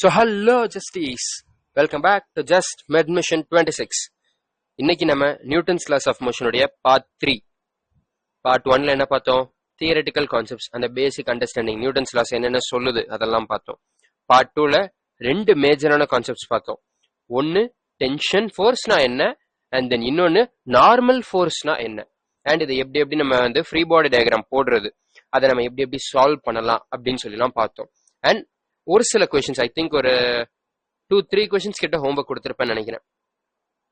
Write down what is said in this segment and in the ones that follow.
So hello Justies, welcome back to Just Med Mission 26. இன்னைக்கு நம்ம Newton's laws of மோஷனுடைய part 3. Part 1ல என்ன பார்த்தோம்? தியரட்டிக்கல் கான்செப்ட்ஸ், அந்த பேசிக் அண்டர்ஸ்டாண்டிங், நியூட்டன்ஸ் லாஸ் என்னென்ன சொல்லுது அதெல்லாம் பார்த்தோம். பார்ட் 2ல ரெண்டு மேஜரான கான்செப்ட்ஸ் பார்த்தோம். ஒன்னு டென்ஷன் ஃபோர்ஸ்னா என்ன, அண்ட் தென் இன்னொன்னு நார்மல் ஃபோர்ஸ்னா என்ன, அண்ட் இதை எப்படி நம்ம வந்து ஃப்ரீ பாடி டயக்ராம் போடுறது, அதை நம்ம எப்படி சால்வ் பண்ணலாம் அப்படின்னு சொல்லிலாம் பார்த்தோம். அண்ட் ஒரு சில கொஸ்டின்ஸ், ஐ திங்க் ஒரு 2-3 கொஸ்டின்ஸ் கிட்ட ஹோம்ஒர்க் கொடுத்துருப்பேன்னு நினைக்கிறேன்.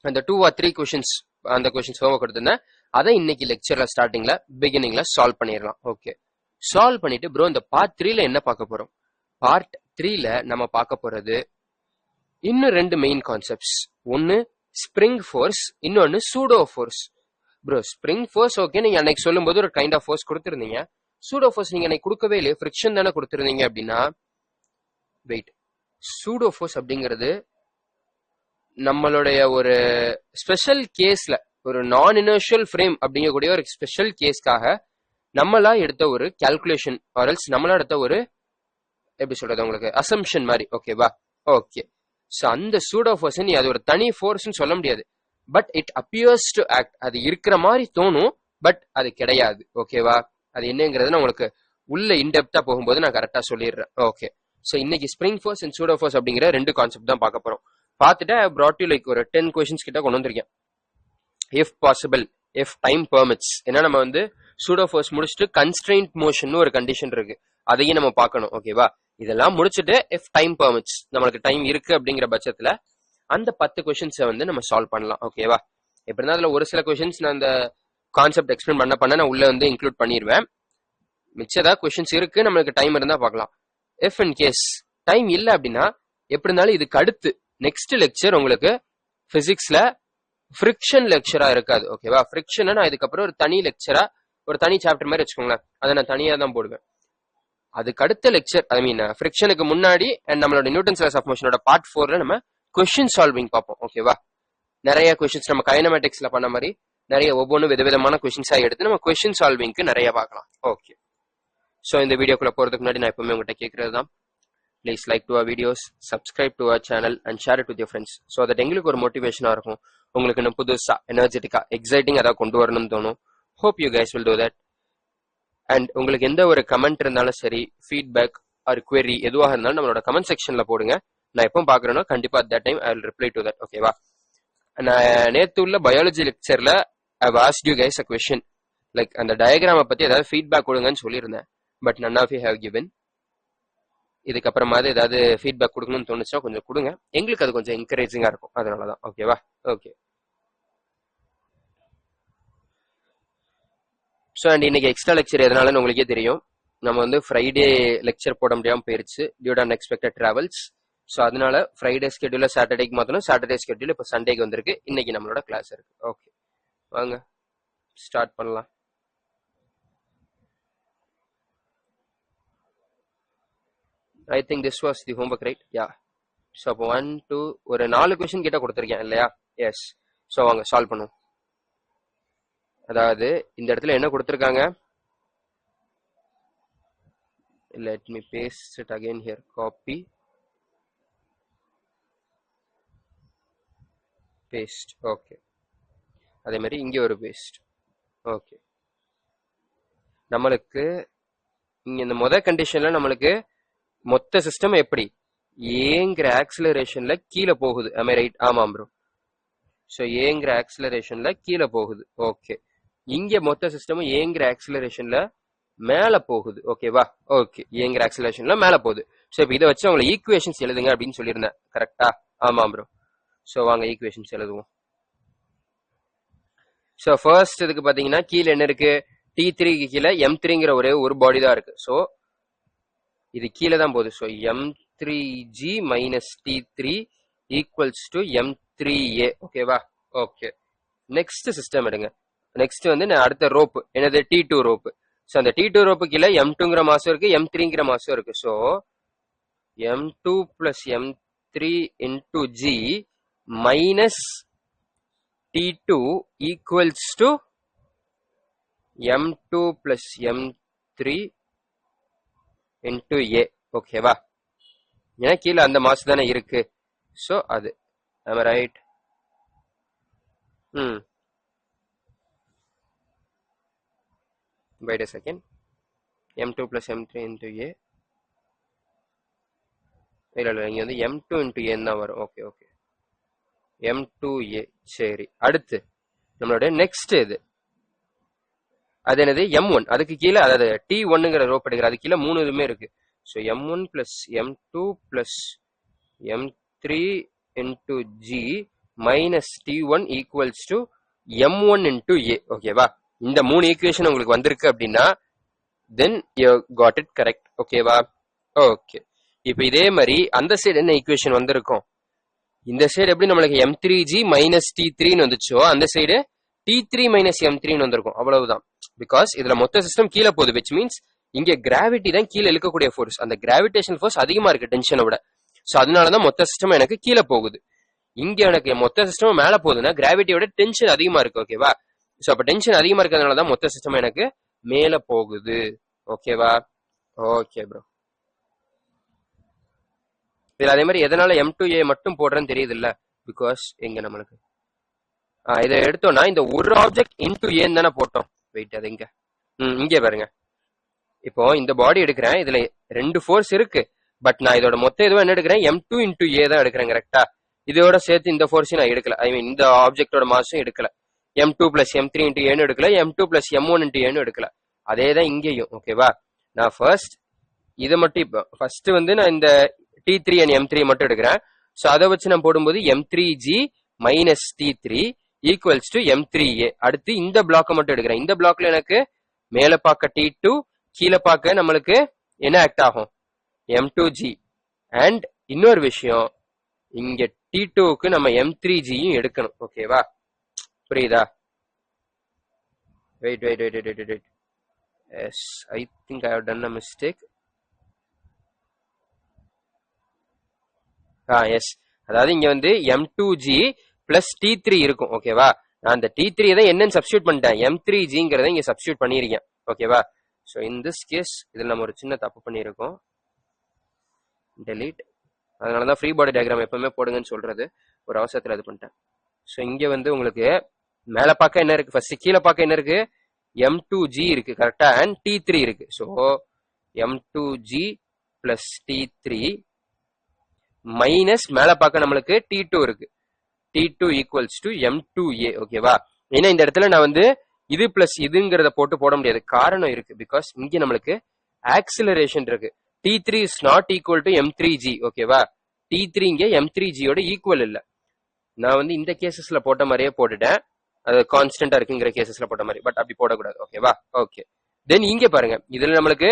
அந்த 2 or 3 கொஸ்டின்ஸ், அந்த கொஸ்டின்ஸ் ஹோம்ஒர்க் கொடுத்திருந்தேன். அதை இன்னைக்கு லெக்சர்ல ஸ்டார்டிங்ல பிகினிங்ல சால்வ் பண்ணிடலாம். ஓகே, சால்வ் பண்ணிட்டு ப்ரோ இந்த பார்ட் 3ல என்ன பார்க்க போறோம்? பார்ட் 3ல நம்ம பார்க்க போறது இன்னும் ரெண்டு மெயின் கான்செப்ட்ஸ். ஒன்னு ஸ்ப்ரிங் ஃபோர்ஸ், இன்னொன்னு pseudo force. Bro spring force okay, நீங்க அன்னைக்கு சொல்லும் போது ஒரு கைண்ட் ஆஃப் ஃபோர்ஸ் கொடுத்திருந்தீங்க. சூடோ ஃபோர்ஸ் நீங்க அன்னைக்கு கொடுக்கவே இல்லையே, ஃப்ரிக்ஷன் தானே கொடுத்திருந்தீங்க. அப்படின்னா வெயிட், சூடோ ஃபோர்ஸ் அப்படிங்கிறது நம்மளுடைய ஒரு ஸ்பெஷல் கேஸ்ல, ஒரு நான் இனர்ஷியல் ஃப்ரேம் அப்படிங்கக்கூடிய ஒரு ஸ்பெஷல் கேஸ்க்காக நம்மளா எடுத்த ஒரு கால்குலேஷன், ஆர்எல்ஸ் நம்மளா எடுத்த ஒரு எப்படி சொல்றது உங்களுக்கு அசம்ஷன் மாதிரி. ஓகேவா? ஓகே, ஸோ அந்த சூடோ ஃபோர்ஸ் நீ அது ஒரு தனி ஃபோர்ஸ்ன்னு சொல்ல முடியாது. But it appears to act, அது இருக்கிற மாதிரி தோணும், பட் அது கிடையாது. ஓகேவா? அது என்னங்கிறது நான் உங்களுக்கு உள்ள இன்டெப்தா போகும்போது நான் கரெக்டா சொல்லிடுறேன். ஓகே, ஸோ இன்னைக்கு spring force and pseudo force அப்படிங்கிற ரெண்டு கான்செப்ட் தான் பார்க்க போறோம். பார்த்துட்டு ஐ brought you லைக் ஒரு 10 கொஸ்டின்ஸ் கிட்ட கொண்டு வந்திருக்கேன். If possible, if time permits. ஏன்னா நம்ம வந்து சூடோ ஃபோர்ஸ் முடிச்சுட்டு கன்ஸ்ட்ரெயின்ட் மோஷன் ஒரு கண்டிஷன் இருக்கு, அதையும் நம்ம பார்க்கணும். ஓகேவா? இதெல்லாம் முடிச்சுட்டு இஃப் டைம் பெர்மிட்ஸ், நம்மளுக்கு டைம் இருக்கு அப்படிங்கிற பட்சத்துல அந்த 10 கொஸ்டின்ஸை வந்து நம்ம சால்வ் பண்ணலாம். ஓகேவா? எப்படின்னா அதுல ஒரு சில கொஸ்டின்ஸ் நான் அந்த கான்செப்ட் எக்ஸ்பிளைன் பண்ண நான் உள்ள வந்து இன்க்ளூட் பண்ணிடுவேன். மிச்சதா கொஸ்டின்ஸ் இருக்கு, நம்மளுக்கு டைம் இருந்தா பார்க்கலாம். இஃப் இன் கேஸ் டைம் இல்லை அப்படின்னா எப்படி இருந்தாலும் இதுக்கு அடுத்து நெக்ஸ்ட் லெக்சர் உங்களுக்கு பிசிக்ஸ்ல ஃப்ரிக்ஷன் லெக்சரா இருக்காது. ஓகேவா? ஃப்ரிக்ஷன் நான் இதுக்கப்புறம் ஒரு தனி லெக்சரா, ஒரு தனி சாப்டர் மாதிரி வச்சுக்கோங்களேன், அதை நான் தனியா தான் போடுவேன். அதுக்கு அடுத்த லெக்சர், ஐ மீன் ஃப்ரிக்ஷனுக்கு முன்னாடி அண்ட் நம்மளோட நியூட்டன்ஸ் லாஸ் ஆஃப் மோஷனோட பார்ட் 4ல நம்ம கொஸ்டின் சால்விங் பார்ப்போம். ஓகேவா? நிறைய கொஸ்டின்ஸ் நம்ம கைனமேட்டிக்ஸ்ல பண்ண மாதிரி நிறைய ஒவ்வொன்றும் விதவிதமான கொஸ்டின்ஸா எடுத்து நம்ம கொஸ்டின் சால்விங்க்கு நிறைய பார்க்கலாம். ஓகே, ஸோ இந்த வீடியோக்குள்ள போறதுக்கு முன்னாடி நான் எப்பவுமே உங்கள்கிட்ட கேட்கறது தான், please like to our videos, subscribe to our channel and share it with your friends. So that எங்களுக்கு ஒரு மோட்டிவேஷனா இருக்கும், உங்களுக்கு இன்னும் புதுசா எனர்ஜெட்டிக்கா எக்ஸைட்டிங் ஏதாவது கொண்டு வரணும்னு தோணும். Hope you guys will do that. And உங்களுக்கு எந்த ஒரு கமெண்ட் இருந்தாலும் சரி, ஃபீட்பேக் ஆர் குவெரி எதுவாக இருந்தாலும் நம்மளோட கமெண்ட் செக்ஷன்ல போடுங்க. நான் எப்போ பாக்குறேனோ கண்டிப்பா at that time I will reply to that. ஓகேவா? நான் நேற்று உள்ள பயாலஜி லெக்சர்ல I asked you guys a question, like அந்த டயக்ராமை பத்தி ஏதாவது ஃபீட்பேக் கொடுங்கன்னு சொல்லியிருந்தேன். But none of you have given. இதுக்கப்புறமா ஏதாவது ஃபீட்பேக் கொடுக்கணும்னு தோணுச்சுன்னா கொஞ்சம் கொடுங்க, எங்களுக்கு அது கொஞ்சம் என்கரேஜிங்கா இருக்கும், அதனாலதான். ஓகேவா? ஓகே, ஸோ அண்ட் இன்னைக்கு எக்ஸ்ட்ரா லெக்சர் எதனாலன்னு உங்களுக்கே தெரியும். நம்ம வந்து ஃப்ரைடே லெக்சர் போட முடியாம போயிருச்சு due to unexpected travels. So அதனால ஃப்ரைடே ஸ்கெட்யூல சாட்டர்டேக்கு மாத்தணும், சாட்டர்டே ஸ்கெட்யூல் இப்போ சண்டேக்கு வந்திருக்கு. இன்னைக்கு நம்மளோட கிளாஸ் இருக்கு. ஓகே, வாங்க ஸ்டார்ட் பண்ணலாம். I think this was the homework, right? Yeah. So அப்போ 1 2 ஒரு 4 கொஸ்டின் கிட்ட கொடுத்துருக்கேன் இல்லையா? எஸ். ஸோ வாங்க சால்வ் பண்ணுவோம். அதாவது இந்த இடத்துல என்ன கொடுத்துருக்காங்க? Let me paste it again here. Copy, paste. Okay, அதே மாதிரி இங்கே ஒரு பேஸ்ட். ஓகே, நம்மளுக்கு இங்க இந்த முதல் கண்டிஷன்ல நம்மளுக்கு மொத்த சிஸ்டம் எப்படி ஏங்கிற ஆக்சிலரேஷன்ல கீழே போகுது. am I right? ஆமாம் ப்ரோ. ஸோ ஏங்கிற ஆக்சிலரேஷன்ல கீழே போகுது. ஓகே, இங்க மொத்த சிஸ்டமும் ஏங்கிற ஆக்சிலரேஷன்ல மேல போகுது. ஓகேவா? ஓகே, ஏங்கிற ஆக்சிலரேஷன்ல மேல போகுது. ஸோ இப்போ இதை வச்சு அவங்களை ஈக்குவேஷன்ஸ் எழுதுங்க அப்படின்னு சொல்லியிருந்தேன். கரெக்டா? ஆமாம் ப்ரோ. ஸோ வாங்க ஈக்குவேஷன்ஸ் எழுதுவோம். ஸோ ஃபர்ஸ்ட் இதுக்கு பாத்தீங்கன்னா கீழே என்ன இருக்கு? T3க்கு கீழே M3ங்கிற ஒரே ஒரு பாடி தான் இருக்கு. ஸோ இது கீழே தான் போகுது. So M3G minus T3 equals to M3A. ஓகேவா? ஓகே, நெக்ஸ்ட் சிஸ்டம் எடுங்க. நெக்ஸ்ட் வந்து நான் அடுத்த ரோப்பு என்னது? T2 rope. ஸோ அந்த T2 ரோப்பு கீழே M2ங்கிற மாசம் இருக்கு, M3ங்கிற மாசம் இருக்கு. So M2 plus M3 into G minus T2 equals to M2 plus M3 into A. ஓகேவா? ஏன்னா கீழே அந்த மாஸ் தானே இருக்கு. ஸோ அது right. wait a second. m2 plus m3 into a இல்ல இங்க வந்து m2 into a தான் வரும். Okay okay, m2a. சரி, அடுத்து நம்மளுடைய நெக்ஸ்ட் இது அது என்னது m1. அதுக்கு கீழே அதாவது t1ங்கிற ரோ படிக்கிற அது கீழே 3 இதுமே இருக்கு. So m1 plus m2 plus m3 into g minus t1 equals to m1 into a. ஓகேவா? இந்த 3 ஈக்குவேஷன் உங்களுக்கு வந்திருக்கு அப்படின்னா then you got it correct. ஓகேவா? ஓகே, இப்போ இதே மாதிரி அந்த சைடு என்ன ஈக்குவேஷன் வந்திருக்கும், இந்த சைடு எப்படி நம்மளுக்கு m3g மைனஸ் t3ன்னு வந்துச்சோ அந்த சைடு t3 மைனஸ் m3ன்னு வந்திருக்கும். அவ்வளவுதான். பிகாஸ் இதுல மொத்த சிஸ்டம் கீழே போகுது, விச் மீன்ஸ் இங்க கிராவிட்டி தான் கீழே இழுக்கக்கூடிய ஃபோர்ஸ். அந்த கிராவிடேஷன் ஃபோர்ஸ் அதிகமா இருக்கு டென்ஷனை விட. ஸோ அதனாலதான் மொத்த சிஸ்டம் எனக்கு கீழே போகுது. இங்க எனக்கு மொத்த சிஸ்டம் மேல போகுதுன்னா கிராவிட்டியோட டென்ஷன் அதிகமா இருக்கு. ஓகேவா? ஸோ அப்ப டென்ஷன் அதிகமா இருக்கிறதுனாலதான் மொத்த சிஸ்டம் எனக்கு மேல போகுது. ஓகேவா? Okay bro. இதுல அதே மாதிரி எதனால m2a மட்டும் போடுறேன்னு தெரியுது இல்ல, பிகாஸ் எங்க நம்மளுக்கு இதை எடுத்தோம்னா இந்த ஒரு ஆப்ஜெக்ட் இன்டூ ஏன்னு தானே போட்டோம். வெயிட், அது இங்க இங்கே பாருங்க. இப்போ இந்த பாடி எடுக்கிறேன், இதுல 2 ஃபோர்ஸ் இருக்கு. பட் நான் இதோட மொத்த இதுவும் என்ன எடுக்கிறேன், m2 இன்டூ ஏ தான் எடுக்கிறேன். கரெக்டா? இதோட சேர்த்து இந்த ஃபோர்ஸையும் நான் எடுக்கல. ஐ மீன் இந்த ஆப்ஜெக்டோட மாஸும் எடுக்கல. m2 பிளஸ் m3 இன்டூ ஏன்னு எடுக்கல, m2 பிளஸ் m1 இன்டூ ஏன்னு எடுக்கல. அதே தான் இங்கேயும். ஓகேவா? நான் ஃபர்ஸ்ட் இதை மட்டும் இப்போ ஃபர்ஸ்ட் வந்து நான் இந்த t3 and m3 மட்டும் எடுக்கிறேன். ஸோ அதை வச்சு நான் போடும்போது m3g minus t3 equals to m3a. அடுத்து இந்த பிளாக்கை மட்டும் எடுக்கிறேன். இந்த பிளாக்ல எனக்கு மேல பார்க்க t2, கீழே பார்க்க நம்மளுக்கு என்ன ஆக்ட் ஆகும், m2g. அண்ட் இன்னொரு விஷயம், இங்க t2க்கு நம்ம m3gயும் எடுக்கணும். ஓகேவா? புரியுதா? Wait wait wait wait wait wait yes, I think I have done a mistake. Yes, அதாவது இங்க வந்து m2g பிளஸ் t3 இருக்கும். ஓகேவா? நான் அந்த t3 தான் என்னன்னு சப்ஸ்டியூட் பண்ணிட்டேன், m3gங்கிறத இங்க சப்ஸ்டியூட் பண்ணிருக்கேன். ஓகேவா? ஸோ இன் திஸ் கேஸ் இதில் நம்ம ஒரு சின்ன தப்பு பண்ணியிருக்கோம், டெலீட். அதனாலதான் ஃப்ரீ பாடி டயக்ராம் எப்பவுமே போடுங்கன்னு சொல்றது, ஒரு அவசரத்தில் இது பண்ணிட்டேன். ஸோ இங்க வந்து உங்களுக்கு மேல பார்க்க என்ன இருக்கு, ஃபர்ஸ்ட் கீழே பார்க்க என்ன இருக்கு, m2g இருக்கு. கரெக்டா? அண்ட் t3 இருக்கு. So m2g plus t3 minus மேல பார்க்க நம்மளுக்கு t2 இருக்கு. t2 equals to m2a. ஓகேவா? ஏன்னா இந்த இடத்துல நான் வந்து இது பிளஸ் இதுங்கிறத போட்டு போட முடியாது, காரணம் இருக்கு. பிகாஸ் இங்க நம்மளுக்கு ஆக்சிலரேஷன் இருக்கு. t3 is not equal to m3g. ஓகேவா? t3 இங்க m3gயோட ஈக்குவல் இல்ல. நான் வந்து இந்த கேசஸ்ல போட்ட மாதிரியே போட்டுட்டேன், அது கான்ஸ்டன்டா இருக்குங்கிற கேசஸ்ல போட்ட மாதிரி. பட் அப்படி போடக்கூடாது. ஓகேவா? ஓகே. தென் இங்க பாருங்க, இதுல நம்மளுக்கு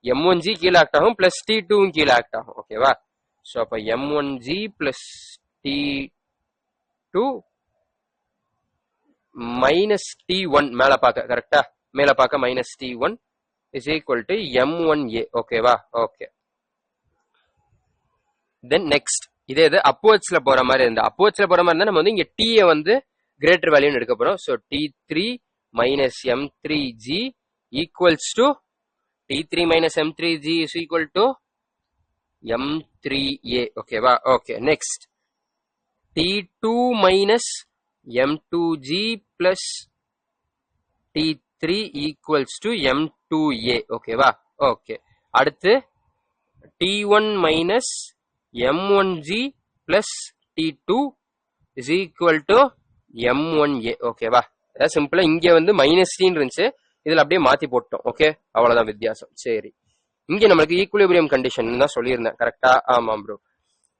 m1g கீழே ஆக்ட் ஆகும், பிளஸ் t2வும் கீழே ஆக்ட் ஆகும். ஓகேவா? ஸோ அப்ப m1g plus t2 minus t1 மேல பார்க்க, கரெக்டா? மேல பார்க்க minus t1 is equal to m1a. ஓகேவா? ஓகே. தென் நெக்ஸ்ட் இதே இது அப்போர்ட்ஸ்ல போற மாதிரி இருந்தா, அப்போர்ட்ஸ்ல போற மாதிரி இருந்தா நம்ம வந்து இங்க t வந்து கிரேட்டர் வேல்யூன்னு எடுக்க போறோம். So t3 minus m3g equals to t3 minus m3g is equal to m3a. ஓகேவா? Okay. Next t2 minus m2g plus t3 equals to m2a. ஓகேவா? ஓகே. அடுத்து t1 minus m1g plus t2 is equal to m1a. ஓகேவா? சிம்பிளா இங்க வந்து minus t இருந்துச்சு, இதுல அப்படியே மாத்தி போட்டோம். ஓகே, அவ்வளவுதான் வித்தியாசம். சரி, இங்க நம்மளுக்கு ஈக்குலிபிரியம் கண்டிஷன் தான் சொல்லியிருந்தேன். கரெக்டா? ஆமா ப்ரோ.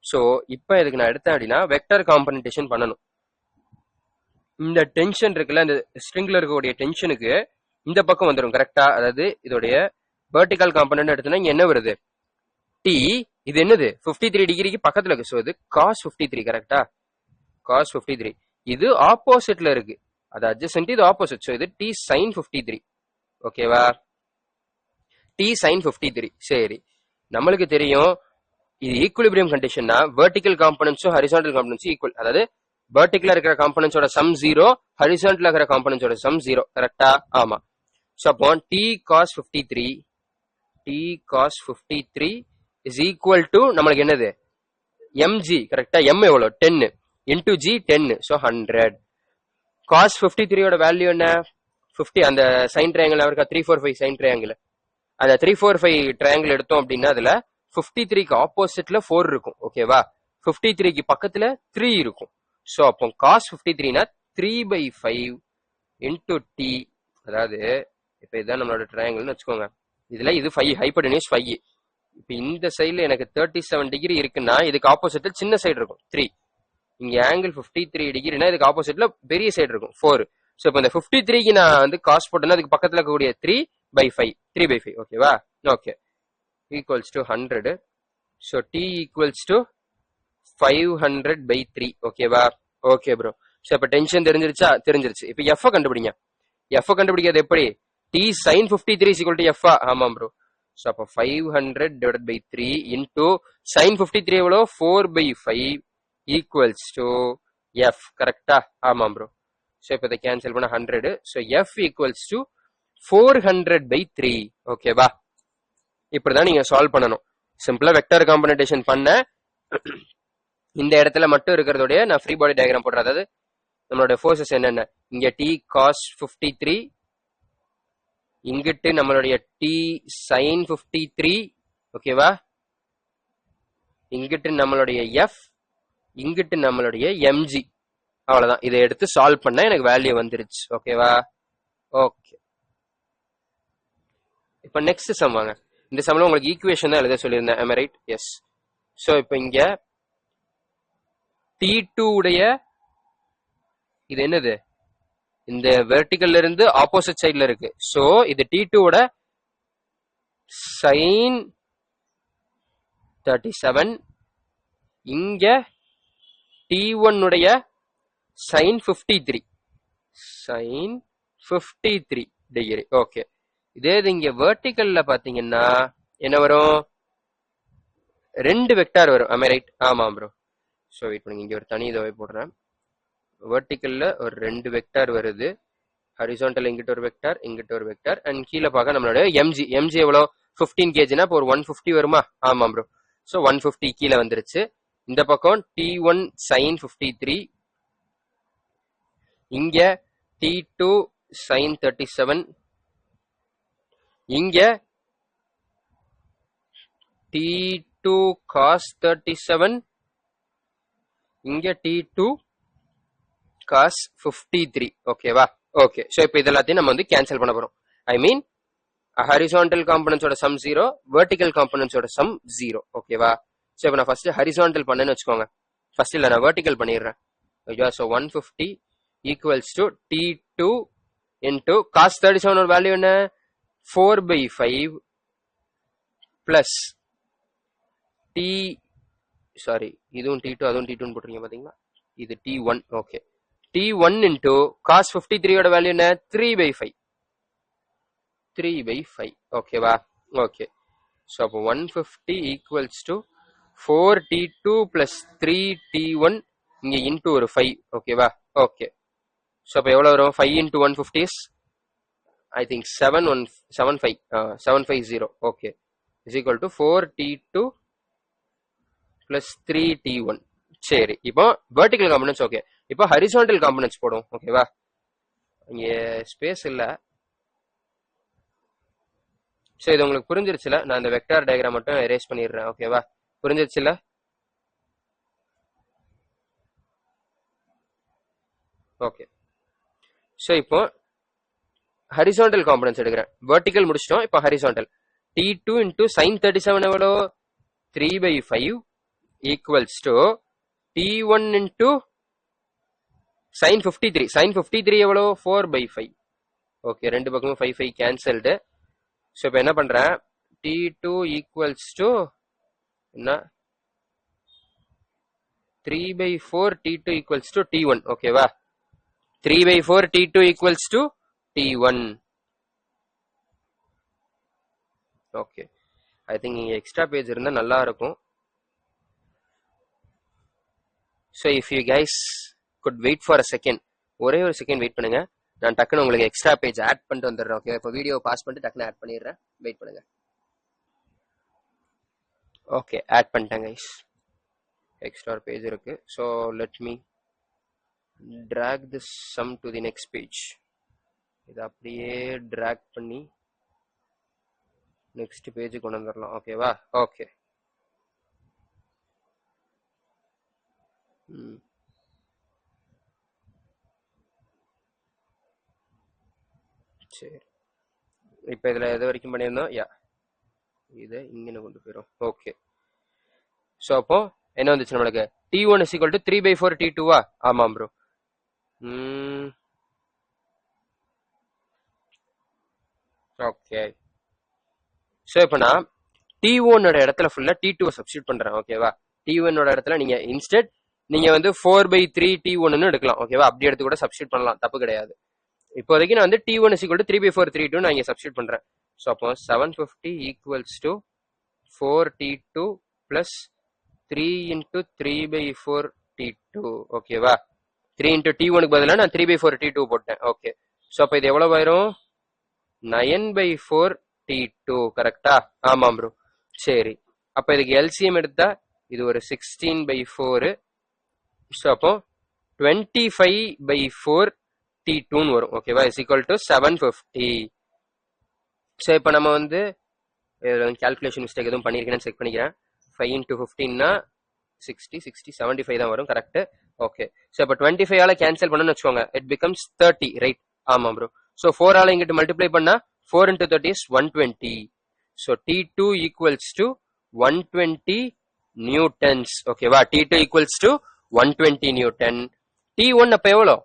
சோ இப்ப இதுக்கு நான் எடுத்தேன் அப்படின்னா வெக்டர் காம்பனன்டேஷன் பண்ணணும். இந்த டென்ஷன் இருக்குல்ல, இந்த ஸ்ட்ரிங்ல இருக்கக்கூடிய டென்ஷனுக்கு இந்த பக்கம் வந்துடும். கரெக்டா? அதாவது இதோடைய வெர்டிகல் காம்பனன்ட் எடுத்தோம்னா இங்க என்ன வருது, டி. இது என்னது, 53 டிகிரிக்கு பக்கத்துல இருக்கு. ஸோ இது காஸ் 53. கரெக்டா? காஸ் 53. இது ஆப்போசிட்ல இருக்கு, அது அட்ஜசன்ட், இது ஆப்போசிட். ஸோ இது டி சைன் 53. ஓகேவா? T sine 53. சரி, நம்மளுக்கு தெரியும் இது ஈக்குலிபிரியம் கண்டிஷன்னா வெர்டிகல் காம்பனன்ட்ஸும் ஹரிசாண்டல் காம்பனன்ட்ஸும் ஈக்குவல். அதாவது வெர்டிகலா இருக்கிற காம்பனன்ட்ஸோட சம் 0, ஹரிசாண்டலா இருக்கிற காம்பனன்ட்ஸோட சம் 0. கரெக்டா? ஆமா. ஸோ அப்போ T cos 53 is equal to நம்மளுக்கு என்னது mg கரெக்டா, m எவ்வளோ 10 இன்டூ g 10, ஸோ 100. cos 53 ஓட வேல்யூ என்ன 50, அந்த சைன் ட்ரையாங்கிள் அவருக்கு 345 சைன் ட்ரையாங்கிள், அந்த 345 ட்ரையாங்கிள் எடுத்தோம் அப்படின்னா அதுல 53க்கு ஆப்போசிட்ல 4 இருக்கும் ஓகேவா, 53க்கு பக்கத்துல 3 இருக்கும். ஸோ அப்போ cos 53னா 3/5 இன்டூ டி, அதாவது இப்ப இதுதான் நம்மளோட ட்ரையாங்கிள்னு வச்சுக்கோங்க. இதுல இது 5 ஹைப்போடெனியூஸ் 5. இப்ப இந்த சைடுல எனக்கு 37 டிகிரி இருக்குன்னா இதுக்கு ஆப்போசிட்ல சின்ன சைடு இருக்கும் 3. இங்க ஆங்கிள் 53 டிகிரினா இதுக்கு ஆப்போசிட்ல பெரிய சைடு இருக்கும் 4. ஸோ இப்போ இந்த 53க்கு நான் வந்து காஸ் போட்டேன்னா அதுக்கு பக்கத்துல இருக்கக்கூடிய 3/5 ஓகேவா. Okay, equals to 100. So T equals to 500/3 ஓகேவா. Okay bro. ஸோ இப்போ டென்ஷன் தெரிஞ்சிருச்சு. இப்போ எஃப் கண்டுபிடிங்க. எஃப் கண்டுபிடிக்கிறது எப்படி, T sine 53 equal to F. ஆமாம் ப்ரோ. ஸோ அப்போ 500/3 இன்டூ சைன் 53 எவ்வளோ 4/5 ஈக்குவல்ஸ் டு எஃப் கரெக்டா. ஆமாம் ப்ரோ. ஸோ இப்போ இதை கேன்சல் பண்ண 100. ஸோ எஃப் ஈக்குவல்ஸ் டு 400/3 ஓகேவா. இப்படிதான் நீங்க சால்வ் பண்ணணும். சிம்பிளா வெக்டர் காம்பனேஷன் பண்ண இந்த இடத்துல மட்டும் இருக்கிறதோடய நான் ஃப்ரீ பாடி டயக்ராம் போடுறேன். அதாவது நம்மளோட ஃபோர்ஸஸ் என்னென்ன, இங்க டி காஸ் 53, இங்கிட்டு நம்மளுடைய டி சைன் 53 ஓகேவா, இங்கிட்டு நம்மளுடைய எஃப், இங்கிட்டு நம்மளுடைய எம்ஜி. அவ்வளவுதான். இதை எடுத்து சால்வ் பண்ண எனக்கு வேல்யூ வந்துருச்சு ஓகேவா. ஓகே, இப்ப நெக்ஸ்ட் சம் வாங்க. இந்த சம்ல உங்களுக்கு ஈக்குவேஷன் தான் எழுத சொல்லியிருந்தேன். am I right? Yes. So இப்போ இங்க T2 உடைய இது என்னது, இந்த வெர்டிகல்ல இருந்து ஆப்போசிட் சைட்ல இருக்கு. ஸோ இது T2 ஓட சைன் 37, இங்க T1 உடைய சைன் 53 டிகிரி. ஓகே, இதே இது இங்க வெர்டிகல்ல பாத்தீங்கன்னா என்ன வரும், 2 வெக்டார் வரும். am I right? ஆமாம் ப்ரோ. ஸோ வெயிட் பண்ணுங்க, இங்க ஒரு தனி இதை போடுறேன். வெர்டிகல்ல ஒரு 2 வெக்டார் வருது, ஹரிசாண்டல் இங்கிட்ட ஒரு வெக்டார், இங்கிட்ட ஒரு வெக்டார், அண்ட் கீழே பார்க்க நம்மளோட எம்ஜி எவ்வளோ 15 kgனா இப்போ ஒரு 150 வருமா. ஆமாம் ப்ரோ. ஸோ 150 கீழே வந்துருச்சு. இந்த பக்கம் T1 சைன் 53, இங்க T2 சைன் 37, இங்க T2 cos 37, இங்க T2 cos 53 ஓகேவா. ஓகே, ஸோ இப்போ இதெல்லாத்தையும் நம்ம வந்து கேன்சல் பண்ண போறோம். ஐ மீன் ஹரிசாண்டல் காம்பனன்ஸோட சம் 0, வெர்டிகல் காம்பனன்ஸோட சம் 0 ஓகேவா. ஸோ இப்போ நான் ஃபர்ஸ்ட் ஹரிசாண்டல் பண்ணேன்னு வச்சுக்கோங்க. ஃபர்ஸ்ட் இல்லை, நான் வெர்டிகல் பண்ணிடுறேன் ஓகேவா. So 150 equals to T2 into cos 37 ஒரு வேல்யூ என்ன 4/5 பிளஸ் டி, சாரி இதுவும் T2 அதுவும் T2 போட்டுருங்க பாத்தீங்களா, இது T1. Okay, T1 into cos 53 ஓட வேல்யூ என்ன 3/5 ஓகேவா. ஓகே, ஸோ அப்போ 150 equals to 4T2 plus 3T1, இங்க இன்டூ ஒரு 5 ஓகேவா. ஓகே, ஸோ அப்போ எவ்வளோ வரும், 5 into 150 is I think 750 okay, is equal to 4T2 plus 3T1. சரி, இப்போ வெர்டிகல் காம்பனன்ஸ் ஓகே. இப்போ ஹரிசாண்டல் காம்பனன்ஸ் போடும் ஓகேவா. இங்க ஸ்பேஸ் இல்ல. ஸோ இது உங்களுக்கு புரிஞ்சிருச்சுல, நான் இந்த வெக்டார் டயக்ராம் மட்டும் எரேஸ் பண்ணிடுறேன் ஓகேவா. புரிஞ்சிருச்சுல. ஓகே, ஸோ இப்போ ஹரிசாண்டல் காம்பனன்ஸ் எடுக்கிறேன். வெர்டிகல் முடிச்சிட்டோம், இப்போ ஹரிசாண்டல். T2 இன்டூ சைன் 37 எவ்வளோ 3/5 equals to T1 into sign 53 எவ்வளோ 4/5 ஓகே. ரெண்டு பக்கமும் 5 கேன்சல்டு. ஸோ இப்போ என்ன பண்றேன், T2 ஈக்குவல்ஸ் டு என்ன 3/4 T2 ஈக்குவல்ஸ் டு T1 ஓகேவா. 3/4 T2 equals to T1 okay. I think இங்க எக்ஸ்ட்ரா பேஜ் இருந்தா நல்லா இருக்கும். So if you guys could wait for a second, ஒரே ஒரு செகண்ட் வெயிட் பண்ணுங்க, நான் டக்குன்னு உங்களுக்கு எக்ஸ்ட்ரா பேஜ் ஆட் பண்ணிட்டு வந்துடுறேன் ஓகே. இப்போ வீடியோ பாஸ் பண்ணிட்டு டக்குன்னு ஆட் பண்ணிடுறேன், வெயிட் பண்ணுங்க. ஓகே ஆட் பண்ணிட்டேன் கைஸ். எக்ஸ்ட்ரா பேஜ் இருக்கு. So let me drag this sum to the next page. இதை அப்படியே drag பண்ணி நெக்ஸ்ட் பேஜ் கொண்டு வந்துடலாம். ஓகேவா? ஓகே. சரி, இப்போ இதில் எது வரைக்கும் பண்ணியிருந்தோம்? யா, இதை இங்கே கொண்டு போயிடும். ஓகே. ஸோ அப்போ என்ன வந்துச்சு நம்மளுக்கு? T1 is equal to 3/4 T2வா? ஆமாம் ப்ரோ. ஓகே. ஸோ இப்போ நான் T1 இடத்துல ஃபுல்லா T2 சப்ஸ்டியூட் பண்றேன். ஓகேவா? T1 இடத்துல நீங்க இன்ஸ்டெட் நீங்க வந்து 4/3 T1 எடுக்கலாம். ஓகேவா? அப்படி எடுத்து கூட சப்ஸ்டியூட் பண்ணலாம், தப்பு கிடையாது. இப்போதைக்கு நான் வந்து T1 is equal to 3/4 T2 நான் இங்க சப்ஸ்டியூட் பண்றேன். ஸோ அப்போ 750 equals to 4T2 plus 3 into 3/4 T2. ஓகேவா? 3 into T1க்கு பதிலாக நான் 3/4 T2 போட்டேன். ஓகே. ஸோ அப்போ இது எவ்வளவு ஆயிரும்? 9/4 T2. கரெக்டா? ஆமாம் ப்ரோ. சரி, அப்ப இதுக்கு எல்சிஎம் எடுத்தா இது ஒரு 16/4. ஸோ அப்போ 25/4 T2 வரும். ஓகேவா? Is equal to 750. ஸோ இப்போ நம்ம வந்து கால்குலேஷன் மிஸ்டேக் எதுவும் பண்ணியிருக்கேன்னு செக் பண்ணிக்கிறேன். 5 into 15னா 60, 60, 75 தான் வரும். கரெக்ட். ஓகே. ஸோ இப்போ 25ஆல கேன்சல் பண்ணணும்னு வச்சுக்கோங்க, இட் பிகம்ஸ் 30, ரைட்? ஆமாம் ப்ரோ. ஸோ 4ஆல இங்கிட்டு மல்டிப்ளை பண்ணா 4 into 30 is 120. So T2 equals to 120 newtons. ஓகேவா? T2 equals to 120 newton. T1 அப்ப எவ்வளோ?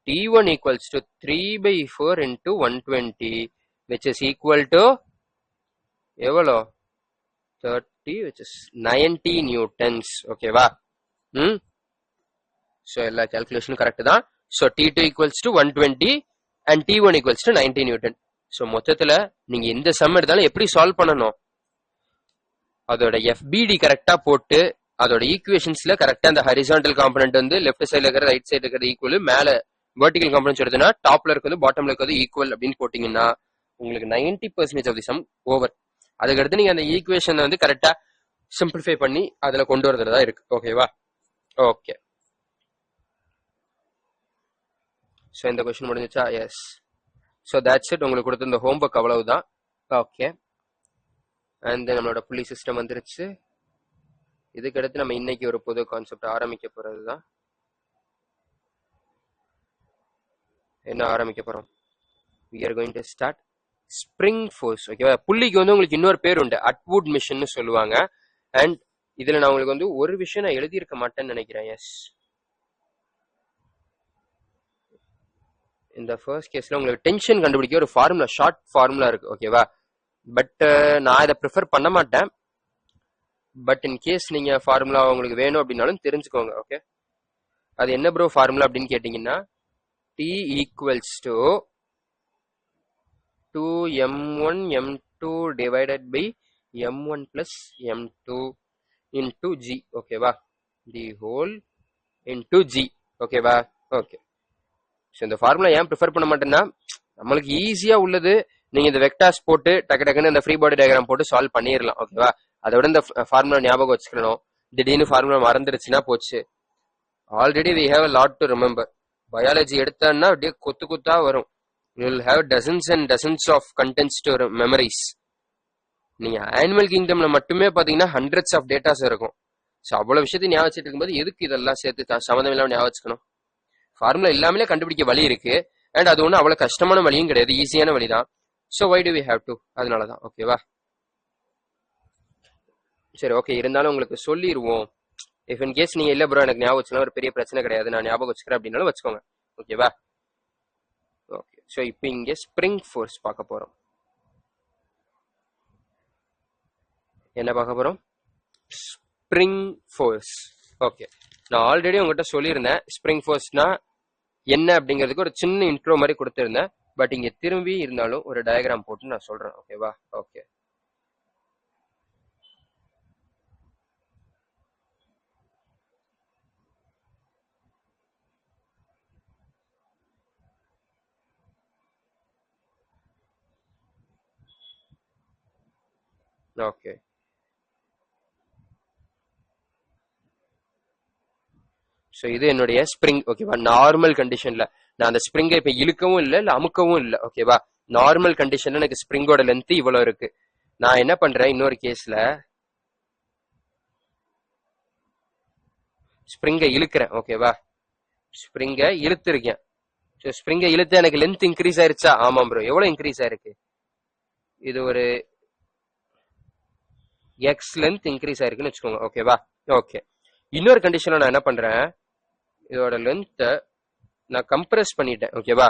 T1 equals to 3/4 into 120, which is equal to எவ்வளோ? 30, which is 90 newtons. ஓகேவா? ஸோ எல்லா கால்குலேஷனும் கரெக்ட் தான். So T2 equals to 120 and T1 equals to 90 newton. So மொத்தத்துல நீங்க எந்த சம் எடுத்தாலும் எப்படி சால்வ் பண்ணணும்? அதோட FBD கரெக்டா போட்டு அதோட ஈக்குவேஷன்ஸ்ல கரெக்டா அந்த ஹரிசாண்டல் காம்பனன்ட் வந்து லெஃப்ட் சைடுல இருக்கிற ரைட் சைடு இருக்கிறது ஈக்குவல், மேல வெர்டிகல் காம்பனன்ட் எடுத்தனா டாப்ல இருக்கிறது பாட்டம்ல இருக்கிறது ஈக்குவல் அப்படின்னு போட்டீங்கன்னா உங்களுக்கு 90% ஆஃப் தி சம் ஓவர். அதுக்கடுத்து நீங்க அந்த ஈக்குவேஷன் வந்து கரெக்டா சிம்பிளிஃபை பண்ணி அதுல கொண்டு வரதுல தான் இருக்கு. ஓகேவா? ஓகே. ஸோ இந்த கொஸ்டின் முடிஞ்சிச்சா? எஸ். So that's it. உங்களுக்கு கொடுத்த இந்த ஹோம்ஒர்க் அவ்வளவுதான். ஓகே. அண்ட் நம்மளோட புள்ளி சிஸ்டம் வந்துருச்சு. இதுக்கடுத்து நம்ம இன்னைக்கு ஒரு புது கான்செப்ட் ஆரம்பிக்க போறது தான். என்ன ஆரம்பிக்க போறோம்? we are going to start spring force. ஓகேவா? புள்ளிக்கு வந்து உங்களுக்கு இன்னொரு பேர் உண்டு, அட்வுட் மிஷன் சொல்லுவாங்க. அண்ட் இதுல நான் உங்களுக்கு வந்து ஒரு விஷயம் நான் எழுதியிருக்க மாட்டேன்னு நினைக்கிறேன். எஸ், இந்த ஃபர்ஸ்ட் கேஸ்ல உங்களுக்கு டென்ஷன் கண்டுபிடிக்க ஒரு ஃபார்முலா, ஷார்ட் ஃபார்முலா இருக்கு. ஓகேவா? பட் நான் இதை ப்ரிஃபர் பண்ண மாட்டேன். பட் இன் கேஸ் நீங்க ஃபார்முலா உங்களுக்கு வேணும் அப்படின்னாலும் தெரிஞ்சுக்கோங்க. ஓகே, அது என்ன ப்ரோ ஃபார்முலா அப்படின்னு கேட்டீங்கன்னா, T equals to 2m1 m2 divided by m1 plus m2 into g. ஓகேவா? The whole into g. ஓகேவா? ஓகே. ஸோ இந்த ஃபார்முலா ஏன் ப்ரிஃபர் பண்ண மாட்டேன்னா, நம்மளுக்கு ஈஸியா உள்ளது நீங்க இந்த வெக்டார்ஸ் போட்டு டக்கு டக்குன்னு இந்த ஃப்ரீ பாடி டயக்ராம் போட்டு சால்வ் பண்ணிடலாம். ஓகேவா? அதை விட இந்த ஃபார்முலா ஞாபகம் வச்சுக்கணும். திடீர்னு ஃபார்முலா மறந்துருச்சுன்னா போச்சு. Already we have a lot to remember. Biology எடுத்தோம்னா அப்படியே கொத்து கொத்தா வரும். you will have dozens and dozens of contents to memorize. நீங்க ஆனிமல் கிங்டம்ல மட்டுமே பாத்தீங்கன்னா ஹண்ட்ரட்ஸ் ஆஃப் டேட்டாஸ் இருக்கும். ஸோ அவ்வளவு விஷயத்தையும் ஞாபகம் வச்சுட்டு இருக்கும்போது எதுக்கு இதெல்லாம் சேர்த்து சம்மந்தம் இல்லாம ஞாபகம் வச்சுக்கணும்? ஃபார்முலா இல்லாமலே கண்டுபிடிக்க வழி இருக்கு. அண்ட் அது ஒன்றும் அவ்வளவு கஷ்டமான வழியும் கிடையாது, ஈஸியான வழி தான். So why do we have to? அதனாலதான். ஓகேவா? சரி, ஓகே. இருந்தாலும் உங்களுக்கு சொல்லிடுவோம். இஃப் இன் கேஸ் நீங்க இல்ல ப்ரோ எனக்கு ஞாபகம் வச்சுக்கலாம், ஒரு பெரிய பிரச்சனை கிடையாது, நான் ஞாபகம் வச்சுக்கிறேன் அப்படின்னாலும் வச்சுக்கோங்க. ஓகேவா? ஓகே. ஸோ இப்போ இங்கே ஸ்ப்ரிங் ஃபோர்ஸ் பார்க்க போறோம். என்ன பார்க்க போறோம்? Spring force. ஓகே, நான் ஆல்ரெடி உங்ககிட்ட சொல்லியிருந்தேன் ஸ்ப்ரிங் ஃபோர்ஸ்னா என்ன அப்படிங்கிறதுக்கு ஒரு சின்ன இன்ட்ரோ மாதிரி கொடுத்திருந்தேன். பட் இங்க திரும்பி இருந்தாலும் ஒரு டயக்ராம் போட்டு நான் சொல்றேன். ஓகேவா? ஓகே. ஓகே, ஸோ இது என்னுடைய ஸ்ப்ரிங். ஓகேவா, நார்மல் கண்டிஷன்ல நான் அந்த ஸ்ப்ரிங்கை இப்ப இழுக்கவும் இல்லை இல்ல அமுக்கவும் இல்லை. ஓகேவா, நார்மல் கண்டிஷன்ல எனக்கு ஸ்ப்ரிங்கோட லென்த் இவ்வளவு இருக்கு. நான் என்ன பண்றேன், இன்னொரு கேஸ்ல ஸ்ப்ரிங்கை இழுக்கிறேன். ஓகேவா, ஸ்ப்ரிங்கை இழுத்துருக்கேன். ஸோ ஸ்ப்ரிங்கை இழுத்து எனக்கு லென்த் இன்க்ரீஸ் ஆயிருச்சா? ஆமாம் ப்ரோ. எவ்வளவு இன்க்ரீஸ் ஆயிருக்கு? இது ஒரு எக்ஸ் லென்த் இன்க்ரீஸ் ஆயிருக்குன்னு வச்சுக்கோங்க. ஓகேவா, ஓகே. இன்னொரு கண்டிஷன்ல நான் என்ன பண்றேன், இதோட லென்த்தை நான் கம்ப்ரெஸ் பண்ணிட்டேன். ஓகேவா,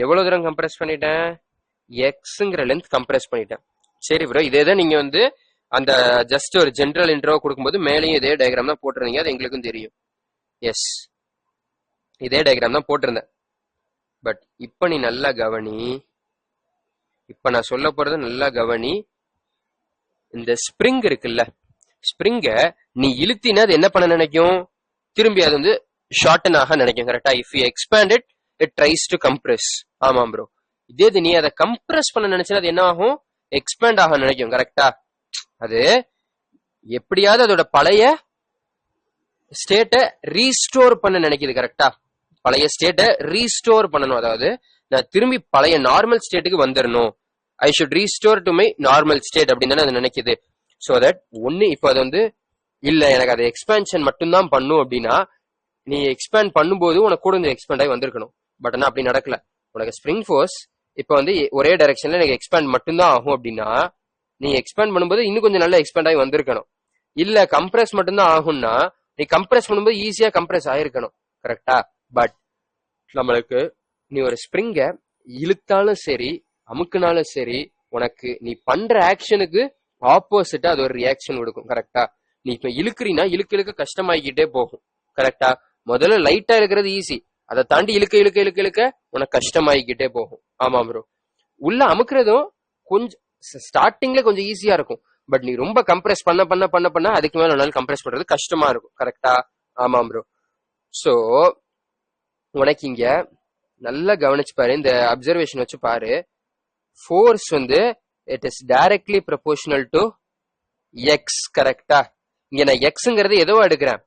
எவ்வளவு தூரம் கம்ப்ரெஸ் பண்ணிட்டேன்? எக்ஸ்ங்கிற லென்த் கம்ப்ரெஸ் பண்ணிட்டேன். சரி ப்ரோ, இதே தான் நீங்க வந்து அந்த ஜஸ்ட் ஒரு ஜென்ரல் இன்ட்ரோ கொடுக்கும்போது மேலேயும் இதே டயக்ராம் தான் போட்டிருந்தீங்க, அது எங்களுக்கும் தெரியும். எஸ், இதே டயக்ராம் தான் போட்டிருந்தேன். பட் இப்ப நீ நல்லா கவனி, இப்ப நான் சொல்ல போறது நல்லா கவனி. இந்த ஸ்ப்ரிங் இருக்குல்ல, ஸ்ப்ரிங்க நீ இழுத்தினா அது என்ன பண்ண நினைக்கும்? திரும்பி அது வந்து ஷார்டன் ஆக நினைக்கும். கரெக்டா? If you expand it, it tries to compress. ஆமாம் ப்ரோ. இதே நீ அதை கம்ப்ரெஸ் பண்ண நினைச்சா அது என்ன ஆகும்? எக்ஸ்பேண்ட் ஆக நினைக்கும். கரெக்டா? அது எப்படியாவது அதோட பழைய ஸ்டேட்டை ரீஸ்டோர் பண்ண நினைக்குது. கரெக்டா? பழைய ஸ்டேட்டை ரீஸ்டோர் பண்ணணும். அதாவது நான் திரும்பி பழைய நார்மல் ஸ்டேட்டுக்கு வந்துடணும். I should restore to my normal state அப்படின்னு தானே அது நினைக்குது. ஸோ தட் ஒன்னு இப்போ அது வந்து இல்ல எனக்கு அதை எக்ஸ்பேன்ஷன் மட்டும்தான் பண்ணும் அப்படின்னா, நீ எக்ஸ்பேண்ட் பண்ணும்போது உனக்கு கூட கொஞ்சம் எக்ஸ்பேண்ட் ஆகி வந்திருக்கணும். பட் ஆனால் அப்படி நடக்கல. உனக்கு ஸ்ப்ரிங் ஃபோர்ஸ் இப்போ வந்து ஒரே டைரக்ஷன்ல எனக்கு எக்ஸ்பேண்ட் மட்டும்தான் ஆகும் அப்படின்னா, நீ எக்ஸ்பேண்ட் பண்ணும்போது இன்னும் கொஞ்சம் நல்லா எக்ஸ்பேண்ட் ஆகி வந்திருக்கணும். இல்ல கம்ப்ரெஸ் மட்டும்தான் ஆகும்னா நீ கம்ப்ரெஸ் பண்ணும்போது ஈஸியா கம்ப்ரெஸ் ஆயிருக்கணும். கரெக்டா? பட் நம்மளுக்கு நீ ஒரு ஸ்ப்ரிங்க இழுத்தாலும் சரி அமுக்குனாலும் சரி, உனக்கு நீ பண்ற ஆக்ஷனுக்கு ஆப்போசிட்டா அது ஒரு ரியாக்ஷன் கொடுக்கும். கரெக்டா? நீ இப்ப இழுக்கிறீன்னா இழுக்க இழுக்க கஷ்டமாகிக்கிட்டே போகும். கரெக்டா? முதல்ல லைட்டா இருக்கிறது ஈஸி, அதை தாண்டி இழுக்க இழுக்க இழுக்க இழுக்க உனக்கு கஷ்டமாகிக்கிட்டே போகும். ஆமா ப்ரோ. உள்ள அமுக்குறதும் கொஞ்சம் ஸ்டார்டிங்ல கொஞ்சம் ஈஸியா இருக்கும். பட் நீ ரொம்ப கம்ப்ரெஸ் பண்ண பண்ண பண்ண பண்ண அதுக்கு மேல உன்னால கம்ப்ரெஸ் பண்றது கஷ்டமா இருக்கும். கரெக்டா? ஆமா ப்ரோ. சோ உனக்கு இங்க நல்லா கவனிச்சு பாரு, இந்த அப்சர்வேஷன் வச்சு பாரு. ஃபோர்ஸ் வந்து it is directly proportional to X. கரெக்டா? இங்க நான் எக்ஸ்ங்கிறது எதோ எடுக்கிறேன்,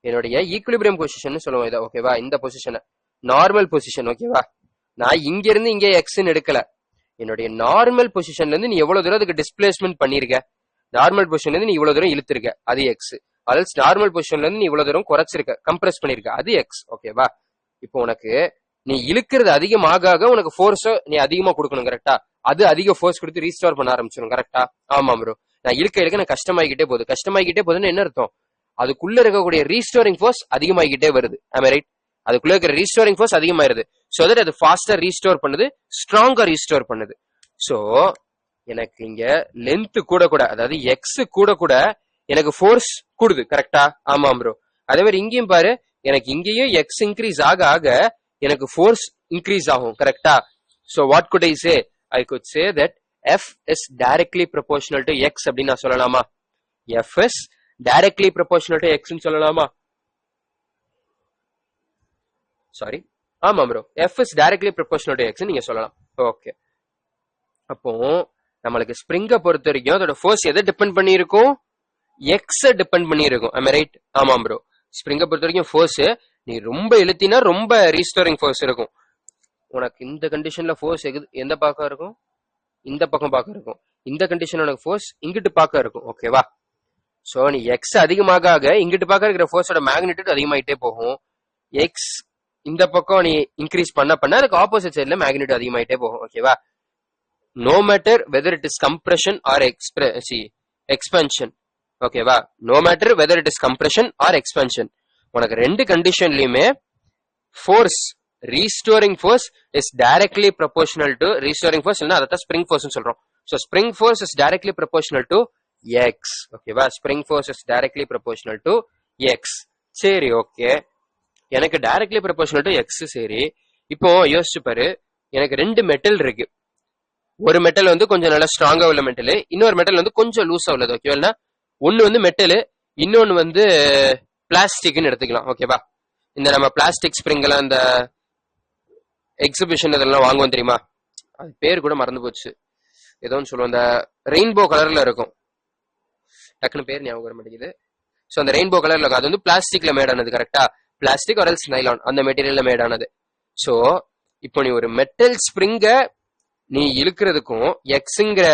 என்னுடைய ஈக்குலிபிரியம் பொசிஷன் சொல்லுவோம் இதை. ஓகேவா? இந்த பொசிஷன் நார்மல் பொசிஷன். ஓகேவா? நான் இங்க இருந்து இங்க எக்ஸ்ன்னு எடுக்கல, என்னுடைய நார்மல் பொசிஷன்ல இருந்து நீ எவ்வளவு தூரம் அதுக்கு டிஸ்பிளேஸ்மெண்ட் பண்ணிருக்க, நார்மல் பொசிஷன்ல இருந்து நீ இவ்வளவு தூரம் இழுத்திருக்க, அது எக்ஸ். அதாவது நார்மல் பொசிஷன்ல இருந்து நீ இவ்வளவு தூரம் குறைச்சிருக்க, கம்ப்ரெஸ் பண்ணிருக்க, அது எக்ஸ். ஓகேவா? இப்போ உனக்கு நீ இழுக்கிறது அதிகமாக உனக்கு ஃபோர்ஸ் நீ அதிகமா கொடுக்கணும். கரெக்டா? அது அதிக ஃபோர்ஸ் கொடுத்து ரீஸ்டோர் பண்ண ஆரம்பிச்சிடும். கரெக்டா? ஆமா ப்ரோ. நான் இழுக்க நான் கஷ்டமாகிக்கிட்டே போகுதுன்னு என்ன அர்த்தம்? அதுக்குள்ள இருக்கக்கூடிய ரீஸ்டோரிங் ஃபோர்ஸ் அதிகமாகிக்கிட்டே வருது. ஆமா ரைட்? அதுக்குள்ள இருக்கிற ரீஸ்டோரிங் ஃபோர்ஸ் அதிகமாயிருது. சோ தட் அது ஃபாஸ்டா ரீஸ்டோர் பண்ணுது, ஸ்ட்ராங்கா ரீஸ்டோர் பண்ணுது. சோ எனக்கு இங்க லென்த் கூட கூட, அதாவது எக்ஸ் கூட கூட எனக்கு ஃபோர்ஸ் கூடுது. கரெக்டா? ஆமா ப்ரோ. அதே மாதிரி இங்கேயும் பாரு, எனக்கு இங்கேயும் எக்ஸ் இன்க்ரீஸ் ஆக ஆக எனக்கு ஃபோர்ஸ் இன்க்ரீஸ் ஆகும். கரெக்டா? So what good I say? I could say that F is directly proportional to X அப்படின்னு நான் சொல்லலாமா? F is directly proportional to X ன்னு சொல்லலாமா? சாரி, ஆமா bro. F is directly proportional to X நீங்க சொல்லலாம். ஓகே. அப்போ நம்மளுக்கு ஸ்ப்ரிங்க பொறுத்த வரைக்கும் அதோட ஃபோர்ஸ் எதை டிபெண்ட் பண்ணி இருக்கும்? எக்ஸ் டிபெண்ட் பண்ணி இருக்கும். ஆமா ரைட்? ஆமா ப்ரோ. ஸ்ப்ரிங்க பொறுத்த வரைக்கும் ஃபோர்ஸ் நீ ரொம்ப இழுத்தினா ரொம்ப ரீஸ்டோரிங் ஃபோர்ஸ் இருக்கும். உனக்கு இந்த கண்டிஷன்ல ஃபோர்ஸ் எந்த பக்கம் இருக்கும்? இந்த பக்கம் பார்க்க இருக்கும். இந்த கண்டிஷன் உனக்கு ஃபோர்ஸ் இங்கிட்டு பார்க்க இருக்கும். ஓகேவா? சோ நீ எக்ஸ் அதிகமாக இங்கிட்டு பார்க்க இருக்கிற ஃபோர்ஸோட மேக்னிடியூட் அதிகமாயிட்டே போகும். எக்ஸ் இந்த பக்கம் நீ இன்க்ரீஸ் பண்ண பண்ண அதுக்கு ஆப்போசிட் சைட்ல மேக்னிடியூட் அதிகமாயிட்டே போகும். ஓகேவா? No matter whether it is compression or expansion. ஓகேவா? No matter whether it is compression or expansion, உனக்கு ரெண்டு கண்டிஷன்லயுமே force restoring force is directly proportional to restoring force, இல்லனா அத spring force னு சொல்றோம். So spring force is directly proportional to x. ஓகேவா? spring force is directly proportional to x. சரி, okay. எனக்கு directly proportional to x. சரி, இப்போ யோசிச்சு பாரு, எனக்கு ரெண்டு மெட்டல் இருக்கு. ஒரு மெட்டல் வந்து கொஞ்சம் நல்லா ஸ்ட்ராங்கா உள்ள மெட்டல், இன்னொரு மெட்டல் வந்து கொஞ்சம் லூஸா உள்ளது. ஓகேவா? ஒன்னு வந்து மெட்டல், இன்னொன்னு வந்து பிளாஸ்டிக்னு எடுத்துக்கலாம். ஓகேவா? இந்த நம்ம பிளாஸ்டிக் ஸ்ப்ரிங் எல்லாம் இந்த எக்ஸிபிஷன் இதெல்லாம் வாங்குவோம் தெரியுமா? அது பேர் கூட மறந்து போச்சு, ஏதோ ஒன்று சொல்லுவோம். அந்த ரெயின்போ கலர்ல இருக்கும், டக்குன்னு பேர் ஞாபகம் வர மாட்டேங்குது. ஸோ அந்த ரெயின்போ கலர்ல இருக்கும், அது வந்து பிளாஸ்டிக்ல மேட் ஆனது. கரெக்டா? பிளாஸ்டிக் ஆர் எல்ஸ் நைலான் அந்த மெட்டீரியல்ல மேட் ஆனது. ஸோ இப்போ நீ ஒரு மெட்டல் ஸ்ப்ரிங்க நீ இழுக்கிறதுக்கும் எக்ஸுங்கிற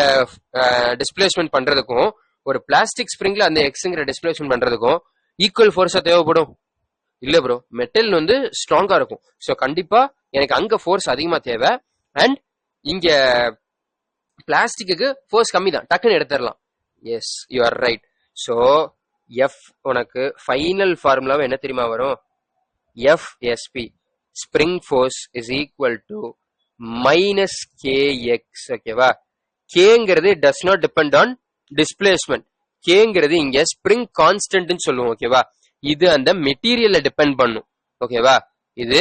டிஸ்பிளேஸ்மெண்ட் பண்றதுக்கும் ஒரு பிளாஸ்டிக் ஸ்ப்ரிங்ல அந்த எக்ஸுங்கிற டிஸ்பிளேஸ்மெண்ட் பண்றதுக்கும் ஈக்குவல் ஃபோர்ஸா தேவைப்படும் இல்ல ப்ரோ. மெட்டல் வந்து ஸ்ட்ராங்கா இருக்கும். ஸோ கண்டிப்பா எனக்கு அங்க ஃபோர்ஸ் அதிகமா தேவை. அண்ட் இங்க பிளாஸ்டிக்கு ஃபோர்ஸ் கம்மி தான், டக்குன்னு எடுத்துடலாம். Yes, you are right. So F உனக்கு ஃபைனல் ஃபார்முலாவை என்ன தெரியுமா வரும்? FSP spring force is equal to minus KX. ஓகேவா? கேங்கிறது does not depend on displacement. கேங்கிறது இங்க ஸ்ப்ரிங் கான்ஸ்டன்ட்னு சொல்லுவோம். ஓகேவா? இது அந்த மெட்டீரியலை டிபெண்ட் பண்ணும். ஓகேவா? இது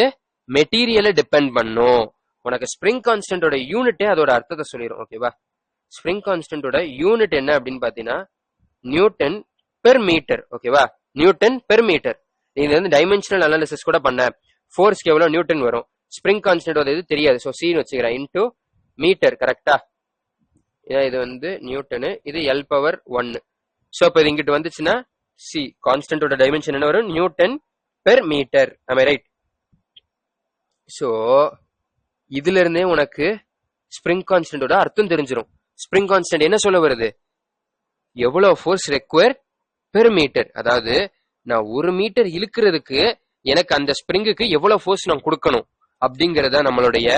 மெட்டீரியலை டிபெண்ட் பண்ணும். உனக்கு ஸ்ப்ரிங் கான்ஸ்டன்டோட யூனிட்டே அதோட அர்த்தத்தை சொல்லிடும். ஓகேவா? ஸ்ப்ரிங் கான்ஸ்டன்டோட யூனிட் என்ன அப்படின்னு பாத்தீங்கன்னா நியூட்டன் பெர் மீட்டர். ஓகேவா? Newton per metre. இது வந்து டைமென்ஷனல் அனாலிசிஸ் கூட பண்ண ஃபோர்ஸ்க்கு எவ்வளவு நியூட்டன் வரும், ஸ்ப்ரிங் கான்ஸ்டன்ட் இது தெரியாது. ஸோ சின்னு வச்சுக்கிறேன், இன்டூ மீட்டர். கரெக்டா? இது வந்து நியூட்டனு, இது எல் பவர் 1. ஸோ இப்போ இது இங்கிட்டு வந்துச்சுன்னா சி கான்ஸ்டன்டோட டைமென்ஷன் என்ன வரும்? Newton per metre. am I right? So இதுல இருந்தே உனக்கு ஸ்ப்ரிங் கான்ஸ்டன்டோட அர்த்தம் தெரிஞ்சிடும். ஸ்ப்ரிங் கான்ஸ்டன்ட் என்ன சொல்ல வருது? எவ்வளவு ஃபோர்ஸ் ரெக்வயர் பெர் மீட்டர். அதாவது நான் 1 மீட்டர் இழுக்கிறதுக்கு எனக்கு அந்த ஸ்ப்ரிங்குக்கு எவ்வளவு ஃபோர்ஸ் நான் கொடுக்கணும் அப்படிங்கறத நம்மளுடைய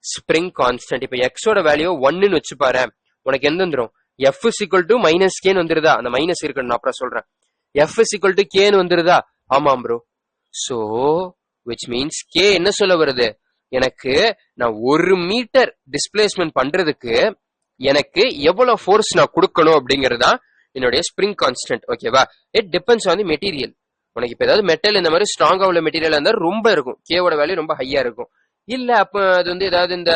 ஸ்ப்ரிங் கான்ஸ்டன்ட். இப்ப எக்ஸோட வேல்யூ 1ன்னு வச்சு பாரு, உனக்கு எந்த வந்துடும்? F is equal to minus கேன்னு வந்துருதா? அந்த மைனஸ் இருக்கணும், நான் அப்புறம் சொல்றேன். எஃப் இஸ் ஈக்குவல் டு கேன்னு வந்துருதா? ஆமாம் bro. So which means K என்ன சொல்ல வருது? எனக்கு நான் 1 மீட்டர் டிஸ்பிளேஸ்மெண்ட் பண்றதுக்கு எனக்கு எவ்வளவு ஃபோர்ஸ் நான் கொடுக்கணும் அப்படிங்கறதா என்னுடைய ஸ்ப்ரிங் கான்ஸ்டன்ட். ஓகேவா? It depends on the material. உனக்கு இப்ப ஏதாவது மெட்டல் இந்த மாதிரி ஸ்ட்ராங்கா உள்ள மெட்டீரியல் இருந்தா ரொம்ப இருக்கும், கேவோட வேல்யூ ரொம்ப ஹையா இருக்கும். இல்ல அப்ப அது வந்து ஏதாவது இந்த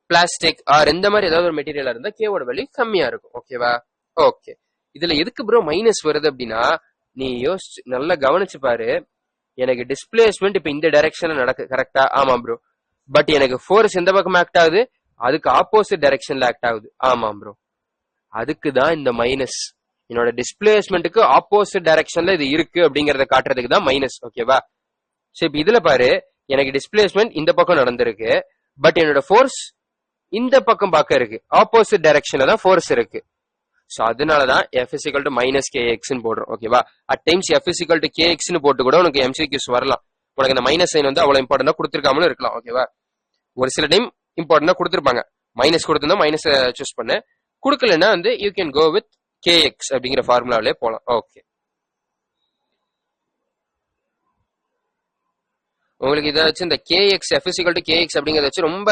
பிளாஸ்டிக் ஆர் இந்த மாதிரி ஏதாவது ஒரு மெட்டீரியலா இருந்தா கேவோட வேல்யூ கம்மியா இருக்கும். ஓகேவா? ஓகே. இதுல எதுக்கு ப்ரோ மைனஸ் வருது அப்படின்னா, நீ யோசிச்சு நல்லா கவனிச்சு பாரு. எனக்கு டிஸ்பிளேஸ்மெண்ட் இப்ப இந்த டைரக்ஷன்ல நடக்கு, கரெக்டா? ஆமா ப்ரோ. பட் எனக்கு ஃபோர்ஸ் எந்த பக்கம் ஆக்ட் ஆகுது? அதுக்கு ஆப்போசிட் டைரக்ஷன்ல ஆக்ட் ஆகுது. ஆமா ப்ரோ. அதுக்கு தான் இந்த மைனஸ். என்னோட டிஸ்பிளேஸ்மெண்ட்டுக்கு ஆப்போசிட் டைரக்ஷன்ல இது இருக்கு அப்படிங்கறத காட்டுறதுக்கு தான் மைனஸ். ஓகேவா? சோ இப்ப இதுல பாரு, எனக்கு டிஸ்பிளேஸ்மெண்ட் இந்த பக்கம் நடந்திருக்கு, பட் என்னோட ஃபோர்ஸ் இந்த பக்கம் பார்க்க இருக்கு, ஆப்போசிட் டைரக்ஷன்ல தான் ஃபோர்ஸ் இருக்கு. சோ அதனாலதான் F is equal to minus kx ன்னு போடுறோம். ஓகேவா? At times F is equal to kx ன்னு போட்டு கூட உனக்கு MCQs வரலாம். உனக்கு இந்த மைனஸ் சைன் வந்து அவ்வளவு இம்பார்ட்டன்டா கொடுத்துருக்காமலும் இருக்கலாம். ஓகேவா? ஒரு சில டைம் இம்பார்ட்டன்டா கொடுத்துருப்பாங்க. மைனஸ் கொடுத்திருந்தா மைனஸ் சூஸ் பண்ணு, கொடுக்கலன்னா வந்து you can go with kx அப்படிங்கிற ஃபார்முலாவிலே போலாம். ஓகே. உங்களுக்கு இதை வச்சு இந்த kx F is equal to kx அப்படிங்கறத வச்சு ரொம்ப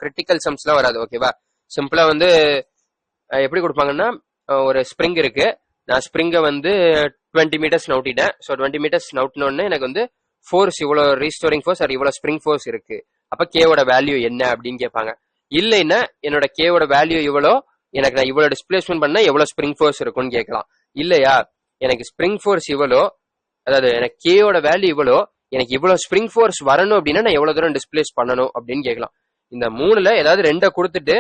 கிரிட்டிக்கல் சம்ஸ் எல்லாம் வராது. ஓகேவா? சிம்பிளா வந்து எப்படி கொடுப்பாங்கன்னா, ஒரு ஸ்ப்ரிங் இருக்கு, நான் ஸ்ப்ரிங்க வந்து 20 மீட்டர்ஸ் நவுட்டிட்டேன். ஸோ 20 மீட்டர்ஸ் நவுட்டினோடனே எனக்கு வந்து ஃபோர்ஸ் இவ்வளோ ரீஸ்டோரிங் ஃபோர்ஸ் அது இவ்வளோ ஸ்ப்ரிங் ஃபோர்ஸ் இருக்கு, அப்ப கேவோட வேல்யூ என்ன அப்படின்னு கேட்பாங்க. இல்லைன்னா என்னோட கேவோட வேல்யூ இவ்வளோ, எனக்கு நான் இவ்வளோ டிஸ்பிளேஸ்மெண்ட் பண்ணா எவ்வளோ ஸ்ப்ரிங் ஃபோர்ஸ் இருக்கும்னு கேட்கலாம். இல்லையா எனக்கு ஸ்ப்ரிங் ஃபோர்ஸ் இவ்வளோ, அதாவது எனக்கு கேவோட வேல்யூ இவ்வளோ, எனக்கு இவ்வளவு ஸ்ப்ரிங் ஃபோர்ஸ் வரணும் அப்படின்னா நான் எவ்வளவு தூரம் டிஸ்பிளேஸ் பண்ணணும் அப்படின்னு கேட்கலாம். இந்த 3ல ஏதாவது 2 கொடுத்துட்டு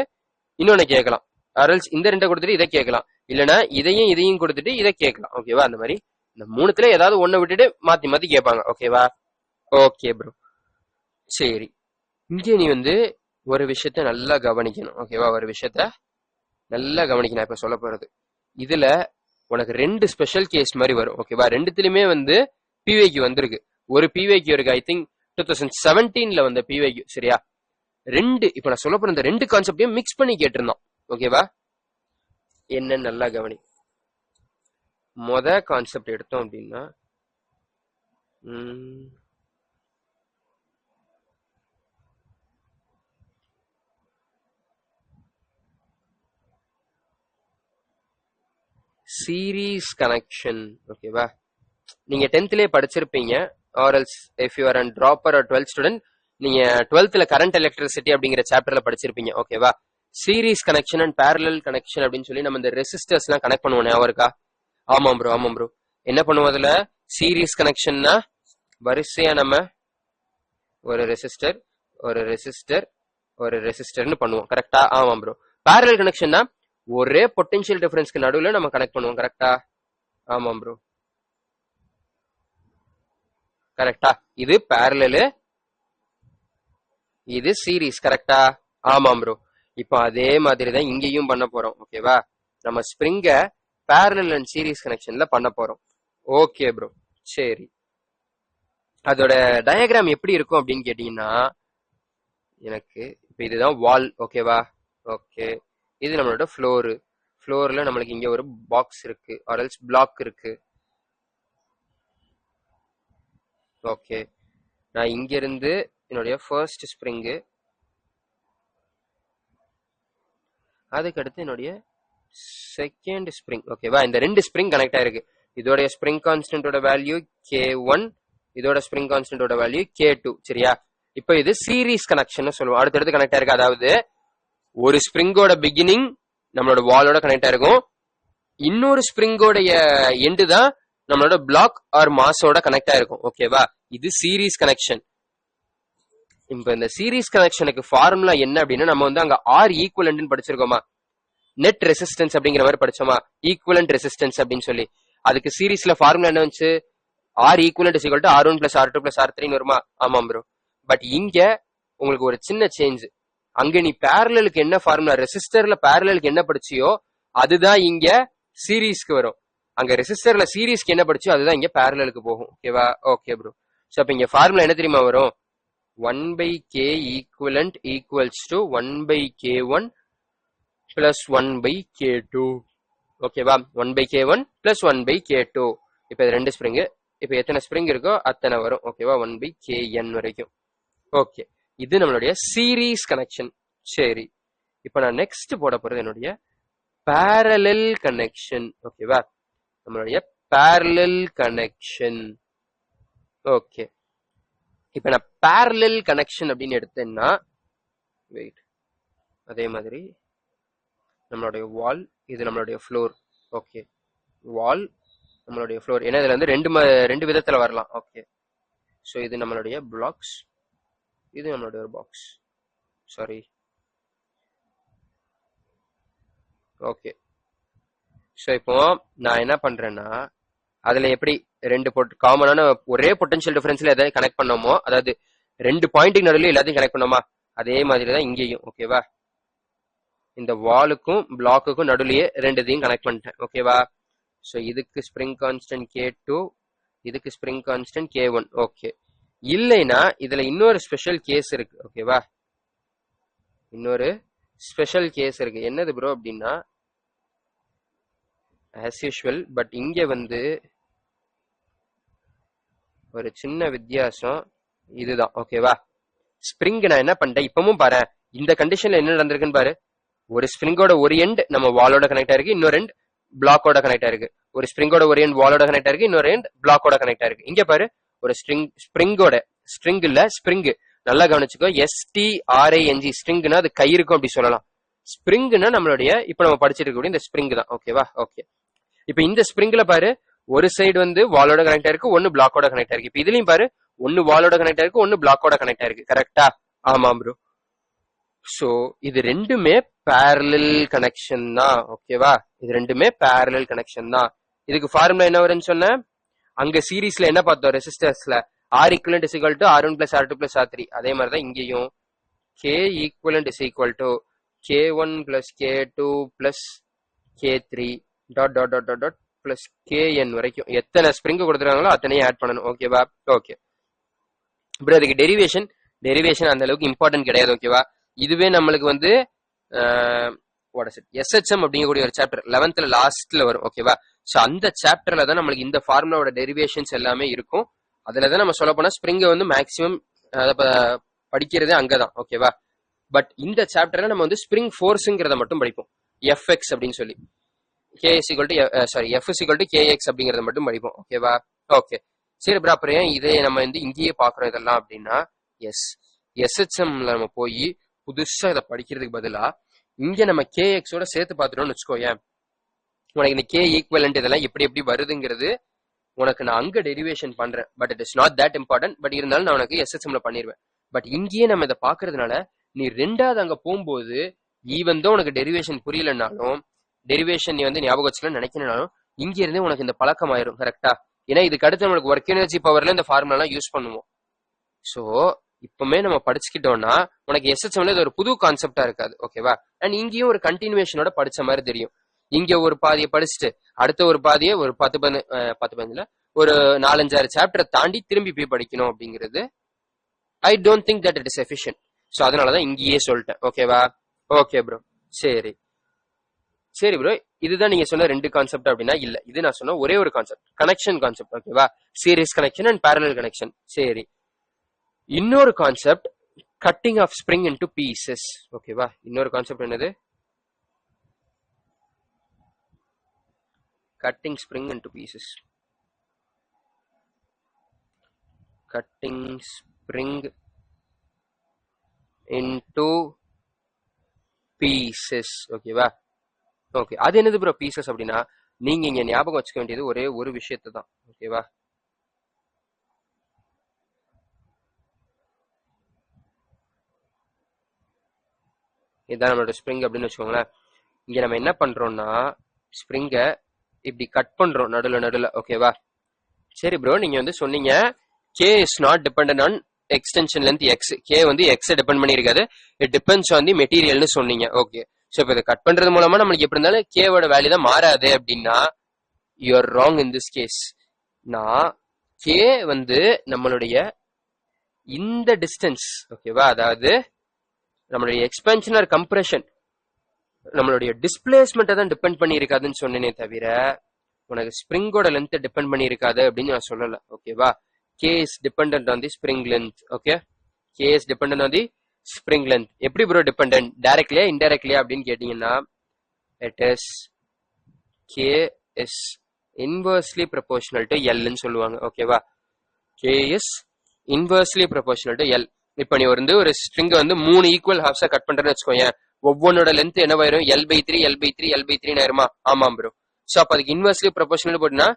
இன்னொன்னு கேட்கலாம், அரல்ஸ் இந்த 2 கொடுத்துட்டு இதை கேட்கலாம், இல்லைன்னா இதையும் கொடுத்துட்டு இதை கேட்கலாம். ஓகேவா? அந்த மாதிரி இந்த 3த்துல ஏதாவது ஒண்ணு விட்டுட்டு மாத்தி மாத்தி கேட்பாங்க. ஓகேவா? Okay bro. சரி, இங்கே நீ வந்து ஒரு விஷயத்த நல்லா கவனிக்கணும். ஓகேவா? ஒரு விஷயத்த நல்லா கவனிக்கணும். இப்ப சொல்ல போறது இதுல உனக்கு 2 ஸ்பெஷல் கேஸ் மாதிரி வரும். ஓகேவா? 2த்துலயுமே வந்து பிவைக்கு வந்திருக்கு. ஒரு பிவைக்கு இருக்கு, ஐ திங்க் 2017ல வந்த பிவைக்கு. சரியா? 2 இப்ப நான் சொல்ல போற இந்த 2 கான்செப்டையும் மிக்ஸ் பண்ணி கேட்டிருந்தோம். ஓகேவா? என்னன்னு நல்லா கவனி. கான்செப்ட் எடுத்தோம் அப்படின்னா சீரீஸ் கனெக்ஷன். ஓகேவா? நீங்க 10thலயே படிச்சிருப்பீங்க, or else if you are an dropper or 12th student, நீங்க 12thல கரண்ட் எலக்ட்ரிசிட்டி அப்படிங்கிற சாப்டர்ல படிச்சிருப்பீங்க. ஓகேவா? Series connection and parallel connection அப்படின்னு சொல்லி நம்ம இந்த ரெசிஸ்டர்ஸ் எல்லாம் கனெக்ட் பண்ணுவோம். ஞாபகம் இருக்கா? ஆமாம் ப்ரோ. என்ன பண்ணுவோம் அதுல? சீரீஸ் கனெக்ஷன்னா வரிசையா நம்ம ஒரு ரெசிஸ்டர் ஒரு ரெசிஸ்டர்னு பண்ணுவோம். கரெக்டா? ஆமாம் ப்ரோ. பேரலல் கனெக்ஷன்னா ஒரே பொட்டன்ஷியல் டிஃபரன்ஸ்க்கு நடுவுல நம்ம கனெக்ட் பண்ணுவோம். கரெக்டா? ஆமாம் ப்ரோ. கரெக்டா? இது பேரலல், இது சீரீஸ். கரெக்டா? ஆமாம் ப்ரோ. இப்போ அதே மாதிரி தான் இங்கேயும் பண்ண போறோம். ஓகேவா? நம்ம ஸ்ப்ரிங்க பேரலல் அண்ட் சீரீஸ் கனெக்ஷன்ல பண்ண போறோம். Okay bro. சரி, அதோட டயக்ராம் எப்படி இருக்கும் அப்படின்னு கேட்டீங்கன்னா, எனக்கு இப்போ இதுதான் வால். ஓகேவா? ஓகே, இது நம்மளோட ஃப்ளோரு. ஃப்ளோர்ல நம்மளுக்கு இங்க ஒரு பாக்ஸ் இருக்கு, ஆர் எல்ஸ் பிளாக் இருக்கு. ஓகே, நான் இங்க இருந்து என்னுடைய ஃபர்ஸ்ட் ஸ்ப்ரிங்கு, அதுக்கடுத்து என்னுடைய செகண்ட் ஸ்ப்ரிங். ஓகேவா? இந்த ரெண்டு ஸ்ப்ரிங் கனெக்ட் ஆயிருக்கு. இதோட ஸ்ப்ரிங் கான்ஸ்டன்டோட வேல்யூ K1, இதோட ஸ்ப்ரிங் கான்ஸ்டன்டோட வேல்யூ K2. சரியா? இப்போ இது சீரீஸ் கனெக்ஷன் சொல்லுவோம். அடுத்தடுத்து கனெக்ட் ஆயிருக்கு. அதாவது ஒரு ஸ்ப்ரிங்கோட பிகினிங் நம்மளோட வாலோட கனெக்ட் ஆயிருக்கும், இன்னொரு ஸ்ப்ரிங்கோடைய எண்டு தான் நம்மளோட பிளாக் ஆர் மாஸோட கனெக்ட் ஆயிருக்கும். ஓகேவா? இது சீரீஸ் கனெக்ஷன். இப்ப இந்த சீரீஸ் கனெக்ஷனுக்கு ஃபார்முலா என்ன அப்படின்னா, நம்ம வந்து அங்க ஆர் ஈக்குவலன்ட்னு படிச்சிருக்கோமா, நெட் ரெசிஸ்டன்ஸ் அப்படிங்கிற மாதிரி படிச்சோமா, ஈக்குவலன்ட் ரெசிஸ்டன்ஸ் அப்படின்னு சொல்லி. அதுக்கு சீரீஸ்ல ஃபார்முலா என்ன வந்துச்சு, R equivalent is equal to R1 + R2 + R3 வருமா? ஆமாம் ப்ரோ. பட் இங்க உங்களுக்கு ஒரு சின்ன சேஞ்ச். அங்க நீ பேரலலுக்கு என்ன ஃபார்முலா, ரெசிஸ்டர்ல பேரலலுக்கு என்ன படிச்சியோ அதுதான் இங்க சீரீஸ்க்கு வரும். அங்க ரெசிஸ்டர்ல சீரீஸ்க்கு என்ன படிச்சோ அதுதான் இங்க பேரலலுக்கு போகும். ஓகேவா? Okay bro. சோ அப்ப இங்க ஃபார்முலா என்ன தெரியுமா வரும், 1/k equivalent equals to 1/k1 plus 1/k2. ஓகேவா? 1/k1 plus 1/k2. இப்ப இது ரெண்டு ஸ்ப்ரிங். இப்ப எத்தனை ஸ்ப்ரிங் இருக்கோ அத்தனை வரும். ஓகேவா? 1/kn வரைக்கும். ஓகே, இது நம்மளுடைய சீரீஸ் கனெக்ஷன். சரி, இப்ப நான் நெக்ஸ்ட் போட போறது என்னுடைய பேரலல் கனெக்ஷன். ஓகேவா? நம்மளுடைய பேரலல் கனெக்ஷன். ஓகே, இப்ப நான் பேரலல் கனெக்ஷன் அப்படின்னு எடுத்தேன்னா, வெயிட், அதே மாதிரி நம்மளுடைய வால், இது நம்மளுடைய ஃப்ளோர். ஓகே, வால் நம்மளுடைய ஃப்ளோர். ஏன்னா இதுல வந்து ரெண்டு விதத்துல வரலாம். ஓகே, ஸோ இது நம்மளுடைய பிளாக்ஸ், இது நம்மளுடைய ஒரு பாக்ஸ். சாரி. ஓகே, ஸோ இப்போ நான் என்ன பண்றேன்னா, அதுல எப்படி ரெண்டு காமனான ஒரே பொட்டன்ஷியல் டிஃபரன்ஸ்ல எதாவது கனெக்ட் பண்ணோமோ, அதாவது ரெண்டு பாயிண்ட்டுக்கு நடுவில் எல்லாத்தையும் கனெக்ட் பண்ணோமா, அதே மாதிரி தான் இங்கேயும். ஓகேவா? இந்த வாலுக்கும் பிளாக்குக்கும் நடுவுலயே ரெண்டுத்தையும் கனெக்ட் பண்ணிட்டேன். ஓகேவா? ஸோ இதுக்கு ஸ்ப்ரிங் கான்ஸ்டன்ட் K2, இதுக்கு ஸ்ப்ரிங் கான்ஸ்டன்ட் K1. ஓகே, இல்லைன்னா இதுல இன்னொரு ஸ்பெஷல் கேஸ் இருக்கு. ஓகேவா? இன்னொரு ஸ்பெஷல் கேஸ் இருக்கு. என்னது ப்ரோ அப்படின்னா, ஆஸ் யூஷுவல், பட் இங்க வந்து ஒரு சின்ன வித்தியாசம் இதுதான். ஓகேவா? ஸ்ப்ரிங் நான் என்ன பண்ணிட்டேன், இப்பவும் பாரு இந்த கண்டிஷன்ல என்ன நடந்திருக்குன்னு பாரு. ஒரு ஸ்ப்ரிங்கோட ஒரு எண்ட் நம்ம வாலோட கனெக்ட் ஆயிருக்கு, இன்னொரு எண்ட் பிளாக்கோட கனெக்ட் ஆயிருக்கு. ஒரு ஸ்ப்ரிங்கோட ஒரு எண்ட் வாலோட கனெக்ட் ஆயிருக்கு, இன்னொரு எண்ட் பிளாக்கோட கனெக்ட் ஆயிருக்கு. இங்க பாரு, ஒரு ஸ்ப்ரிங்கோட, ஸ்ட்ரிங் இல்ல ஸ்ப்ரிங், நல்லா கவனிச்சுக்கோ. STRING, ஸ்ட்ரிங்னா அது கயிறுக்கும் அப்படி சொல்லலாம். ஸ்ப்ரிங்னா நம்மளுடைய இப்ப நம்ம படிச்சிட்டு இருக்கக்கூடிய இந்த ஸ்ப்ரிங் தான். ஓகேவா? ஓகே, இப்ப இந்த ஸ்ப்ரிங்ல பாரு, ஒரு சைடு வந்து வாலோட கனெக்ட் ஆயிருக்கு, ஒன்னு பிளாக்கோட கனெக்ட் ஆயிருக்கு. இப்ப இதுலயும் பாரு, ஒன்னு வாலோட கனெக்ட் ஆயிருக்கு, ஒன்னு பிளாக்கோட கனெக்ட் ஆயிருக்கு. கரெக்டா? ஆமா ப்ரோ. சோ இது ரெண்டுமே பேரலல் கனெக்ஷன் தான். ஓகேவா? இது ரெண்டுமே பேரலல் கனெக்ஷன் தான். இதுக்கு ஃபார்முலா என்ன வரும்னு சொன்ன, அங்க சீரீஸ்ல என்ன பார்த்தோம், ரெசிஸ்டர்ஸ்ல R equivalent is equal to R1 plus R2 plus R3. அதே மாதிரி தான் இங்கேயும் K equivalent is equal to K1 plus K2 plus K3 dot dot dot dot plus KN வரைக்கும் எத்தனை ஸ்ப்ரிங் கொடுத்துருக்காங்களோ அத்தனையும் ஆட் பண்ணணும். ஓகேவா? ஓகே ப்ரோ, அதுக்கு டெரிவேஷன் அந்த அளவுக்கு இம்பார்ட்டன்ட் கிடையாது. ஓகேவா? இதுவே நம்மளுக்கு வந்து SHM அப்படிங்கக்கூடிய ஒரு சாப்டர் 11th லாஸ்ட்ல வரும். ஓகேவா? ஸோ அந்த சாப்டர்ல தான் நம்மளுக்கு இந்த ஃபார்முலாவோட டெரிவேஷன்ஸ் எல்லாமே இருக்கும். அதுல தான் நம்ம சொல்ல போனா ஸ்ப்ரிங்கை வந்து மேக்சிமம் படிக்கிறதே அங்கதான். ஓகேவா? பட் இந்த சாப்டர்ல நம்ம வந்து ஸ்ப்ரிங் ஃபோர்ஸுங்கிறத மட்டும் படிப்போம், FX அப்படின்னு சொல்லி. F = KX அப்படிங்கறத மட்டும் படிப்போம். ஓகேவா? ஓகே சரி ப்ரோ, அப்புறம் ஏன் இதே நம்ம வந்து இங்கேயே பாக்குறோம் இதெல்லாம் அப்படின்னா, SHMல நம்ம போய் புதுசா இதை படிக்கிறதுக்கு பதிலா இங்க நம்ம KX ஓட சேர்த்து பார்த்துட்டோம்னு வச்சுக்கோயேன், உனக்கு இந்த K ஈக்குவலண்ட் இதெல்லாம் எப்படி எப்படி வருதுங்கிறது உனக்கு நான் அங்க டெரிவேஷன் பண்றேன். But it is not that important. But இருந்தாலும் நான் உனக்கு SHMல பண்ணிடுவேன். பட் இங்கேயே நம்ம இதை பாக்குறதுனால நீ ரெண்டாவது அங்க போகும்போது ஈவன் தான் உனக்கு டெரிவேஷன் புரியலனாலும், டெரிவேஷன் நீ வந்து ஞாபகம் வச்சுக்கணும்னு நினைக்கணும்னாலும், இங்க இருந்தே உனக்கு இந்த பழக்கம் ஆயிரும். கரெக்டா? ஏன்னா இதுக்கு அடுத்து நம்மளுக்கு ஒர்க் எனர்ஜி பவர்ல இந்த ஃபார்முலாம் யூஸ் பண்ணுவோம். ஸோ இப்பவுமே நம்ம படிச்சுக்கிட்டோம்னா உனக்கு எஸ்ஹெச்எம்ல இது ஒரு புது கான்செப்டா இருக்காது. ஓகேவா? அண்ட் இங்கேயும் ஒரு கண்டினியூஷனோட படிச்ச மாதிரி தெரியும். இங்க ஒரு பாதியை படிச்சுட்டு அடுத்த ஒரு பாதியை ஒரு 10-15 ஒரு 4-5 சாப்டரை தாண்டி திரும்பி போய் படிக்கணும் அப்படிங்கிறது I don't think that it is efficient. So அதனாலதான் இங்கேயே சொல்லிட்டேன். ஓகேவா? Okay bro. சரி சரி ப்ரோ, இதுதான் நீங்க சொன்ன 2 கான்செப்ட் அப்படின்னா இல்ல, இது நான் சொன்ன ஒரே ஒரு கான்செப்ட், கனெக்ஷன் கான்செப்ட். ஓகேவா? Series connection and parallel connection. சரி, இன்னொரு concept cutting of spring into pieces. ஓகேவா? இன்னொரு கான்செப்ட் என்னது? cutting spring into pieces. Cutting spring into pieces. ஓகேவா? ஓகே, அது என்னது ப்ரோ பீசஸ் அப்படின்னா? நீங்க இங்க ஞாபகம் வச்சுக்க வேண்டியது ஒரே ஒரு விஷயத்தை தான். ஓகேவா? இதுதான் நம்மளோட ஸ்ப்ரிங் அப்படின்னு வச்சுக்கோங்களேன். இங்க நம்ம என்ன பண்றோம்னா ஸ்ப்ரிங்க இப்படி கட் பண்றோம் நடுல. ஓகேவா? சரி ப்ரோ, நீங்க வந்து சொன்னீங்க k is not dependent on extension length x. k வந்து x டிபெண்ட் பண்ணி இருக்காது, it depends on the materialனு சொன்னீங்க. ஓகே, சோ இப்போ இதை கட் பண்றது மூலமா நம்மளுக்கு எப்படி இருந்தாலும் k ஓட வேல்யூ தான் மாறாது அப்படின்னா you are wrong in this case. நான் k வந்து நம்மளுடைய இந்த டிஸ்டன்ஸ், ஓகேவா, அதாவது நம்மளுடைய எக்ஸ்பென்ஷன் ஆர் கம்ப்ரெஷன், நம்மளுடைய டிஸ்பிளேஸ்மெண்ட்டை தான் டிபெண்ட் பண்ணி இருக்காதுன்னு சொன்னேனே தவிர உனக்கு ஸ்ப்ரிங்கோட லென்த் டிபெண்ட் பண்ணி இருக்காது அப்படின்னு நான் சொல்லல. ஓகேவா? k is dependent on the spring length. okay, k is dependent on the spring length. எப்படி ப்ரோ டிபெண்டன்ட்? டைரக்ட்லியா இன்டைரக்ட்லியா அப்படின்னு கேட்டீங்கன்னா it is k is inversely proportional to l ன்னு சொல்லுவாங்க. ஓகேவா? k is inversely proportional to l. இப்போ நீ வந்து ஒரு ஸ்ட்ரிங் வந்து 3 ஈக்குவல் ஹாஃப்ஸா கட் பண்றேன்னு வச்சுக்கோங்க, ஒவ்வொன்னோட லென்த் என்னவாயிரும்? L/3 L/3 L/3 ஆயிருமா? ஆமாம் ப்ரோ. சோ அப்ப அதுக்கு இன்வெர்ஸ்லி ப்ரொபோர்ஷனல் போட்டுனா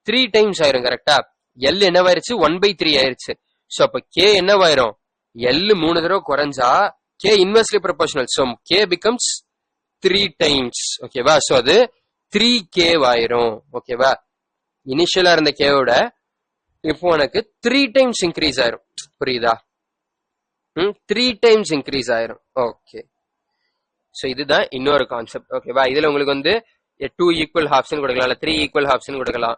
3 டைம்ஸ் ஆயிரும். கரெக்டா? L என்னவாயிருச்சு? 1/3 ஆயிருச்சு. சோ அப்ப K என்னவாயிரும்? L 3 தடவை குறைஞ்சா K inversely proportional, so K becomes 3 times. ஓகேவா? சோ அது 3K ஆயிரும். ஓகேவா? இனிஷியலா இருந்த K ஓட இப்போ உனக்கு 3 டைம்ஸ் இன்க்ரீஸ் ஆயிரும். புரியுதா? 3 டைம்ஸ் இன்க்ரீஸ் ஆயிரும். ஓகே, சோ இதுதான் இன்னொரு கான்செப்ட். ஓகேவா? இதுல உங்களுக்கு வந்து 2 ஈக்குவல் ஹாஃப்ஸ் கொடுக்கலாம், இல்ல 3 ஈக்குவல் ஹாஃப்ஸ் கொடுக்கலாம்,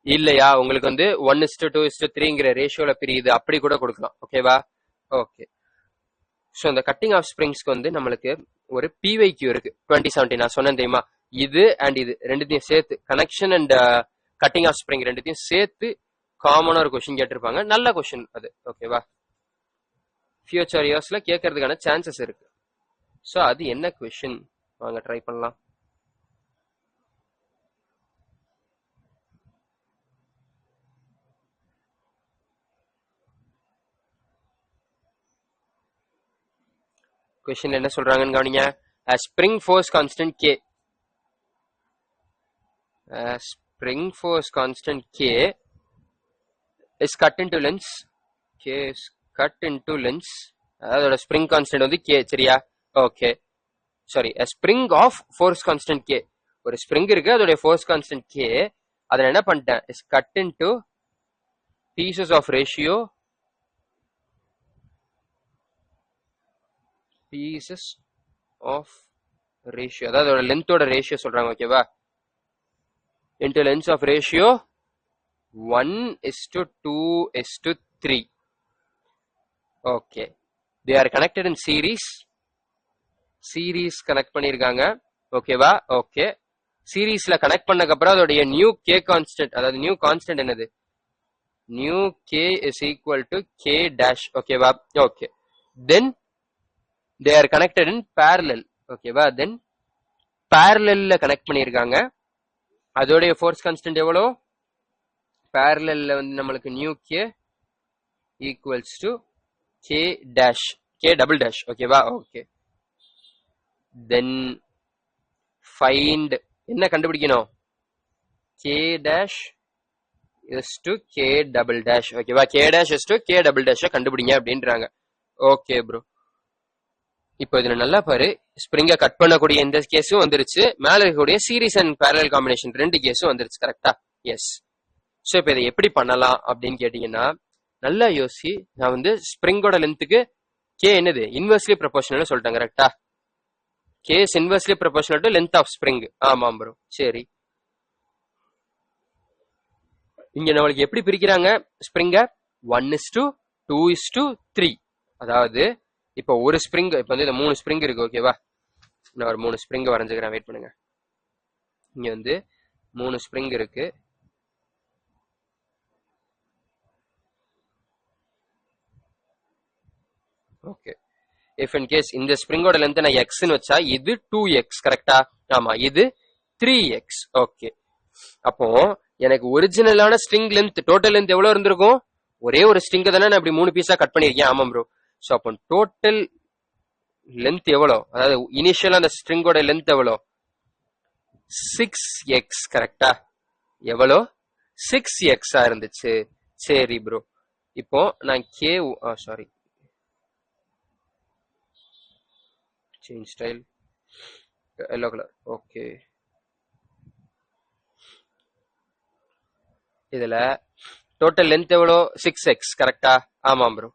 இல்லையா உங்களுக்கு வந்து 1:2:3ங்கிற ரேஷியோல பிரியுது அப்படி கூட கொடுக்கலாம். ஓகேவா? ஓகே, சோ இந்த கட்டிங் ஆஃப் ஸ்ப்ரிங்ஸ்க்கு வந்து நம்மளுக்கு ஒரு PYQ இருக்கு 2017. நான் சொன்னேன் தெரியுமா? இது அண்ட் இது ரெண்டுத்தையும் சேர்த்து, connection and cutting of spring ரெண்டுத்தையும் சேர்த்து காமனா ஒரு கொஸ்டின் கேட்டிருப்பாங்க. நல்ல கொஸ்டின் அது. ஓகேவா? ஃபியூச்சர் இயர்ஸ்ல கேட்கறதுக்கான சான்சஸ் இருக்கு. சோ அது என்ன கொஸ்டின்? வாங்க ட்ரை பண்ணலாம். கொஸ்டின் என்ன சொல்றாங்கன்னு கவனிங்க. spring force constant K, spring force constant K is cut into lengths. K is cut into lengths. அதோட ஸ்ப்ரிங் கான்ஸ்டன்ட் வந்து K. சரியா? Okay, sorry, spring of force constant K. ஒரு ஸ்ப்ரிங் இருக்கு, அதோட ஃபோர்ஸ் கான்ஸ்டன்ட் K. அதை என்ன பண்ணிட்டேன்? Is cut into pieces of ratio, pieces of ratio, அதாவது அதோட லென்த்தோட ரேஷியோ சொல்றாங்க. ஓகேவா? Into length of ratio 1:2:3. Okay, they are connected in series. Series connect பண்ணிருக்காங்க. ஓகேவா? ஓகே, சீரீஸ்ல கனெக்ட் பண்ணக்கு அப்புறம் அதோடைய நியூ K கான்ஸ்டன்ட், அதாவது நியூ கான்ஸ்டன்ட் என்னது? New K is equal to K dash. ஓகேவா? Okay, then they are connected in parallel. ஓகேவா? தென் parallelல கனெக்ட் பண்ணிருக்காங்க. அதோடைய ஃபோர்ஸ் கான்ஸ்டன்ட் எவ்வளோ? parallelல வந்து நம்மளுக்கு new K equals to K dash, K double dash. ஓகேவா? ஓகே, தென் ஃபைண்ட், என்ன கண்டுபிடிக்கணும்? K dash is to K double dash. ஓகேவா? K dash is to K double dash கண்டுபிடிங்க அப்படின்றாங்க. ஓகே ப்ரோ, இப்போ இதுல நல்லா பாரு, ஸ்ப்ரிங்க கட் பண்ணக்கூடிய இந்த கேஸும் வந்துருச்சு, மேல இருக்கக்கூடிய சீரிஸ் அண்ட் பேரலல் காம்பினேஷன் 2 கேஸும் வந்துருச்சு. கரெக்டா? எஸ். ஸோ இப்போ இதை எப்படி பண்ணலாம் அப்படின்னு கேட்டீங்கன்னா நல்லா யோசி. நான் வந்து ஸ்ப்ரிங்கோட லென்த்துக்கு கே என்னது இன்வெர்ஸ்லி ப்ரொபோர்ஷனல் சொல்லிட்டேன் கரெக்டா. K is inversely proportional to length of spring. ஆமாம் ப்ரோ. சரி, இங்க நம்மளுக்கு எப்படி பிரிக்கிறாங்க ஸ்ப்ரிங்க? 1:2:3. அதாவது இப்போ ஒரு ஸ்ப்ரிங், இப்போ வந்து இந்த 3 ஸ்ப்ரிங் இருக்கு ஓகேவா. நான் ஒரு 3 ஸ்ப்ரிங் வரைஞ்சுக்கிறேன், வெயிட் பண்ணுங்க. இங்க வந்து 3 ஸ்ப்ரிங் இருக்கு. ஓகே, இஃப் இன் கேஸ் இந்த ஸ்ப்ரிங்கோட லென்த் நான் எக்ஸ்னு வச்சா இது 2x கரெக்டா. ஆமா, இது 3x. ஓகே, அப்போ எனக்கு ஒரிஜினலான ஸ்ட்ரிங் லென்த் டோட்டல் லென்த் எவ்வளவு இருந்திருக்கும்? ஒரே ஒரு ஸ்ட்ரிங் தானே நான் இப்படி 3 பீஸா கட் பண்ணிருக்கேன். ஆமாம் ப்ரோ. ஸோ அப்போ டோட்டல் லென்த் எவ்வளோ, அதாவது இனிஷியலா அந்த ஸ்ட்ரிங்கோட லென்த் எவ்வளோ? 6x கரெக்டா. எவ்வளோ? 6x இருந்துச்சு. சரி ப்ரோ, இப்போ நான் K sorry change style yellow colour. Okay, இதுல டோட்டல் லென்த் எவ்வளோ? 6x கரெக்டா. ஆமாம் ப்ரோ.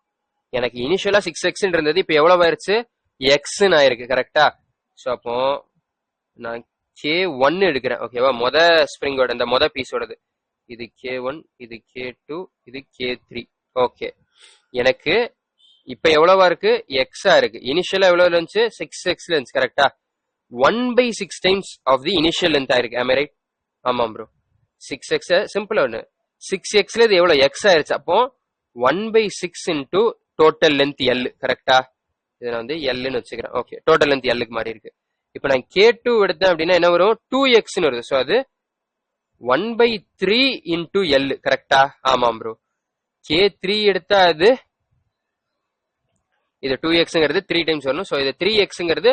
எனக்கு இனிஷியலா 6x இருந்தது, இப்போ எவ்வளவு ஆயிருச்சு? எக்ஸ்ன்னு ஆயிருக்கு கரெக்டா. ஸோ அப்போ நான் K1 எடுக்கிறேன் ஓகேவா. மொத ஸ்ப்ரிங்கோட இந்த மொத பீஸோடது இது K1, இது K2, இது K3. ஓகே, எனக்கு இப்ப எவ்வளவா இருக்கு? எக்ஸா இருக்கு. இனிஷியலா எவ்வளவு இருந்துச்சு? 6x இருந்துச்சு கரெக்டா. 1/6 times of the initial length ஆயிருக்கு. am I right? ஆமாம் ப்ரோ. 6x சிம்பிள் ஒன்று. 6xல இது எவ்வளவு? எக்ஸ் ஆயிருச்சு. அப்போ 1/6 இன்டூ டோட்டல் லென்த் எல் கரெக்டா. இதை நான் வந்து எல்னு வச்சுக்கிறேன். ஓகே, டோட்டல் லென்த் எல்லுக்கு மாறி இருக்கு. இப்போ நான் K2 எடுத்தேன் அப்படின்னா என்ன வரும்? 2xன்னு வருது. ஸோ அது 1/3 இன்டூ எல் கரெக்டா. ஆமாம் ப்ரோ. K3 எடுத்தா அது இது 2xங்கிறது 3 டைம்ஸ் வரணும். ஸோ இது 3xங்கிறது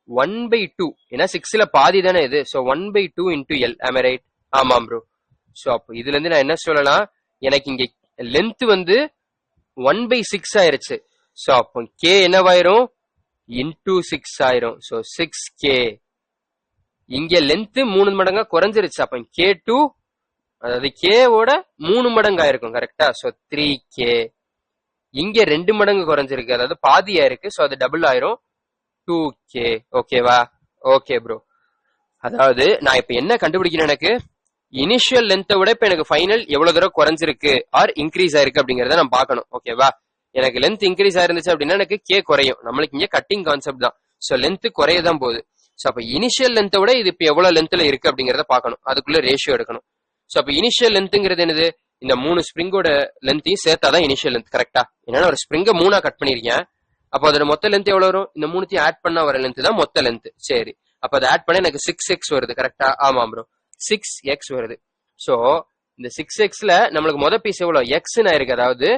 1/2. ஏன்னா 6ல பாதி தானே இது. So 1/2 into L. am I right? ஆமாம் ப்ரோ. ஸோ அப்போ இதுல இருந்து நான் என்ன சொல்லலாம்? எனக்கு இங்க லென்த் வந்து 1/6 ஆயிருச்சு. ஸோ அப்போ கே என்னவாயிரும்? இன்டூ 6 ஆயிரும். So 6k. இங்க லென்த் 3 மடங்கா குறைஞ்சிருச்சு. அப்ப K2 அதாவது கேவோட 3 மடங்கு ஆயிருக்கும் கரெக்டா. So 3k. இங்க 2 மடங்கு குறைஞ்சிருக்கு, அதாவது பாதி ஆயிருக்கு. ஸோ அது டபுள் ஆயிரும், 2k. ஓகேவா? Okay bro. அதாவது நான் இப்ப என்ன கண்டுபிடிக்கிறேன்? எனக்கு இனிஷியல் லென்த்தை விட இப்ப எனக்கு ஃபைனல் எவ்வளவு தூரம் குறைஞ்சிருக்கு ஆர் இன்க்ரீஸ் ஆயிருக்கு அப்படிங்கறத நான் பார்க்கணும். ஓகேவா? எனக்கு லென்த் இன்க்ரீஸ் ஆயிருந்துச்சு அப்படின்னா எனக்கு கே குறையும். நம்மளுக்கு இங்க கட்டிங் கான்செப்ட் தான். ஸோ லென்த் குறையதான் போகுது. ஸோ அப்ப இனிஷியல் லென்த்தை விட இது இப்ப எவ்வளவு லென்த்ல இருக்கு அப்படிங்கறத பார்க்கணும். அதுக்குள்ள ரேஷியோ எடுக்கணும். ஸோ அப்ப இனிஷியல் லென்த்ங்கிறது என்னது? இந்த 3 ஸ்ப்ரிங்கோட லென்த்தையும் சேர்த்தாதான் இனிஷியல் லென்த் கரெக்டா. ஏன்னா ஒரு ஸ்ப்ரிங்க 3 கட் பண்ணிருக்கேன். அப்போ அதோட மொத்த லென்த் எவ்வளவு வரும்? இந்த 3 ஆட் பண்ணா வர லென்த் தான் மொத்த லென்த். சரி, அப்ப அதை ஆட் பண்ண எனக்கு 6x வருது கரெக்டா. ஆமாம் ப்ரோ, 6x வருது. சோ இந்த 6xல நம்மளுக்கு மொத பீஸ் எவ்வளவு? எக்ஸ்ன்னு ஆயிருக்கு, அதாவது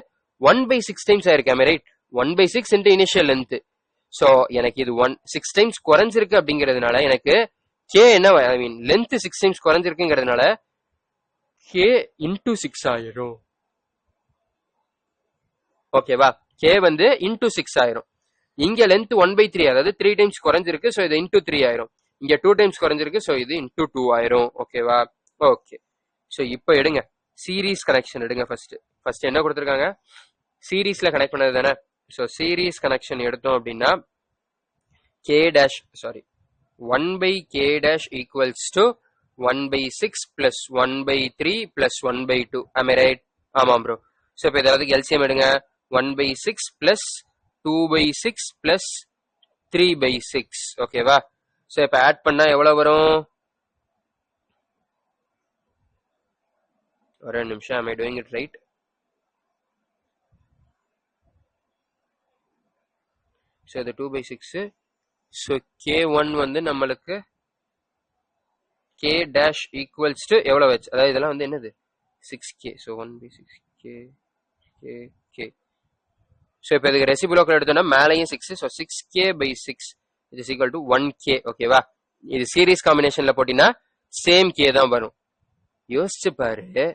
1/6 டைம்ஸ் ஆயிருக்கு. am I right? 1/6 into initial length. So எனக்கு இது 6 டைம்ஸ் குறைஞ்சிருக்கு அப்படிங்கிறதுனால எனக்கு கே என்ன, ஐ மீன் லென்த் 6 டைம்ஸ் குறைஞ்சிருக்குங்கிறதுனால கே இன்டூ 6 ஆயிரும். ஓகேவா? கே வந்து இன்டூ 6 ஆயிரும். இங்க லென்த் 1/3, அதாவது 3 டைம்ஸ் குறைஞ்சிருக்கு. சோ இது இன்டூ 3 ஆயிரும். இங்க 2 டைம்ஸ் குறைஞ்சிருக்கு. சோ இது இன்டூ 2 ஆயிரும். ஓகேவா? ஓகே. சோ இப்போ எடுங்க, சீரீஸ் கனெக்ஷன் எடுங்க. ஃபர்ஸ்ட் என்ன கொடுத்துருக்காங்க? சீரீஸ்ல கனெக்ட் பண்ணது தானே. சோ சீரீஸ் கனெக்ஷன் எடுத்தோம் அப்படின்னா k dash 1/k dash equals to 1/6 plus 1/3 plus 1/2. am I right? ஆமாம் ப்ரோ. சோ இப்போ ஏதாவது எல்சிஎம் எடுங்க. 1/6 plus 2/6 plus 3/6. ஓகேவா? சோ இப்போ ஆட் பண்ணா எவ்வளவு வரும்? ஒரு நிமிஷம். am I doing it right? so இது 2/6. so k1 வந்து நம்மளுக்கு k dash equals to எவ்வளவு வச்சு, அதாவது இதெல்லாம் வந்து என்னது? 6k. so 1/6k k. so இப்போ இதுக்கு ரெசிப்ரோக்கல் எடுத்தோம்னா மேலையும் 6. so 6k/6 is equal to 1k. ஓகேவா? இது சீரீஸ் காம்பினேஷன்ல போட்டினா சேம் k தான் வரும். யோசிச்சு பாரு,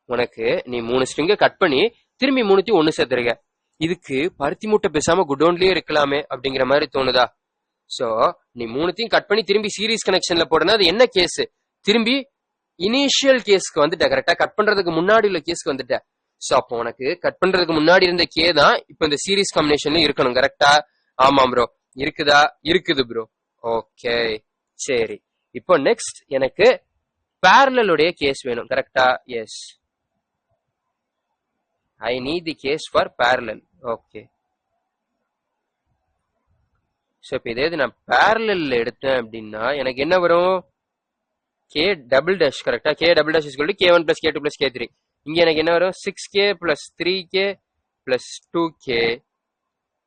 உனக்கு நீ 3 ஸ்ட்ரிங்க கட் பண்ணி திரும்பி 3 ஒன்னு சேர்த்துருக்க. இதுக்கு பருத்தி மூட்டை பேசாம குடோன்லயே இருக்கலாமே அப்படிங்கிற மாதிரி தோணுதா? சோ நீ 3 கட் பண்ணி திரும்பி சீரீஸ் கனெக்ஷன்ல போடுனா அது என்ன கேஸ்? திரும்பி இனிஷியல் கேஸ்க்கு வந்துட்ட, கரெக்டா கட் பண்றதுக்கு முன்னாடி உள்ள கேஸ்க்கு வந்துட்ட. சோ அப்போ உனக்கு கட் பண்றதுக்கு முன்னாடி இருந்த கே தான் இப்ப இந்த சீரிஸ் காம்பினேஷன்ல இருக்கணும், கரெக்டா? ஆமா ப்ரோ. இருக்குதா? இருக்குது ப்ரோ. ஓகே சரி. இப்போ நெக்ஸ்ட் எனக்கு parallel கேஸ் வேணும், கரெக்டா? Yes, I need the case for parallel. Okay. So இப்போ இதே நான் parallel எடுத்தேன் அப்படின்னா எனக்கு என்ன வரும்? கே டபுள் டேஷ், கரெக்டா? K double dash is k1 plus k2 plus k3. இங்க எனக்கு என்ன வரும்? 6k plus 3k plus 2k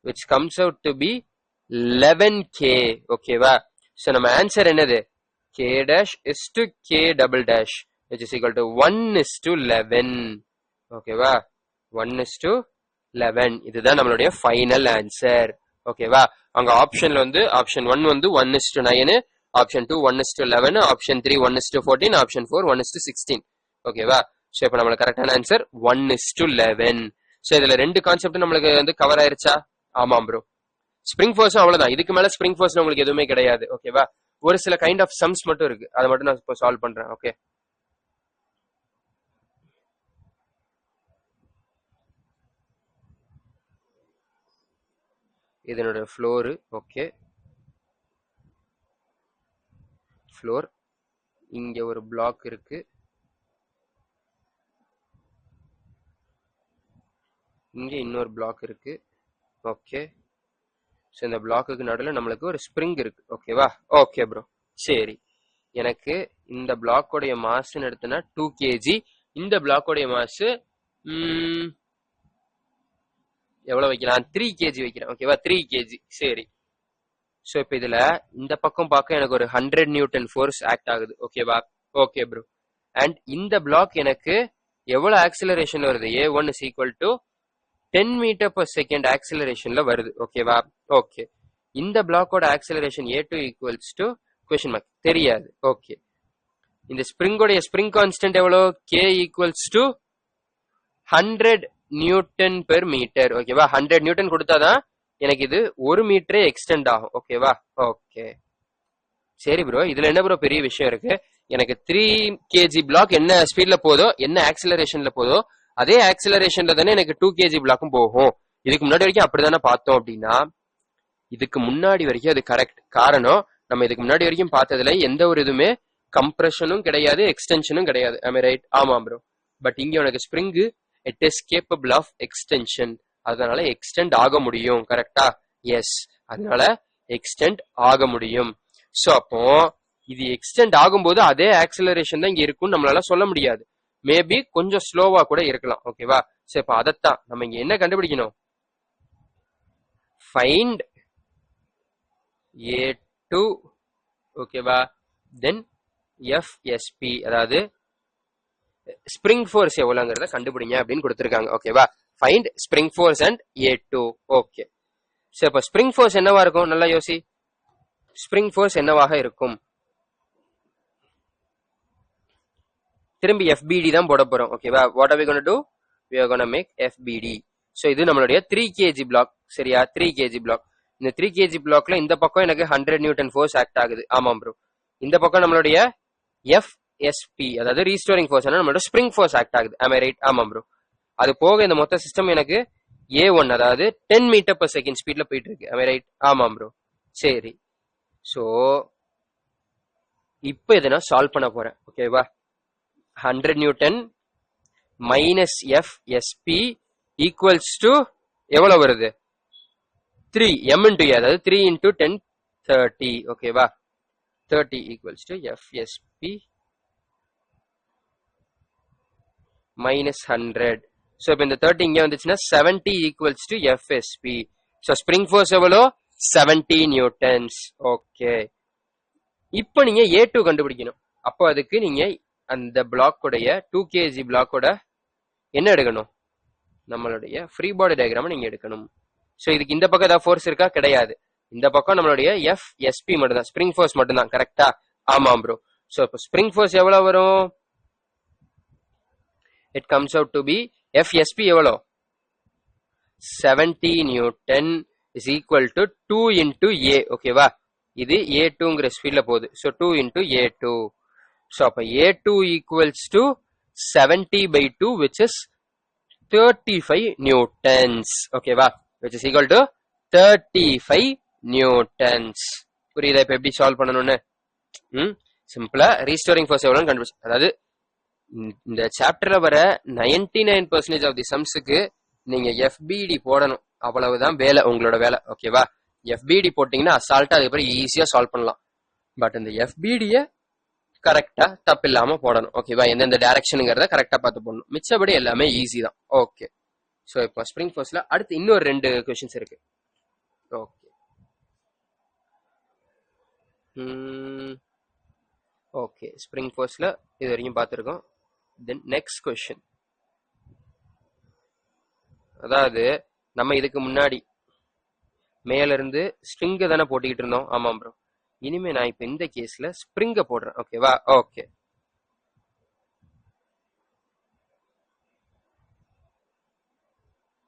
which comes out to be 11k. ஓகேவா? சோ நம்ம ஆன்சர் என்னது? k dash is to k double dash which is equal to 1 is to 11. ஓகேவா? 1 is to 11. இதுதான் நம்மளுடைய ஃபைனல் ஆன்சர். ஓகேவா? அங்க ஆப்ஷன்ல வந்து ஆப்ஷன் 1 வந்து 1 is to 9, option 2 1 is to 11, option 3 1 is to 14, option 4 1 is to 16. ஓகேவா? சோ இப்போ நம்மளுக்கு கரெக்டான ஆன்சர் 1 is to 11. சோ இதுல ரெண்டு கான்செப்ட் நம்மளுக்கு வந்து கவர் ஆயிருச்சா? ஆமாம் ப்ரோ. ஸ்ப்ரிங் ஃபோர்ஸ் அவ்வளவுதான், இதுக்கு மேல ஸ்ப்ரிங் ஃபோர்ஸ்ல உங்களுக்கு எதுவுமே கிடையாது. ஓகேவா? ஒரு சில கைண்ட் ஆஃப் சம்ஸ் மட்டும் இருக்கு, அதை மட்டும் நான் இப்போ சால்வ் பண்றேன். ஓகே, இதனோட ஃப்ளோரு. ஓகே, ஃப்ளோர் இங்க ஒரு பிளாக் இருக்கு, இங்க இன்னொரு பிளாக் இருக்கு. ஓகே, ஸோ இந்த பிளாக்குக்கு நடுவில் நம்மளுக்கு ஒரு ஸ்ப்ரிங் இருக்கு. ஓகேவா? Okay bro. சரி, எனக்கு இந்த பிளாக்கோடைய மாஸ்ன்னு எடுத்தனா 2 kg, இந்த பிளாக்கோடைய மாஸ் எவ்வளவு வைக்கலாம்? 3 kg வைக்கிறேன். ஓகேவா? 3 kg. சரி, ஸோ இப்போ இதுல இந்த பக்கம் பார்க்க எனக்கு ஒரு 100 நியூட்டன் ஃபோர்ஸ் ஆக்ட் ஆகுது. ஓகேவா? Okay bro. அண்ட் இந்த பிளாக் எனக்கு எவ்வளவு ஆக்சிலரேஷன்ல வருது? a1 is equal to 10 metre per second ஆக்சிலரேஷன்ல வருது. ஓகேவா? ஓகே, இந்த பிளாக்கோட acceleration a2 equals to question mark தெரியாது. ஓகே, இந்த ஸ்ப்ரிங்கோடைய ஸ்ப்ரிங் கான்ஸ்டன்ட் எவ்வளோ? k equals to 100 newton per metre. ஓகேவா? 100 நியூட்டன் கொடுத்தாதான் எனக்கு இது 1 மீட்டரே எக்ஸ்டெண்ட் ஆகும். ஓகேவா? ஓகே சரி ப்ரோ, இதுல என்ன ப்ரோ பெரிய விஷயம் இருக்கு? எனக்கு 3 kg பிளாக் என்ன ஸ்பீட்ல போதோ, என்ன ஆக்சிலரேஷன்ல போதோ, அதே ஆக்சிலரேஷன்ல தானே எனக்கு 2 kg பிளாக்கும் போகும். இதுக்கு முன்னாடி வரைக்கும் அப்படித்தானே பார்த்தோம். அப்படின்னா இதுக்கு முன்னாடி வரைக்கும் அது கரெக்ட். காரணம், நம்ம இதுக்கு முன்னாடி வரைக்கும் பார்த்ததுல எந்த ஒரு இதுவுமே கம்ப்ரெஷனும் கிடையாது, எக்ஸ்டென்ஷனும் கிடையாது. I mean right? ஆமா ப்ரோ. பட் இங்க உனக்கு spring it is capable of extension, அதனால எக்ஸ்டெண்ட் ஆக முடியும். கரெக்டா? எஸ், அதனால எக்ஸ்டெண்ட் ஆக முடியும். சோ அப்போ இது எக்ஸ்டெண்ட் ஆகும்போது அதே ஆக்சிலரேஷன் தான் இங்க இருக்கும்னு நம்மளால சொல்ல முடியாது. மேபி கொஞ்சம் ஸ்லோவா கூட இருக்கலாம். ஓகேவா? சோ இப்ப அதைத்தான் நம்ம இங்க என்ன கண்டுபிடிக்கணும்? ஃபைண்ட் a2, ஓகேவா, தென் FSP, அதாவது ஸ்ப்ரிங் ஃபோர்ஸ் எவ்வளவுங்கிறத கண்டுபிடிங்க அப்படின்னு கொடுத்திருக்காங்க. ஓகேவா? Find spring force and a2. Okay, so இப்ப ஸ்ப்ரிங் ஃபோர்ஸ் என்னவா இருக்கும்? நல்லா யோசி. ஸ்ப்ரிங் ஃபோர்ஸ் என்னவாக இருக்கும்? திரும்பி FBD தான் போட போறோம். ஓகேவா? What are we gonna do? we are going to make FBD. So இது நம்மளுடைய 3 kg பிளாக். சரியா? 3 kg பிளாக். இந்த 3 kg பிளாக்ல இந்த பக்கம் எனக்கு 100 நியூட்டன் ஃபோர்ஸ் ஆக்ட் ஆகுது. ஆமாம் ப்ரோ. இந்த பக்கம் நம்மளுடைய FSP, அதாவது ரீஸ்டோரிங் ஃபோர்ஸ், நம்மளோட ஸ்ப்ரிங் ஃபோர்ஸ் ஆக்ட் ஆகுது. am I right? ஆமாம் ப்ரோ. அது போக இந்த மொத்த சிஸ்டம் எனக்கு a1, அதாவது 10 மீட்டர் per செகண்ட் ஸ்பீட்ல போயிட்டு இருக்கு. am I right? ஆமாம் ப்ரோ. சரி, சோ இப்போ இதை நான் சால்வ் பண்ண போறேன். ஓகேவா? 100 Newton minus FSP equals to எவ்வளவு வருது? 3 m into a, அதாவது 3 into 10 30. ஓகேவா? 30 equals to FSP minus 100. So இப்போ இந்த 30 இங்கே வந்துச்சுன்னா 70 equals to FSP. So spring force எவ்வளோ? 70 நியூட்டன்ஸ். ஓகே, இப்போ நீங்க a2 கண்டுபிடிக்கணும். அப்போ அதுக்கு நீங்க அந்த பிளாக்கோடைய 2 kg பிளாக்கோட என்ன எடுக்கணும்? நம்மளுடைய ஃப்ரீ பாடி டயக்ராம் நீங்க எடுக்கணும். ஸோ இதுக்கு இந்த பக்கம் ஏதாவது ஃபோர்ஸ் இருக்கா? கிடையாது. இந்த பக்கம் நம்மளுடைய FSP மட்டும் தான், ஸ்ப்ரிங் ஃபோர்ஸ் மட்டும் தான். கரெக்டா? ஆமாம் ப்ரோ. ஸோ இப்போ ஸ்ப்ரிங் ஃபோர்ஸ் எவ்வளவு வரும்? It comes out to be FSP எவ்வளோ? 70 newton is equal to 2 into a. ஓகேவா? இது a2ங்கிற ஸ்பீட்ல போகுது. So 2 into a2. ஸோ அப்ப A2 equals to 70/2 which is 35 Newton's. ஓகேவா, which is equal to 35 Newton's. புரியுதா இப்ப எப்படி சால்வ் பண்ணணும்னு? சிம்பிளா ரீஸ்டோரிங் ஃபோர்ஸ் எவ்வளவு கண்டுபிடிச்சு, அதாவது இந்த சாப்டர்ல வர 99% ஆஃப் தி சம்ஸுக்கு நீங்க FBD போடணும், அவ்வளவுதான் வேலை, உங்களோட வேலை. ஓகேவா, FBD போட்டீங்கன்னா அசால்ட்டா அதுக்கப்புறம் ஈஸியா சால்வ் பண்ணலாம். பட் இந்த FBD-ய கரெக்டா தப்பு இல்லாம போடணும். ஓகேவா, எந்தெந்த டைரக்ஷனுங்கிறத கரெக்டா பார்த்து போடணும், மிச்சபடி எல்லாமே ஈஸி தான். ஓகே, ஸோ இப்போ ஸ்ப்ரிங் ஃபோர்ஸ்ல அடுத்து இன்னொரு 2 கொஸ்டின்ஸ் இருக்கு. ஓகே, ஓகே, ஸ்ப்ரிங் ஃபோர்ஸ்ல இது வரைக்கும் பார்த்துருக்கோம். தென் நெக்ஸ்ட் கொஸ்டின், அதாவது நம்ம இதுக்கு முன்னாடி மேல இருந்து ஸ்ட்ரிங்க தானே போட்டுக்கிட்டு இருந்தோம். ஆமாம் ப்ரோ, இனிமே நான் இப்ப இந்த கேஸ்ல ஸ்ப்ரிங்க போடுறேன். ஓகேவா, ஓகே,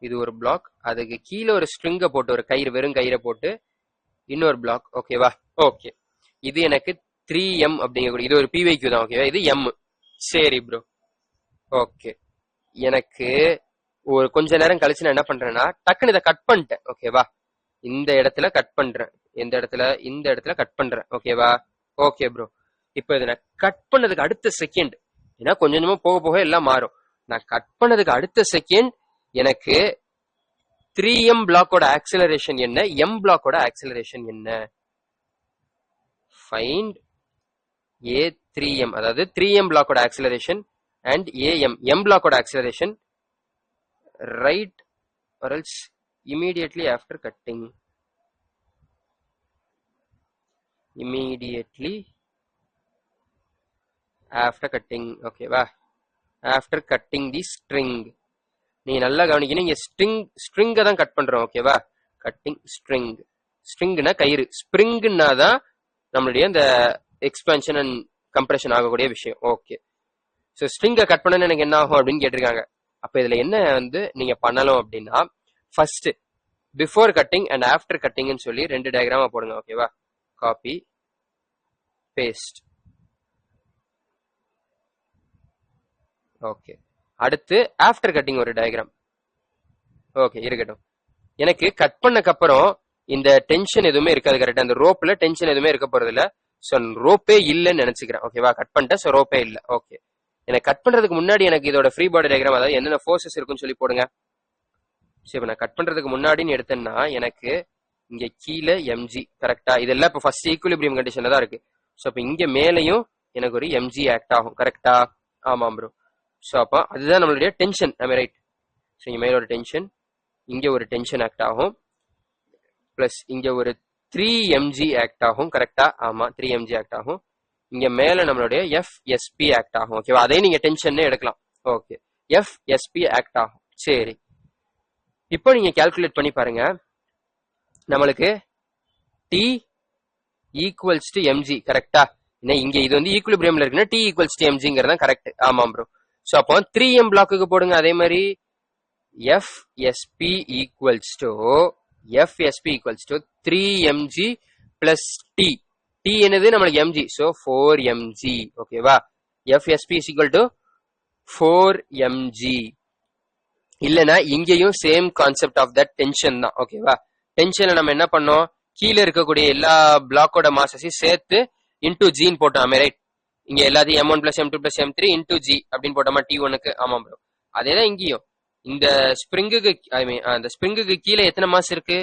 இது ஒரு பிளாக், அதுக்கு கீழே ஒரு ஸ்ட்ரிங்க போட்டு ஒரு கயிறு, வெறும் கயிறை போட்டு இன்னொரு பிளாக். ஓகேவா, ஓகே, இது எனக்கு 3M அப்படிங்கக்கூடிய இது ஒரு PYQ தான். ஓகேவா, இது M. சரி ப்ரோ, ஓகே, எனக்கு ஒரு கொஞ்ச நேரம் கழிச்சு நான் என்ன பண்றேன்னா டக்குன்னு இதை கட் பண்ணிட்டேன். ஓகேவா, இந்த இடத்துல கட் பண்றேன், இந்த இடத்துல கட் பண்றேன். ஓகேவா, ஓகே ப்ரோ, இப்போ இதை நான் கட் பண்ணதுக்கு அடுத்த செகண்ட், ஏன்னா கொஞ்சம் கொஞ்சமா போக போக எல்லாம் மாறும். நான் கட் பண்ணதுக்கு அடுத்த செகண்ட் எனக்கு 3M பிளாக்கோட ஆக்சிலரேஷன் என்ன, M பிளாக்கோட ஆக்சிலரேஷன் என்ன? ஃபைண்ட் A3M, அதாவது 3M பிளாக்கோட ஆக்சிலரேஷன் அண்ட் M பிளாக்கோட acceleration right or else immediately after cutting. ஓகேவா, after cutting the string. நீ நல்லா கவனிக்கணும், இங்க ஸ்ட்ரிங்க தான் கட் பண்றோம். ஓகேவா, கட்டிங் ஸ்ட்ரிங்னா கயிறு, ஸ்ப்ரிங்னா தான் நம்மளுடைய இந்த எக்ஸ்பான்ஷன் அண்ட் கம்ப்ரெஷன் ஆகக்கூடிய விஷயம். ஓகே, ஸோ ஸ்ட்ரிங்கை கட் பண்ண எனக்கு என்ன ஆகும் அப்படின்னு கேட்டிருக்காங்க. அப்ப இதுல என்ன நீங்க பண்ணலாம் அப்படின்னா, first before cutting and after கட்டிங்னு சொல்லி 2 டயக்ராமா போடுங்க. ஓகேவா, காப்பி பேஸ்ட். ஓகே, அடுத்து ஆஃப்டர் கட்டிங் ஒரு டயக்ராம். ஓகே, இருக்கட்டும். எனக்கு கட் பண்ணக்கு அப்புறம் இந்த டென்ஷன் எதுவுமே இருக்காது. கரெக்டா, அந்த ரோப்ல டென்ஷன் எதுவுமே இருக்க போறது இல்ல. ஸோ ரோப்பே இல்லைன்னு நினைச்சுக்கிறேன். ஓகேவா, கட் பண்ணிட்டேன், ஸோ ரோப்பே இல்லை. ஓகே, எனக்கு கட் பண்றதுக்கு முன்னாடி எனக்கு இதோட ஃப்ரீ பாடி டயக்ராம், அதாவது என்னென்ன ஃபோர்ஸஸ் இருக்குன்னு சொல்லி போடுங்க. சரி, இப்போ நான் கட் பண்றதுக்கு முன்னாடின்னு எடுத்தேன்னா எனக்கு இங்க கீழே mg, கரெக்டா, இதெல்லாம் இப்போ ஃபர்ஸ்ட் ஈக்குலிபிரியம் கண்டிஷன்ல தான் இருக்கு. ஸோ அப்போ இங்க மேலையும் எனக்கு ஒரு mg ஆக்ட் ஆகும். கரெக்டா, ஆமாம் ப்ரோ. ஸோ அப்போ அதுதான் நம்மளுடைய டென்ஷன். ரைட், ஸோ இங்க மேல ஒரு டென்ஷன், இங்க ஒரு டென்ஷன் ஆக்ட் ஆகும், பிளஸ் இங்க ஒரு 3mg ஆக்ட் ஆகும். கரெக்டா, ஆமா, 3mg ஆக்ட் ஆகும். இங்க மேல நம்மளுடைய FSP ஆக்ட் ஆகும். ஓகேவா, அதே நீங்க டென்ஷன் எடுக்கலாம். ஓகே, FSP ஆக்ட் ஆகும். சரி, இப்போ நீங்க கால்குலேட் பண்ணி பாருங்க, நம்மளுக்கு T ஈக்குவல்ஸ் டு mg. கரெக்டா, இங்க இது வந்து ஈக்குலிபிரியம்ல இருக்குன்னா T ஈக்குவல்ஸ் டு mgங்கிறதா கரெக்ட். ஆமாம் ப்ரோ. ஸோ அப்போ 3M பிளாக்குக்கு போடுங்க. அதே மாதிரி FSP equals to 3mg plus T. T என்னது நம்மளுக்கு mg, ஸோ 4mg. ஓகேவா, FSP is equal to 4mg. இல்லைன்னா இங்கேயும் same concept of that tension தான். ஓகேவா, டென்ஷன்ல நம்ம என்ன பண்ணோம், கீழே இருக்கக்கூடிய எல்லா பிளாக்கோட மாசஸையும் சேர்த்து இன்டூ ஜின்னு போட்டோம். ரைட், இங்க எல்லாத்தையும் M1 plus M2 plus M3 into G அப்படின்னு போட்டோமா T1க்கு. ஆமாம் ப்ரோ, அதேதான் இங்கேயும். இந்த ஸ்ப்ரிங்குக்கு, ஐ மீன் அந்த ஸ்ப்ரிங்குக்கு கீழே எத்தனை மாஸ் இருக்கு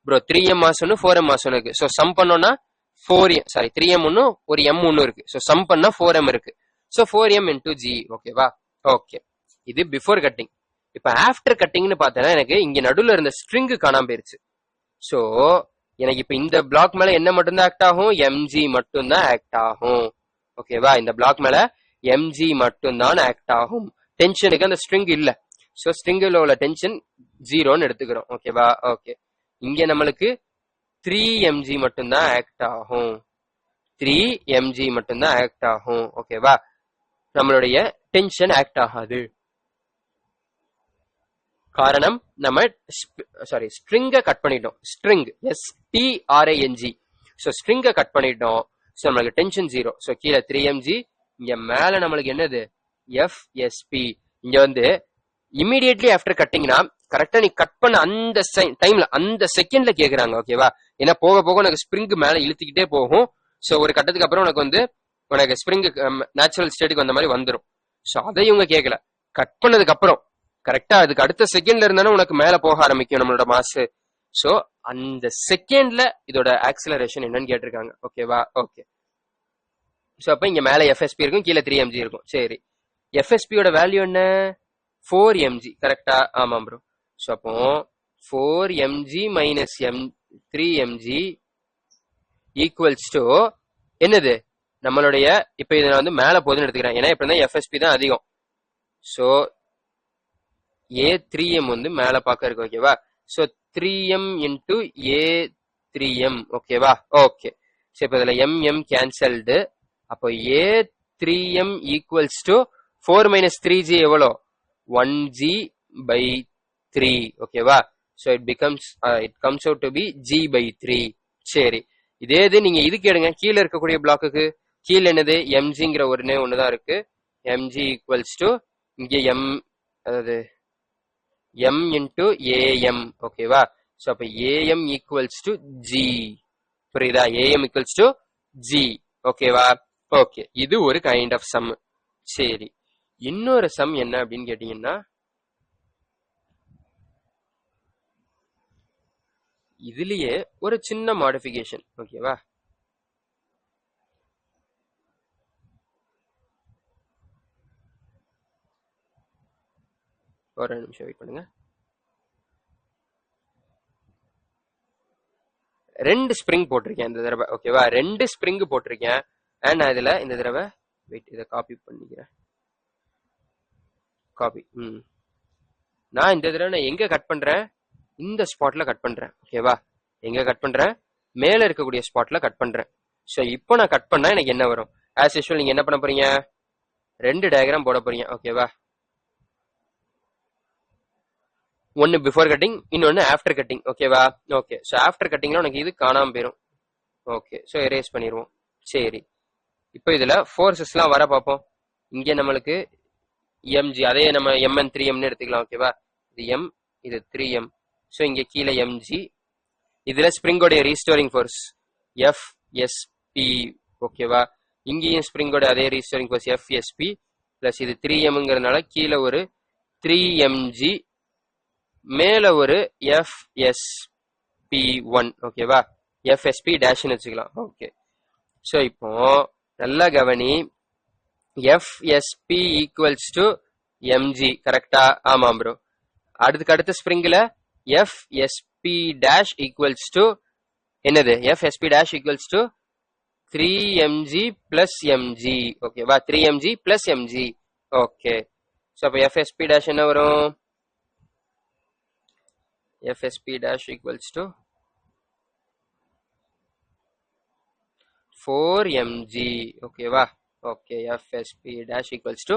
ப்ரோ? 3M மாஸ் ஒன்று, 4M மாஸ் ஒன்று இருக்கு. ஸோ சம் பண்ணோம்னா 3M ஒன்று, ஒரு M ஒன்று இருக்கு. ஸோ சம் பண்ணா 4M இருக்கு. So 4M into G. ஓகேவா, ஓகே, இது பிஃபோர் கட்டிங். இப்ப ஆஃப்டர் கட்டிங்னு பார்த்தேன்னா எனக்கு இங்க நடுவில் இருந்த ஸ்ட்ரிங்கு காணாம போயிருச்சு. ஸோ எனக்கு இப்ப இந்த பிளாக் மேல என்ன மட்டும்தான் ஆக்ட் ஆகும், mg மட்டும்தான் ஆக்ட் ஆகும். ஓகேவா, இந்த பிளாக் மேல mg மட்டும்தான் ஆக்ட் ஆகும். டென்ஷனுக்கு அந்த ஸ்ட்ரிங் இல்ல. ஸோ ஸ்ட்ரிங்கில் உள்ள டென்ஷன் 0ன்னு எடுத்துக்கிறோம். ஓகேவா, ஓகே, இங்க நம்மளுக்கு 3mg மட்டும்தான் ஆக்ட் ஆகும். 3mg மட்டும்தான் ஆக்ட் ஆகும். ஓகேவா, நம்மளுடைய டென்ஷன் ஆக்ட் ஆகாது. காரணம் நம்ம ஸ்ட்ரிங்க கட் பண்ணிட்டோம். String STRING. ஸோ ஸ்ட்ரிங்க கட் பண்ணிட்டோம். ஸோ நம்மளுக்கு டென்ஷன் 0. ஸோ கீழே 3mg இங்க மேல நம்மளுக்கு என்னது எஃப்எஸ்பி. இங்க வந்து இமிடியட்லி ஆஃப்டர் கட்டிங்னா கரெக்டா நீ கட் பண்ண அந்த டைம்ல அந்த செகண்ட்ல கேக்குறாங்க. ஓகேவா? ஏன்னா போக போக உனக்கு ஸ்ப்ரிங் மேல இழுத்துக்கிட்டே போகும். ஸோ ஒரு கட்டத்துக்கு அப்புறம் உனக்கு ஸ்ப்ரிங் நேச்சுரல் ஸ்டேட்டுக்கு வந்த மாதிரி வந்துடும். ஸோ அதை இவங்க கேட்கல. கட் பண்ணதுக்கு அப்புறம் கரெக்டா அதுக்கு அடுத்த செகண்ட்ல இருந்தாலும் உனக்கு மேல போக ஆரம்பிக்கும் நம்மளோட மாஸ். ஸோ அந்த செகண்ட்ல இதோட ஆக்சிலரேஷன் என்னன்னு கேட்டிருக்காங்க. ஓகேவா? ஓகே. ஸோ அப்ப இங்க மேல எஃப்எஸ்பி இருக்கும், கீழே 3mg இருக்கும். சரி, எஃப்எஸ்பியோட வேல்யூ என்ன? 4mg. கரெக்டா? ஆமாம் ப்ரோ. ஸோ அப்போ 4mg minus 3mg equals to என்னது நம்மளுடைய, இப்ப இதை வந்து மேல போகுதுன்னு எடுத்துக்கிறேன். ஏன்னா இப்ப எஃப்எஸ்பி தான் அதிகம். ஸோ A3m வந்து மேல பார்க்க இருக்கு. ஓகேவா? So 3m into A3m. ஓகேவா? ஓகே. ஸோ இப்போ இதுல mm கேன்சல்டு. அப்போ A3m equals to 4 minus 3g எவ்வளோ? 1g by 3. ஓகேவா? So it comes out to be g by 3. சரி, இதே இது நீங்க இதுக்கு எடுங்க. கீழே இருக்கக்கூடிய பிளாக்குக்கு கீழே என்னது mgங்கிற ஒண்ணுதான் இருக்கு. mg ஈக்குவல்ஸ் டு இங்க m, அதாவது m இன்டூ am. ஓகேவா? ஸோ அப்ப am ஈக்குவல்ஸ் டு g. புரியுதா? am equals to g. ஓகேவா? ஓகே, இது ஒரு கைண்ட் ஆஃப் சம். சரி, இன்னொரு சம் என்ன அப்படின்னு கேட்டீங்கன்னா, இதுலயே ஒரு சின்ன மாடிஃபிகேஷன். ஓகேவா? ஒரு நிமிஷம் வெயிட் பண்ணுங்க. 2 ஸ்ப்ரிங் போட்டிருக்கேன் இந்த தடவை. ஓகேவா? 2 ஸ்ப்ரிங் போட்டிருக்கேன். அண்ட் நான் இதுல இந்த தடவை வெயிட், இதை காப்பி பண்ணிக்கிறேன். காப்பி. நான் இந்த தடவை நான் எங்க கட் பண்றேன்? இந்த ஸ்பாட்ல கட் பண்றேன். ஓகேவா? எங்க கட் பண்றேன்? மேல இருக்கக்கூடிய ஸ்பாட்ல கட் பண்றேன். ஸோ இப்போ நான் கட் பண்ணா எனக்கு என்ன வரும்? ஆஸ் யூஸ்வல் நீங்க என்ன பண்ண போறீங்க? 2 டயக்ராம் போட போறீங்க. ஓகேவா? ஒன்னு பிஃபோர் கட்டிங், இன்னொன்னு ஆஃப்டர் கட்டிங். ஓகேவா? ஓகே. ஸோ ஆஃப்டர் கட்டிங்ல உனக்கு இது காணாம போயிடும். ஓகே, ஸோ எரேஸ் பண்ணிடுவோம். சரி, இப்போ இதுல ஃபோர்ஸஸ் எல்லாம் வர பார்ப்போம். இங்க நம்மளுக்கு mg, அதே நம்ம mn 3mன்னு எடுத்துக்கலாம். ஓகேவா? இது m, இது 3m. ஸோ இங்க கீழே mg. இதுல ஸ்ப்ரிங்கோடைய ரீஸ்டோரிங் ஃபோர்ஸ் FSP. ஓகேவா? இங்கேயும் ஸ்ப்ரிங்கோட அதே ரீஸ்டோரிங் ஃபோர்ஸ் FSP பிளஸ் இது 3mங்கிறதுனால கீழே ஒரு 3mg, மேல ஒரு FSP1. ஓகேவா? FSP டேஷ்னு வச்சுக்கலாம். ஓகே. ஸோ இப்போ நல்லா கவனி, FSP ஈக்குவல்ஸ் டு mg. கரெக்டா? ஆமாம் ப்ரோ. அடுத்த ஸ்ப்ரிங்ல FSP டேஷ் ஈக்குவல்ஸ் டு என்னது? FSP dash equals to 3mg plus mg. ஓகேவா? 3mg plus mg. Okay. So அப்போ FSP டேஷ் என்ன வரும்? FSP dash equals to 4mg. ஓகேவா? Okay, FSP dash equals to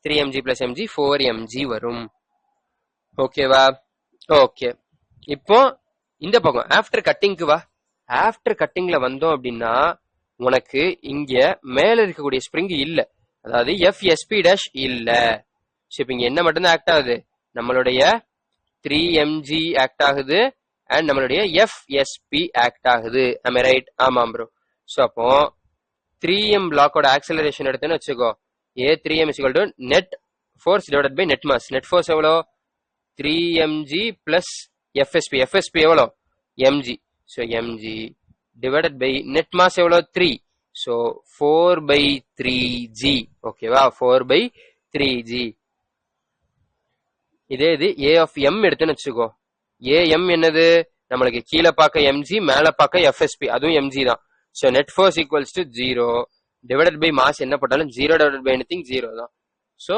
3mg plus mg 4mg வரும். ஓகேவா? Okay. இப்போ இந்த பக்கம் ஆஃப்டர் கட்டிங்க்கு வா. ஆஃப்டர் கட்டிங்ல வந்தோம் அப்படின்னா உனக்கு இங்க மேல இருக்கக்கூடிய ஸ்ப்ரிங் இல்ல, அதாவது FSP dash இல்ல. இப்போ இங்க என்ன மட்டும்தான் ஆக்ட் ஆகுது? நம்மளுடைய 3mg ஆக்ட் ஆகுது அண்ட் நம்மளுடைய FSP ஆக்ட் ஆகுது. am I right? ஆமாம் ப்ரோ. ஸோ அப்போ 3m பிளாக்கோட ஆக்சலரேஷன் எடுத்துன்னு வச்சுக்கோ. A3m is equal to net force divided by net mass. net force எவ்வளோ? 3mg plus FSP. FSP எவ்வளோ? mg. So mg divided by net mass எவ்வளோ? 3. So 4/3g. ஓகேவா? 4/3g. இதே இது A of m எடுத்துன்னு வச்சுக்கோ. AM என்னது? நம்மளுக்கு கீழே பார்க்க mg, மேல பார்க்க FSP, அதுவும் mg தான். So net force equals to 0 divided by mass என்ன போட்டாலும் 0 டிவைடட் பை எனிதிங் 0 தான். So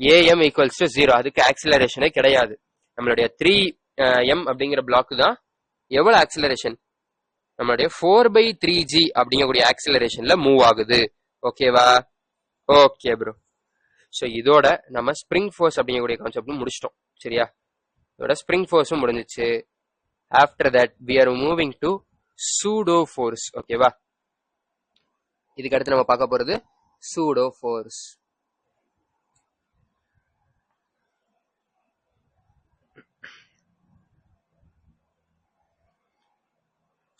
AM equals to 0. அதுக்கு ஆக்சிலரேஷனே கிடையாது. நம்மளுடைய 3m அப்படிங்கிற பிளாக் தான் எவ்வளவு ஆக்சிலரேஷன்? நம்மளுடைய 4/3g அப்படிங்கக்கூடிய ஆக்சிலரேஷன்ல மூவ் ஆகுது. ஓகேவா? Okay bro. ஸோ இதோட நம்ம ஸ்ப்ரிங் ஃபோர்ஸ் அப்படிங்கக்கூடிய கான்செப்ட் முடிச்சிட்டோம். சரியா? இதோட ஸ்ப்ரிங் ஃபோர்ஸும் முடிஞ்சிச்சு. After that we are moving to pseudo force. ஓகேவா? இதுக்கு அடுத்து நம்ம பார்க்க போறது சூடோ ஃபோர்ஸ்.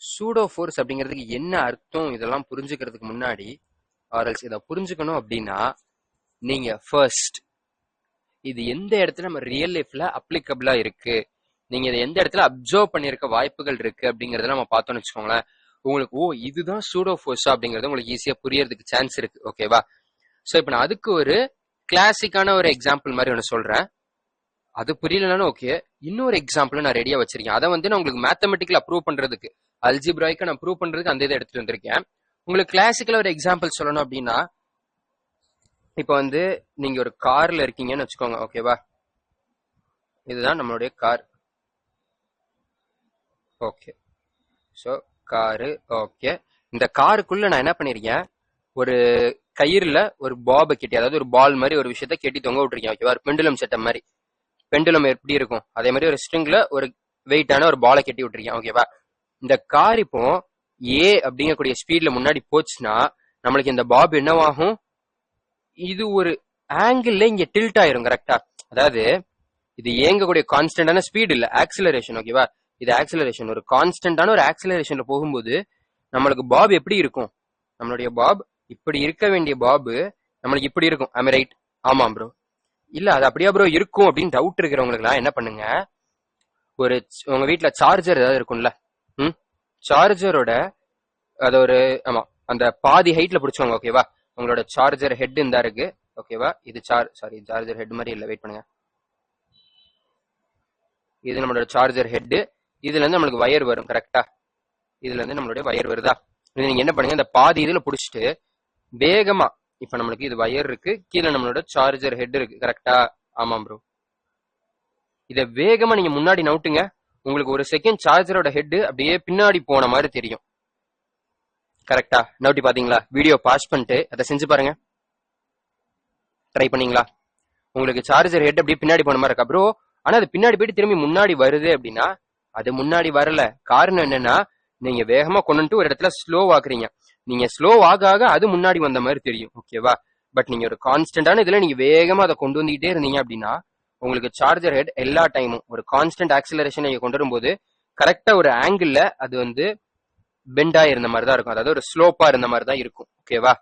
சூடோ ஃபோர்ஸ் அப்படிங்கிறதுக்கு என்ன அர்த்தம் இதெல்லாம் புரிஞ்சுக்கிறதுக்கு முன்னாடி, ஆர்எல்ஸ் இதை புரிஞ்சுக்கணும் அப்படின்னா, நீங்க ஃபர்ஸ்ட் இது எந்த இடத்துல நம்ம ரியல் லைஃப்ல அப்ளிகபிளா இருக்கு, நீங்க இதை எந்த இடத்துல அப்சர்வ் பண்ணிருக்க வாய்ப்புகள் இருக்கு அப்படிங்கறத நம்ம பார்த்தோம்னு வச்சுக்கோங்களேன், உங்களுக்கு இதுதான் சூடோ ஃபோர்ஸா அப்படிங்கறது உங்களுக்கு ஈஸியா புரியறதுக்கு சான்ஸ் இருக்கு. ஓகேவா? சோ இப்ப நான் அதுக்கு ஒரு கிளாசிக்கான ஒரு எக்ஸாம்பிள் மாதிரி ஒன்று சொல்றேன். அது புரியலனாலும் ஓகே, இன்னொரு எக்ஸாம்பிள் நான் ரெடியா வச்சிருக்கேன். அதை நான் உங்களுக்கு மேத்தமெட்டிக்கலா ப்ரூவ் பண்றதுக்கு, அல்ஜிப்ராய்க்கா நான் ப்ரூவ் பண்றதுக்கு அந்த இதை எடுத்துட்டு வந்திருக்கேன். உங்களுக்கு கிளாசிக்கலா ஒரு எக்ஸாம்பிள் சொல்லணும் அப்படின்னா, இப்ப நீங்க ஒரு கார்ல இருக்கீங்கன்னு வச்சுக்கோங்க. ஓகேவா? இதுதான் நம்மளுடைய car. Okay, so car. Okay, இந்த காருக்குள்ள நான் என்ன பண்ணிருக்கேன், ஒரு கயிறுல ஒரு பாபை கட்டி, அதாவது ஒரு பால் மாதிரி ஒரு விஷயத்த கட்டி தொங்க விட்டுருக்கேன். ஓகேவா? பெண்டுலம் செட்டப் மாதிரி. பெண்டுலம் எப்படி இருக்கும் அதே மாதிரி ஒரு ஸ்ட்ரிங்ல ஒரு வெயிட்டான ஒரு பாலை கட்டி விட்டுருக்கேன். ஓகேவா? இந்த கார் இப்போ ஏ அப்படிங்கக்கூடிய ஸ்பீட்ல முன்னாடி போச்சுன்னா நம்மளுக்கு இந்த பாப் என்னவாகும், இது ஒரு ஆங்கிள் இங்க டில்ட் ஆயிரும். கரெக்டா? அதாவது இது இயங்கக்கூடிய கான்ஸ்டன்டான ஸ்பீட் இல்ல, ஆக்சிலரேஷன். ஓகேவா? இது ஆக்சிலரேஷன். ஒரு கான்ஸ்டன்டான ஒரு ஆக்சிலரேஷன்ல போகும்போது நம்மளுக்கு பாப் எப்படி இருக்கும், நம்மளுடைய பாப் இப்படி இருக்க வேண்டிய பாபு நம்மளுக்கு இப்படி இருக்கும். ஐ ரைட்? ஆமா ப்ரோ. இல்ல அது அப்படியே ப்ரோ இருக்கும் அப்படின்னு டவுட் இருக்கிறவங்களுக்கு என்ன பண்ணுங்க, ஒரு உங்க வீட்டுல சார்ஜர் ஏதாவது இருக்கும்ல, சார்ஜரோட அது ஒரு ஆமா அந்த பாதி ஹைட்ல பிடிச்சவங்க. ஓகேவா? உங்களோட சார்ஜர் ஹெட் இந்த இருக்கு. ஓகேவா? இது சார்ஜர் ஹெட் மாதிரி இல்ல, வெயிட் பண்ணுங்க. இது நம்மளோட சார்ஜர் ஹெட். இதுல இருந்து நம்மளுக்கு வயர் வரும். கரெக்டா? இதுல இருந்து நம்மளுடைய வயர் வருதா? நீங்க என்ன பண்ணுங்க, இந்த பாதி இதுல புடிச்சிட்டு வேகமா, இப்ப நம்மளுக்கு இது வயர் இருக்கு, கீழே நம்மளோட சார்ஜர் ஹெட் இருக்கு. கரெக்டா? ஆமா ப்ரோ. இத வேகமா நீங்க முன்னாடி நவுட்டுங்க, உங்களுக்கு ஒரு செகண்ட் சார்ஜரோட ஹெட் அப்படியே பின்னாடி போன மாதிரி தெரியும். கரெக்டா? நவுட்டி பாத்தீங்களா? வீடியோ பாஸ் பண்ணிட்டு அதை செஞ்சு பாருங்க. ட்ரை பண்ணீங்களா? உங்களுக்கு சார்ஜர் ஹெட் அப்படியே பின்னாடி போன மாதிரி இருக்கா ப்ரோ? ஆனா அது பின்னாடி போயிட்டு திரும்பி முன்னாடி வருது அப்படின்னா அது முன்னாடி வரல. காரணம் என்னன்னா, நீங்க வேகமா கொண்டு ஒரு இடத்துல ஸ்லோ ஆக்குறீங்க. நீங்க ஸ்லோ ஆக ஆக அது முன்னாடி வந்த மாதிரி தெரியும். ஓகேவா? பட் நீங்க ஒரு கான்ஸ்டன்டான இதுல நீங்க வேகமா அதை கொண்டு வந்துட்டே இருந்தீங்க அப்படின்னா உங்களுக்கு சார்ஜர் ஹெட் எல்லா டைமும் ஒரு கான்ஸ்டன்ட் ஆக்சிலரேஷன் நீங்க கொண்டு வரும்போது கரெக்டா ஒரு ஆங்கிள் அது பெண்டா இருந்த மாதிரி தான் இருக்கும், அதாவது ஒரு ஸ்லோப்பா இருந்த மாதிரி தான் இருக்கும். ஓகேவா?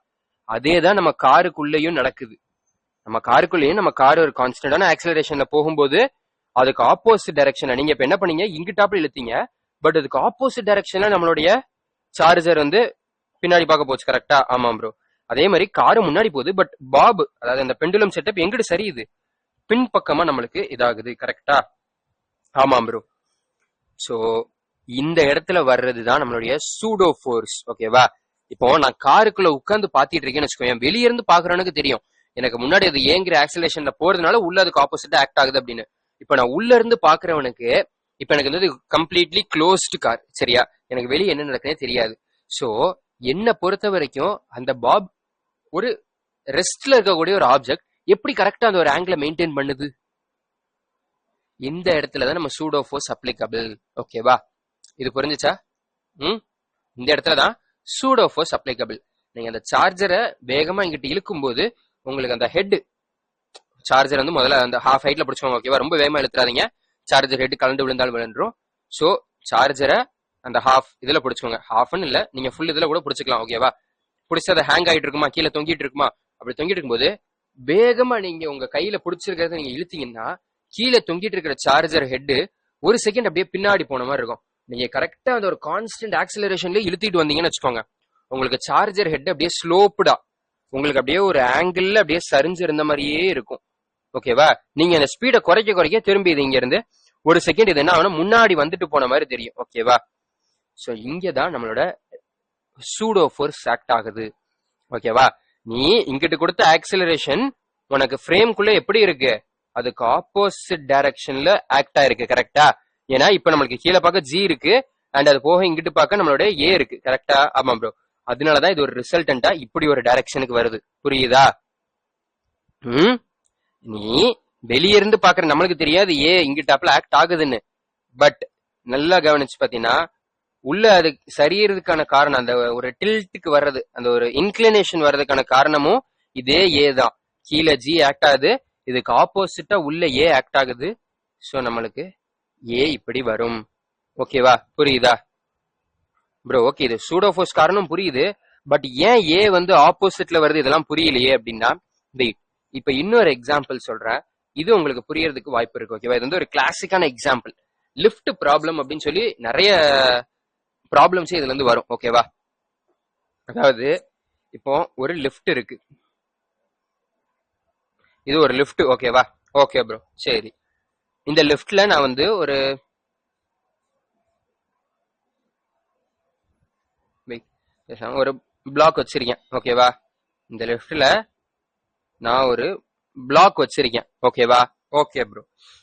அதே தான் நம்ம காருக்குள்ளேயும் நடக்குது. நம்ம காருக்குள்ளேயும் நம்ம கார் ஒரு கான்ஸ்டன்டான ஆக்சிலரேஷன்ல போகும்போது அதுக்கு ஆப்போசிட் டைரக்ஷன்ல நீங்க இப்ப என்ன பண்ணீங்க, இங்கிட்டாப்ல இழுத்தீங்க, பட் அதுக்கு ஆப்போசிட் டைரக்ஷன்ல நம்மளுடைய சார்ஜர் பின்னாடி பார்க்க போச்சு. கரெக்டா? ஆமா ப்ரோ. அதே மாதிரி காரு முன்னாடி போகுது, பட் பாப் அதாவது அந்த பெண்டுலம் செட்டப் எங்கிட்டு சரியுது, பின் பக்கமா நம்மளுக்கு இதாகுது. கரெக்டா? ஆமா ப்ரோ. சோ இந்த இடத்துல வர்றதுதான் நம்மளுடைய சூடோ ஃபோர்ஸ். ஓகேவா? இப்போ நான் காருக்குள்ள உட்கார்ந்து பாத்திட்டு இருக்கேன்னு வச்சுக்கோங்க, வெளிய இருந்து பாக்குறவனுக்கு தெரியும் எனக்கு முன்னாடி அது ஏங்கிற ஆக்சிலேஷன்ல போறதுனால உள்ள அதுக்கு ஆப்போசிட்டா ஆக்ட் ஆகுது அப்படின்னு. இப்ப நான் உள்ள இருந்து பாக்குறவனுக்கு இப்ப எனக்கு கம்ப்ளீட்லி க்ளோஸ்டு கார், சரியா? எனக்கு வெளியே என்ன நடக்குதுன்னே தெரியாது. சோ என்ன பொறுத்த வரைக்கும் அந்த பாப் ஒரு ரெஸ்ட்ல இருக்கக்கூடிய ஒரு ஆப்ஜெக்ட் எப்படி கரெக்டா அந்த ஒரு ஆங்கிளை மெயின்டைன் பண்ணுது, இந்த இடத்துலதான் நம்ம சூடோ ஃபோர்ஸ் அப்ளிகபிள். ஓகேவா? இது புரிஞ்சுச்சா? இந்த இடத்துலதான் சூடோ ஃபோர்ஸ் அப்ளிகபிள். நீங்க அந்த சார்ஜரை வேகமா இங்கிட்டு இழுக்கும் போது உங்களுக்கு அந்த ஹெட் சார்ஜர் முதல்ல அந்த ஹாஃப் ஹைட்ல பிடிச்சோம். ஓகேவா? ரொம்ப வேகமா இழுத்துறாதீங்க, சார்ஜர் ஹெட் கலந்து விழுந்தாலும் விழுந்துரும். சோ சார்ஜரை அந்த ஹாஃப் இதுல பிடிச்சுக்கோங்க. ஹாஃப்னு இல்ல, நீங்க ஃபுல் இதுல கூட பிடிச்சிக்கலாம். ஓகேவா? பிடிச்சி அதை ஹேங் ஆகிட்டு இருக்குமா, கீழே தொங்கிட்டு இருக்குமா, அப்படி தொங்கிட்டு இருக்கும்போது வேகமா நீங்க உங்க கையில பிடிச்சிருக்கிறத நீங்க இழுத்தீங்கன்னா கீழே தொங்கிட்டு இருக்கிற சார்ஜர் ஹெட் ஒரு செகண்ட் அப்படியே பின்னாடி போன மாதிரி இருக்கும். நீங்க கரெக்டா அந்த ஒரு கான்ஸ்டன்ட் ஆக்சிலரேஷன்ல இழுத்திட்டு வந்தீங்கன்னு வச்சுக்கோங்க, உங்களுக்கு சார்ஜர் ஹெட் அப்படியே ஸ்லோப்டா உங்களுக்கு அப்படியே ஒரு ஆங்கிள் அப்படியே சரிஞ்சு இருந்த மாதிரியே இருக்கும். ஓகேவா? நீங்க அந்த ஸ்பீடை குறைக்க குறைக்க திரும்பி இது இங்க இருந்து ஒரு செகண்ட் இது என்ன ஆகணும், முன்னாடி வந்துட்டு போன மாதிரி தெரியும். ஓகேவா? சோ இங்கதான் நம்மளோட சூடோ ஃபோர்ஸ் ஆக்ட் ஆகுது. ஓகேவா? நீ இங்கிட்டு கொடுத்த ஆக்சிலரேஷன் உனக்கு ஃப்ரேம்குள்ள எப்படி இருக்கு, அதுக்கு ஆப்போசிட் டைரக்ஷன்ல ஆக்ட் ஆயிருக்கு. கரெக்டா? ஏன்னா இப்ப நம்மளுக்கு கீழே பார்க்க ஜி இருக்கு அண்ட் அது போக இங்கிட்டு பார்க்க நம்மளோட ஏ இருக்கு. கரெக்டா? ஆமா ப்ரோ. அதனாலதான் இது ஒரு ரிசல்டன்டா இப்படி ஒரு டைரக்ஷனுக்கு வருது. புரியுதா? நீ வெளியே இருந்து பாக்குற நம்மளுக்கு தெரியாது ஏ இங்கிட்டாப்ல ஆக்ட் ஆகுதுன்னு, பட் நல்லா கவனிச்சு பாத்தீங்கன்னா உள்ள அது சரியறதுக்கான காரணம், அந்த ஒரு டில்ட்டுக்கு வர்றது, அந்த ஒரு இன்க்ளினேஷன் வர்றதுக்கான காரணமும் இதே ஏ தான். கீழே ஜி ஆக்ட் ஆகுது, இதுக்கு ஆப்போசிட்டா உள்ள ஏ ஆக்ட் ஆகுது. சோ நம்மளுக்கு ஏ இப்படி வரும். ஓகேவா, புரியுதா ப்ரோ? ஓகே, இது சூடோஃபோர்ஸ் காரணம் புரியுது, பட் ஏன் ஏ வந்து ஆப்போசிட்ல வருது இதெல்லாம் புரியலையே அப்படின்னா, வெயிட், இப்ப இன்னொரு எக்ஸாம்பிள் சொல்றேன், இது உங்களுக்கு புரியறதுக்கு வாய்ப்பு இருக்கு. ஓகேவா, இது வந்து ஒரு கிளாசிக்கான எக்ஸாம்பிள். லிஃப்ட் ப்ராப்ளம் அப்படின்னு சொல்லி நிறைய ப்ராப்ளம்ஸ் இதுல இருந்து வரும். ஓகேவா, அதாவது இப்போ ஒரு லிஃப்ட் இருக்கு, இது ஒரு லிஃப்ட். ஓகேவா, ஓகே ப்ரோ, சரி. இந்த லிஃப்ட்ல நான் வந்து ஒரு ஒரு பிளாக் வச்சிருக்கேன். ஓகேவா, இந்த லிஃப்ட்ல நான் ஒரு பிளாக் வச்சிருக்கேன். ஓகேவா, ஓகே ப்ரோ.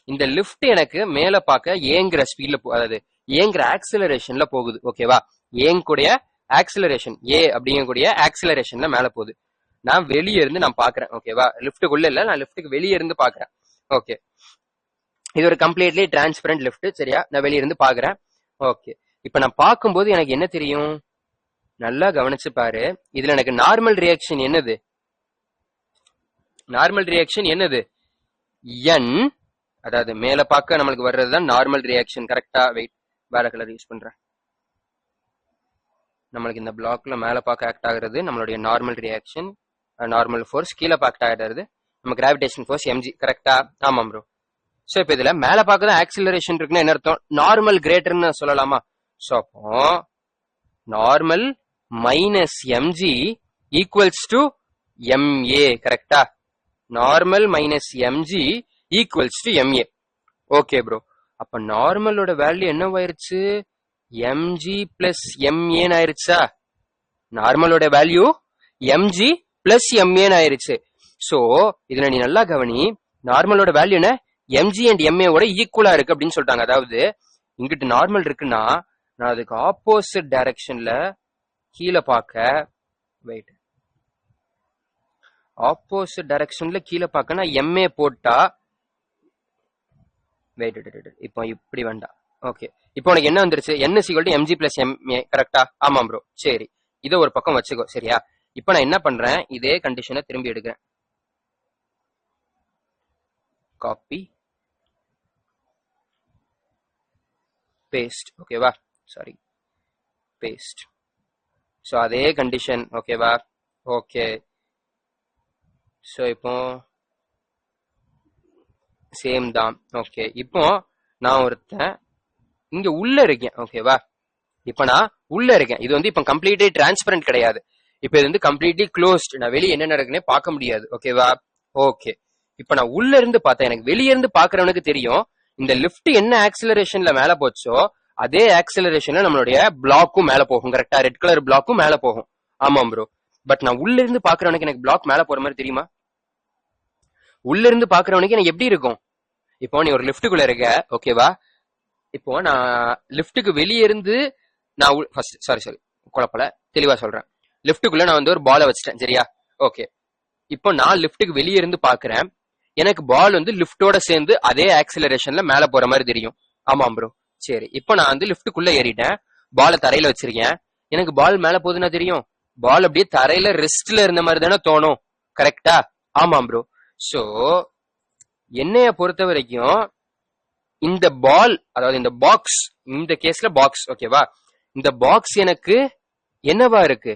இந்த லிஃப்ட் எனக்கு மேல பார்க்க ஏங்குற ஸ்பீட்ல, அதாவது ஏங்குற ஆக்சிலரேஷன்ல போகுது. ஓகேவா, ஏங்கக்கூடிய ஆக்சிலரேஷன், ஏ அப்படிங்கக்கூடிய ஆக்சிலரேஷன்ல மேல போகுது. நான் வெளியே இருந்து நான் பாக்குறேன். ஓகேவா, லிஃப்ட்டுக்குள்ள இல்ல, நான் லிஃப்ட்டுக்கு வெளியே இருந்து பாக்குறேன். ஓகே, இது ஒரு கம்ப்ளீட்லி டிரான்ஸ்பரண்ட் லிஃப்ட். சரியா, நான் வெளியே இருந்து பாக்குறேன். ஓகே, இப்ப நான் பார்க்கும்போது எனக்கு என்ன தெரியும், நல்லா கவனிச்சு பாரு. இதுல எனக்கு நார்மல் ரியாக்ஷன் என்னது, நார்மல் ரியாக்ஷன் என்னது, n, அதாவது மேல பார்க்க நம்மளுக்கு வர்றதுதான் நார்மல் ரியாக்ஷன். கரெக்டா, வெயிட், வேற கலர் யூஸ் பண்றேன். நம்மளுக்கு இந்த பிளாக்ல மேல பார்க்க ஆக்ட் ஆகுறது நம்மளுடைய நார்மல் ரியாக்ஷன், நார்மல் ஃபோர்ஸ். கீழே பார்க்க ஆகுறது நம்ம கிராவிடேஷன் ஃபோர்ஸ் mg. கரெக்டா, ஆமாம் ப்ரோ. சோ இப்ப இதுல மேல பார்க்கதான் ஆக்சிலரேஷன் இருக்குன்னு என்ன அர்த்தம், நார்மல் கிரேட்டர்னு சொல்லலாமா? சோ அப்போ normal minus MG equals to MA. கரெக்டா, normal minus MG equals to MA. Okay bro, அப்ப நார்மலோட வேல்யூ என்னவாயிருச்சு, எம்ஜி பிளஸ் எம்ஏன்னு ஆயிருச்சா? நார்மலோட வேல்யூ எம்ஜி பிளஸ் எம்ஏன்னு ஆயிருச்சு. சோ இதுல நீ நல்லா கவனி, நார்மலோட வேல்யூ என்ன, எம்ஜி அண்ட் எம்ஏ ஓட ஈக்குவலா இருக்கு அப்படின்னு சொல்லிட்டாங்க. அதாவது இங்கிட்டு நார்மல் இருக்குன்னா நான் அதுக்கு ஆப்போசிட் டைரக்ஷன்ல கீழே பார்க்க, வெயிட், ஆப்போசிட் டைரக்ஷன்ல கீழே பார்க்க நான் எம்ஏ போட்டா, வெயிட், இப்போ இப்படி வேண்டாம். ஓகே, இப்போ உனக்கு என்ன வந்துருச்சு, n = mg plus ma. கரெக்டா, ஆமாம் ப்ரோ. சரி, இதை ஒரு பக்கம் வச்சுக்கோ. சரியா, இப்போ நான் என்ன பண்றேன், இதே கண்டிஷனை திரும்பி எடுக்கிறேன். Copy paste. ஓகேவா, சாரி, பேஸ்ட். ஸோ அதே கண்டிஷன். ஓகேவா, ஓகே. ஸோ இப்போ சேம் தான். ஓகே, இப்போ நான் ஒருத்தன் இங்க உள்ள இருக்கேன். ஓகேவா, இப்ப நான் உள்ள இருக்கேன். இது வந்து இப்ப கம்ப்ளீட்லி டிரான்ஸ்பரண்ட் கிடையாது, இப்ப இது வந்து கம்ப்ளீட்லி க்ளோஸ்ட். நான் வெளியே என்ன நடக்குன்னே பார்க்க முடியாது. ஓகேவா, ஓகே. இப்ப நான் உள்ள இருந்து பார்த்தேன், எனக்கு வெளியே இருந்து பாக்குறவனுக்கு தெரியும் இந்த லிஃப்ட் என்ன ஆக்சிலரேஷன்ல மேல போச்சோ அதே ஆக்சிலரேஷன்ல நம்மளுடைய பிளாக்கும் மேல போகும். கரெக்டா, ரெட் கலர் பிளாக்கும் மேல போகும். ஆமாம் ப்ரோ. பட் நான் உள்ள இருந்து பாக்குறவனுக்கு எனக்கு பிளாக் மேல போற மாதிரி தெரியுமா? உள்ள இருந்து பாக்குறவனுக்கு எனக்கு எப்படி இருக்கும், இப்போ நீ ஒரு லிஃப்ட்டுக்குள்ள இருக்க. ஓகேவா, இப்போ நான் லிஃப்ட்டுக்கு வெளியே இருந்து நான் சாரி குழப்பல, தெளிவா சொல்றேன். லிஃப்ட்டுக்குள்ள நான் வந்து ஒரு பாலை வச்சிட்டேன். சரியா, ஓகே. இப்போ நான் லிஃப்ட்டுக்கு வெளியே இருந்து பாக்குறேன், எனக்கு பால் வந்து லிஃப்டோட சேர்ந்து அதே ஆக்சிலரேஷன்ல மேல போற மாதிரி தெரியும். ஆமாம் ப்ரோ. சரி, இப்போ நான் வந்து லிஃப்ட்டுக்குள்ள ஏறிட்டேன், பாலை தரையில வச்சிருக்கேன், எனக்கு பால் மேல போகுதுன்னா தெரியும், பால் அப்படியே தரையில ரெஸ்ட்ல இருந்த மாதிரி தானே தோணும். கரெக்டா, ஆமாம் ப்ரோ. சோ என்னைய பொறுத்த வரைக்கும் இந்த பால், அதாவது இந்த பாக்ஸ், இந்த கேஸ்ல பாக்ஸ். ஓகேவா, இந்த பாக்ஸ் எனக்கு என்னவா இருக்கு,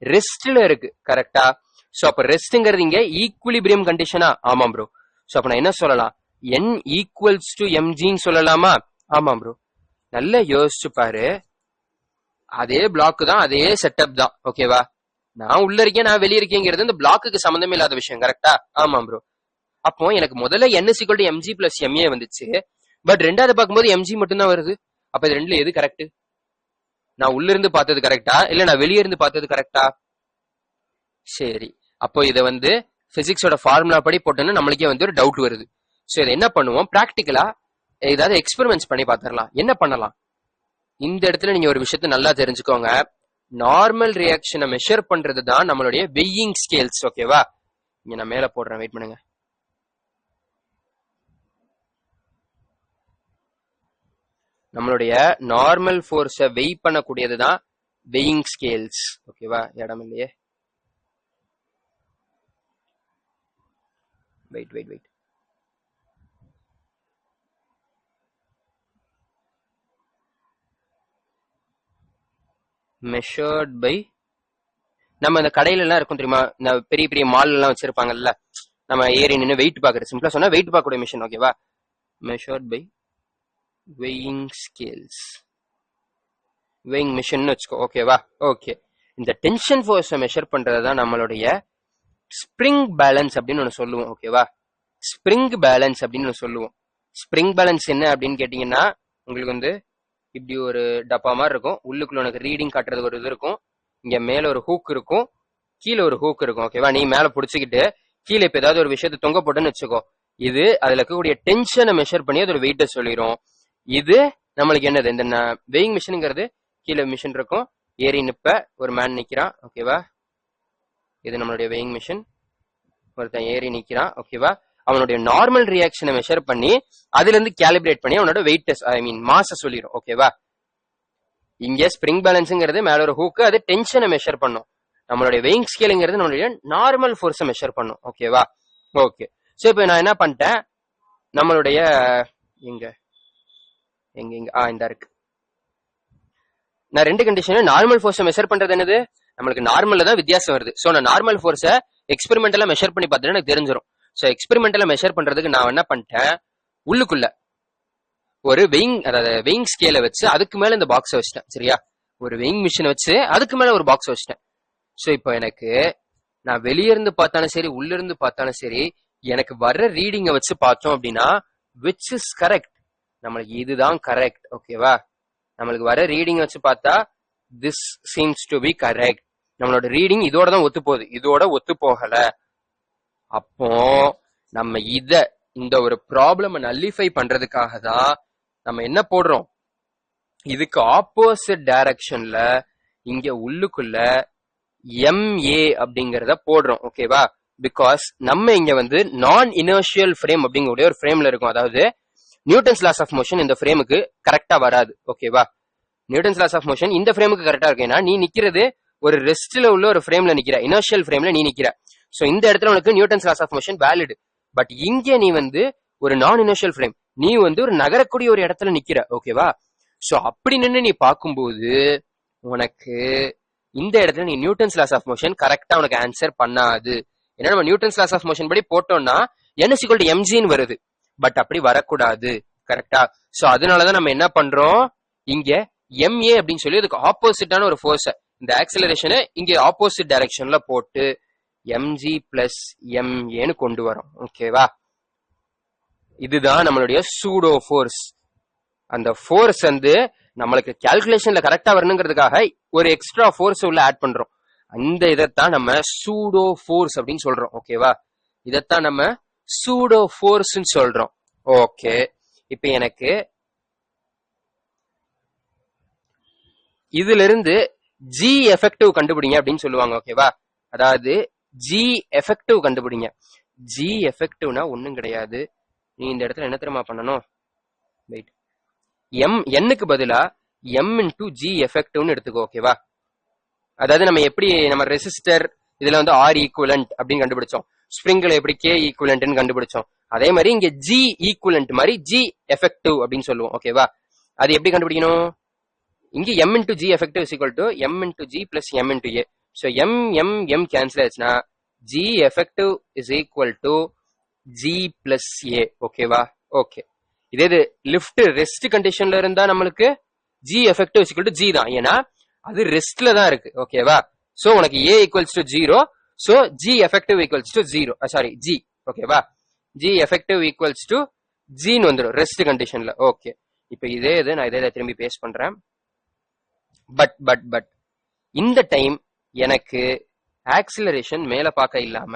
ரெஸ்ட்ல இருக்கு. கரெக்டா, சோ அப்ப ரெஸ்ட்ங்கிறது இங்க ஈக்குலிபிரியம் கண்டிஷனா? ஆமாம் ப்ரோ. சோ அப்ப நான் என்ன சொல்லலாம், n ஈக்குவல்ஸ் டு mgன்னு சொல்லலாமா? ஆமாம் ப்ரோ. நல்லா யோசிச்சு பாரு, அதே பிளாக் தான், அதே செட்டப் தான். ஓகேவா, நான் உள்ள இருக்கேன், நான் வெளியே இருக்கேங்கிறது இந்த பிளாக்குக்கு சம்பந்தமே இல்லாத விஷயம். கரெக்டா, ஆமாம் ப்ரோ. அப்போ எனக்கு முதல்ல n = mg plus ma வந்துச்சு, பட் ரெண்டாவது பார்க்கும்போது mg மட்டும் தான் வருது. அப்ப இது ரெண்டுல எது கரெக்ட், நான் உள்ள இருந்து பார்த்தது கரெக்டா இல்ல நான் வெளியே இருந்து பார்த்தது கரெக்டா? சரி, அப்போ இதை வந்து பிசிக்ஸோட ஃபார்முலா படி போட்டோன்னு நம்மளுக்கே வந்து ஒரு டவுட் வருது. ஸோ இதை என்ன பண்ணுவோம், பிராக்டிக்கலா ஏதாவது எக்ஸ்பெரிமெண்ட்ஸ் பண்ணி பார்த்துடலாம். என்ன பண்ணலாம், இந்த இடத்துல நீங்க ஒரு விஷயத்த நல்லா தெரிஞ்சுக்கோங்க, நார்மல் ரியாக்ஷனை மெஷர் பண்றது தான் நம்மளுடைய வெயிங் ஸ்கேல்ஸ். ஓகேவா, இங்க நான் மேல போடுறேன், வெயிட் பண்ணுங்க. நம்மளுடைய நார்மல் ஃபோர்ஸை வெய் பண்ணக்கூடியதுதான் வெயிங் ஸ்கேல்ஸ். ஓகேவா, இடம் இல்லையே, wait wait wait. Measured by, நம்ம இந்த கடையில எல்லாம் இருக்கும் தெரியுமா, இந்த பெரிய பெரிய மால் எல்லாம் வச்சிருப்பாங்கல்ல, நம்ம ஏறி நின்று வெயிட் பாக்குறது, சிம்பிளா சொன்னா வெயிட் பார்க்கக்கூடிய மிஷின். ஓகேவா, measured by weighing scales, weighing machine வச்சுக்கோ. ஓகேவா, ஓகே. இந்த டென்ஷன் ஃபோர்ஸை மெஷர் பண்றதுதான் நம்மளுடைய ஸ்ப்ரிங் பேலன்ஸ் அப்படின்னு ஒன்று சொல்லுவோம். ஓகேவா, ஸ்ப்ரிங் பேலன்ஸ் அப்படின்னு ஒன்று சொல்லுவோம். ஸ்ப்ரிங் பேலன்ஸ் என்ன அப்படின்னு கேட்டீங்கன்னா, உங்களுக்கு வந்து இப்படி ஒரு டப்பா மாதிரி இருக்கும், உள்ளுக்குள்ள உனக்கு ரீடிங் காட்டுறது ஒரு இது இருக்கும், இங்க மேல ஒரு ஹூக் இருக்கும், கீழே ஒரு ஹூக் இருக்கும். ஓகேவா, நீ மேல புடிச்சுக்கிட்டு கீழே இப்ப ஏதாவது ஒரு விஷயத்தை தொங்க போட்டுன்னு வச்சுக்கோ, இது அதுல இருக்கக்கூடிய டென்ஷனை மெஷர் பண்ணி அதோட வெயிட்டை சொல்லிடும். இது நம்மளுக்கு என்னது, இந்த வெயிங் மிஷினுங்கிறது கீழே மிஷின் இருக்கும், ஏறி நிப்ப ஒரு மேன் நிக்கிறான். ஓகேவா, இது நம்மளுடைய வெயிங் மிஷின், ஒருத்தன் ஏறி நிக்கிறான். ஓகேவா, அவனுடைய நார்மல் ரியாக்ஷனை மெஷர் பண்ணி அதுல இருந்து கேலிபிரேட் பண்ணி அவனோட வெயிட், ஐ மீன் மாஸை சொல்லிடும். ஓகேவா, இங்க ஸ்ப்ரிங் பேலன்ஸ்ங்கிறது மேல ஒரு ஹூக்கு, அது டென்ஷனை மெஷர் பண்ணும். நம்மளுடைய வெயிங் ஸ்கேலுங்கிறது நம்மளுடைய நார்மல் ஃபோர்ஸை மெஷர் பண்ணும். ஓகேவா, ஓகே. ஸோ இப்போ நான் என்ன பண்ணிட்டேன், நம்மளுடைய எங்க எங்க எங்க இந்த இருக்கு, நான் ரெண்டு கண்டிஷன் நார்மல் ஃபோர்ஸை மெஷர் பண்றது என்னது, நம்மளுக்கு நார்மல்ல தான் வித்தியாசம் வருது. ஸோ நான் நார்மல் ஃபோர்ஸை எக்ஸ்பெரிமெண்டலா மெஷர் பண்ணி பார்த்துட்டு எனக்கு தெரிஞ்சிடும். ஸோ எக்ஸ்பெரிமெண்டலா மெஷர் பண்றதுக்கு நான் என்ன பண்ணிட்டேன், உள்ளுக்குள்ள ஒரு வெயிங், அதாவது வெயிங் ஸ்கேலை வச்சு அதுக்கு மேல இந்த பாக்ஸை வச்சிட்டேன். சரியா, ஒரு வெயிங் மிஷினை வச்சு அதுக்கு மேல ஒரு பாக்ஸ் வச்சிட்டேன். ஸோ இப்போ எனக்கு நான் வெளியே இருந்து பார்த்தாலும் சரி உள்ள இருந்து பார்த்தாலும் சரி, எனக்கு வர்ற ரீடிங்கை வச்சு பார்த்தோம் அப்படின்னா விச் இஸ் கரெக்ட், நம்மளுக்கு இதுதான் கரெக்ட். ஓகேவா, நம்மளுக்கு வர ரீடிங் வச்சு பார்த்தா this seems to be correct, நம்மளோட ரீடிங் இதோட தான் ஒத்து போகுது, இதோட ஒத்து போகல. அப்போ நம்ம இந்த ஒரு ப்ராப்ளம் நல்லிஃபை பண்றதுக்காக தான் நம்ம என்ன போடுறோம், இதுக்கு ஆப்போசிட் டைரக்ஷன்ல இங்க உள்ளுக்குள்ள MA அப்படிங்கறத போடுறோம். ஓகேவா, பிகாஸ் நம்ம இங்க வந்து நான் இனர்ஷியல் ஃப்ரேம் அப்படிங்கக்கூடிய ஒரு ஃப்ரேம்ல இருக்கும், அதாவது நியூட்டன்ஸ் லாஸ் ஆஃப் மோஷன் இந்த ஃப்ரேமுக்கு கரெக்டா வராது. ஓகேவா, நியூட்டன்ஸ் லாஸ் ஆஃப் மோஷன் இந்த ஃப்ரேமுக்கு கரெக்டா இருக்கு, ஏன்னா நீ நிக்கிறது ஒரு ரெஸ்ட்ல உள்ள ஒரு ஃப்ரேம்ல நிக்கிற, இனர்ஷியல் ஃப்ரேம்ல நீ நிக்கிற. சோ இந்த இடத்துல உனக்கு Newton's laws of motion valid. But இங்க நீ வந்து ஒரு நான் இனர்ஷியல் ஃப்ரேம், நீ வந்து ஒரு நகரக்கூடிய ஒரு இடத்துல நிக்கிற. ஓகேவா, சோ அப்படி நின்று நீ பார்க்கும்போது உனக்கு இந்த இடத்துல நீ நியூட்டன்ஸ் லாஸ் ஆஃப் மோஷன் கரெக்டா உனக்கு ஆன்சர் பண்ணாது. ஏன்னா நம்ம நியூட்டன்ஸ் லாஸ் ஆஃப் மோஷன் படி போட்டோம்னா n=mg வருது, பட் அப்படி வரக்கூடாது. கரெக்டா, சோ அதனாலதான் நம்ம என்ன பண்றோம், இங்க MA அப்படின்னு சொல்லி அதுக்கு ஆப்போசிட்டான ஒரு ஃபோர்ஸ், இந்த ஆக்சிலரேஷனை இங்க ஆப்போசிட் டைரக்ஷன்ல போட்டு mg பிளஸ் MAன்னு கொண்டு வரோம். ஓகேவா, இதுதான் நம்மளுடைய சூடோ ஃபோர்ஸ். அந்த ஃபோர்ஸ் வந்து நம்மளுக்கு கால்குலேஷன்ல கரெக்டா வரணுங்கிறதுக்காக ஒரு எக்ஸ்ட்ரா ஃபோர்ஸ் உள்ள ஆட் பண்றோம். அந்த இதைத்தான் நம்ம சூடோ ஃபோர்ஸ் அப்படின்னு சொல்றோம். ஓகேவா, இதைத்தான் நம்ம சூடோ ஃபோர்ஸ் சொல்றோம். ஓகே, இப்ப எனக்கு இதுல இருந்து ஜி எஃபெக்டிவ் கண்டுபிடிங்க அப்படின்னு சொல்லுவாங்க. ஓகேவா, அதாவது ஜி எஃபெக்டிவ் கண்டுபிடிங்க. ஜி எஃபெக்டிவ்னா ஒண்ணும் கிடையாது, நீ இந்த இடத்துல என்ன தெரியுமா பண்ணணும், வெயிட், என்னுக்கு பதிலா m இன்டூ ஜி எஃபெக்டிவ்னு எடுத்துக்கோ. ஓகேவா, அதாவது நம்ம எப்படி நம்ம ரெசிஸ்டர் இதுல வந்து R ஈக்குவலண்ட் அப்படின்னு கண்டுபிடிச்சோம், ஸ்ப்ரிங்ல எப்படி K ஈக்குவலண்ட்னு கண்டுபிடிச்சோம், அதே மாதிரி இங்க G ஈக்குவலண்ட் மாதிரி G எஃபெக்டிவ் அப்படின்னு சொல்லுவோம். ஓகேவா, அது எப்படி கண்டுபிடிக்கணும், இங்க m into G effective is equal to m into G plus m into A. So m cancel ஆச்சுன்னா G effective is equal to G plus A. ஓகேவா, ஓகே. இதே லிஃப்ட் ரெஸ்ட் கண்டிஷன்ல இருந்தா நம்மளுக்கு G effective is equal to G தான், ஏன்னா அது ரெஸ்ட்ல தான் இருக்கு. ஓகேவா, சோ உனக்கு A equals to 0, so G effective equals to 0, sorry G. ஓகேவா, G effective equals to G வந்துடும் ரெஸ்ட் கண்டிஷன்ல. ஓகே, இப்ப இதே நான் இதே திரும்பி பேஸ்ட் பண்றேன். பட் இந்த டைம் எனக்கு ஆக்சிலரேஷன் மேல பார்க்க இல்லாம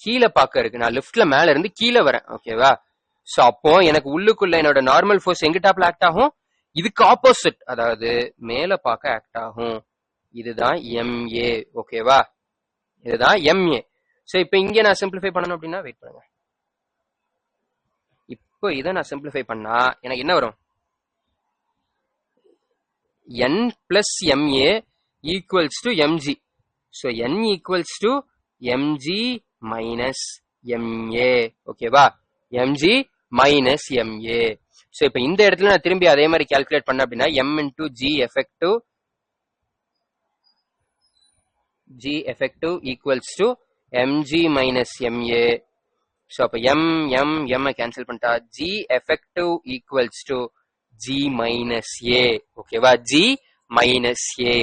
கீழே பார்க்க இருக்கு, நான் லிஃப்ட்ல மேல இருந்து கீழே வரேன். ஓகேவா, சோ அப்போ எனக்கு உள்ளுக்குள்ள என்னோட நார்மல் ஃபோர்ஸ் எங்க டாப்ல ஆக்ட் ஆகும், இதுக்கு ஆப்போசிட், அதாவது மேல பார்க்க ஆக்ட் ஆகும். இதுதான் MA. ஓகேவா, இதுதான் MA. சோ இப்போ இங்க நான் சிம்பிளிஃபை பண்ணணும் அப்படின்னா வெயிட் பண்ணுங்க, இப்போ இதை நான் சிம்பிளிஃபை பண்ணா எனக்கு என்ன வரும், n plus ma equals to mg. So n equals to mg minus ma. ஓகேவா? mg minus ma. So இப்ப இந்த இடத்துல நான் திரும்பி அதே மாதிரி கால்குலேட் பண்ண அப்படின்னா m into g effective equals to mg minus ma. So அப்ப m கேன்சல் பண்ணிட்டா g effective equals to g minus a. ஓகேவா? g minus a.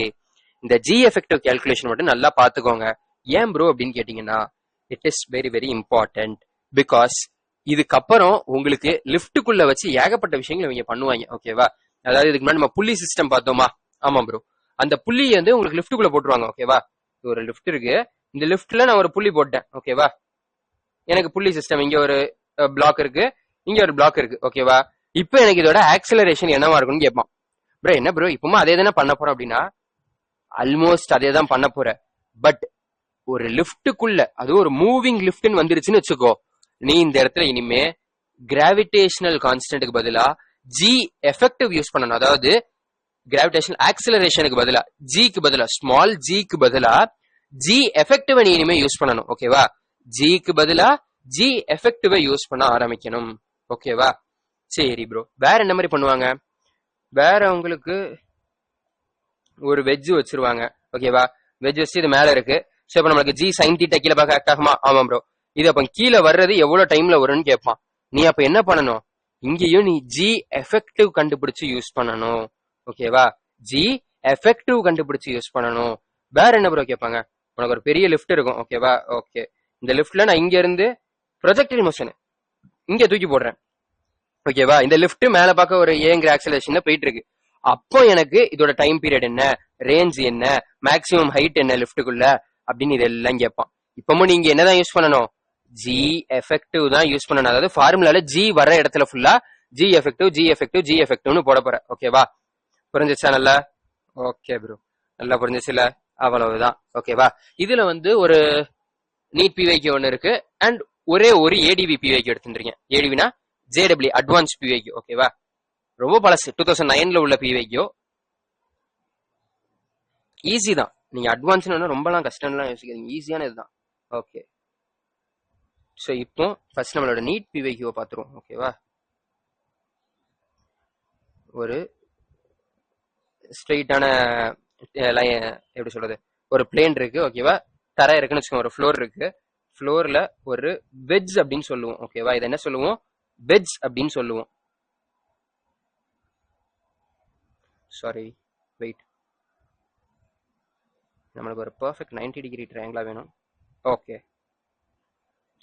இந்த g effective calculation மட்டும் நல்லா பாத்துக்கோங்க. ஏன் ப்ரோ அப்படின்னு கேட்டீங்கன்னா it is very very important. Because இதுக்கப்புறம் உங்களுக்கு லிப்டுக்குள்ள வச்சு ஏகப்பட்ட விஷயங்கள் இவங்க பண்ணுவாங்க. ஓகேவா? அதாவது இதுக்கு முன்னாடி நம்ம புள்ளி சிஸ்டம் பார்த்தோமா? ஆமா ப்ரோ. அந்த புள்ளியை வந்து உங்களுக்கு லிப்டுக்குள்ள போட்டுருவாங்க. ஓகேவா? ஒரு லிஃப்ட் இருக்கு. இந்த லிஃப்ட்ல நான் ஒரு புள்ளி போட்டேன். ஓகேவா? எனக்கு புள்ளி சிஸ்டம் இங்க ஒரு பிளாக் இருக்கு, இங்க ஒரு பிளாக் இருக்கு. ஓகேவா? இப்போ எனக்கு இதோட ஆக்சலரேஷன் என்னவா இருக்கும்னு கேட்பான். ப்ரோ என்ன ப்ரோ இப்பமா அதே தானே பண்ண போறோம் அப்படின்னா ஆல்மோஸ்ட் அதே தான் பண்ண போற. பட் ஒரு லிஃப்ட்டுக்குள்ள அது ஒரு மூவிங் லிஃப்ட்னு வந்துருச்சுன்னு வச்சுக்கோ, நீ இந்த இடத்துல இனிமே கிராவிடேஷனல் கான்ஸ்டன்ட்க்கு பதிலா ஜி எஃபெக்டிவ் யூஸ் பண்ணணும். அதாவது கிராவிடேஷனல் ஆக்சிலரேஷனுக்கு பதிலா ஜிக்கு பதிலா ஸ்மால் ஜிக்கு பதிலா ஜி எஃபெக்டிவ் நீ இனிமே யூஸ் பண்ணணும். ஓகேவா? ஜிக்கு பதிலா ஜி எஃபெக்டிவ் யூஸ் பண்ண ஆரம்பிக்கணும். ஓகேவா? சரி ப்ரோ, வேற என்ன மாதிரி பண்ணுவாங்க? வேற உங்களுக்கு ஒரு வெஜ் வச்சிருவாங்க. ஓகேவா? வெஜ் வச்சு இது மேல இருக்கு. சோ இப்ப நம்மளுக்கு ஜி சைன் தீட்டா கீழே பார்க்க ஆக்ட் ஆகுமா? ஆமா ப்ரோ. இது அப்ப கீழே வர்றது எவ்வளவு டைம்ல வரும்னு கேட்பான். நீ அப்ப என்ன பண்ணணும்? இங்கேயும் நீ ஜி எஃபெக்டிவ் கண்டுபிடிச்சு யூஸ் பண்ணணும். ஓகேவா? ஜி எஃபெக்டிவ் கண்டுபிடிச்சு யூஸ் பண்ணணும். வேற என்ன ப்ரோ கேட்பாங்க? உனக்கு ஒரு பெரிய லிஃப்ட் இருக்கும். ஓகேவா? ஓகே, இந்த லிஃப்ட்ல நான் இங்க இருந்து ப்ரொஜெக்டைல் மோஷன் இங்க தூக்கி போடுறேன். ஓகேவா? இந்த லிஃப்ட் மேல பார்க்க ஒரு ஏங்கிற ஆக்சலேஷன்ல போயிட்டு இருக்கு. அப்போ எனக்கு இதோட டைம் பீரியட் என்ன, ரேஞ்ச் என்ன, மேக்ஸிமம் ஹைட் என்ன லிஃப்ட்டுக்குள்ள அப்படின்னு இதெல்லாம் கேட்பான். இப்பவும் நீங்க என்னதான் யூஸ் பண்ணணும்? ஜி எஃபெக்டிவ் தான் யூஸ் பண்ணணும். அதாவது ஃபார்முலால ஜி வர இடத்துல ஃபுல்லா G effective G effective G எஃபெக்டிவ்னு போட போற. ஓகேவா? புரிஞ்சிச்சா? நல்லா ஓகே ப்ரோ, நல்லா புரிஞ்சிச்சுல? அவ்வளவுதான். ஓகேவா? இதுல வந்து ஒரு நீட் பிவைக்கு ஒன்னு இருக்கு அண்ட் ஒரே ஒரு ஏடிவி பிவைக்கு எடுத்துருக்கீங்க. ஏடிவினா ஜேடபிள்யூ அட்வான்ஸ் பிவைக்கு. ஓகேவா? ரொம்ப பழசு, 2009ல உள்ள பிவைக்கோ. ஈஸி தான். நீங்க அட்வான்ஸ் ரொம்பலாம் கஷ்டம்லாம் யோசிக்காதீங்க, ஈஸியான இதுதான். ஓகே, ஸோ இப்போ ஃபர்ஸ்ட் நம்மளோட நீட் பிவைக்கியோ பார்த்துருவோம். ஓகேவா? ஒரு ஸ்ட்ரெயிட்டான எப்படி சொல்றது, ஒரு பிளேன் இருக்கு. ஓகேவா? தரை இருக்குன்னு வச்சுக்கோங்க, ஒரு ஃப்ளோர் இருக்கு. ஃப்ளோர்ல ஒரு வெஜ் அப்படின்னு சொல்லுவோம். ஓகேவா? இதை என்ன சொல்லுவோம்? வெஜ் அப்படின்னு சொல்லுவோம். சாரி, வெயிட், நம்மளுக்கு ஒரு பர்ஃபெக்ட் 90 டிகிரி ட்ரையாங்கிளா வேணும். ஓகே,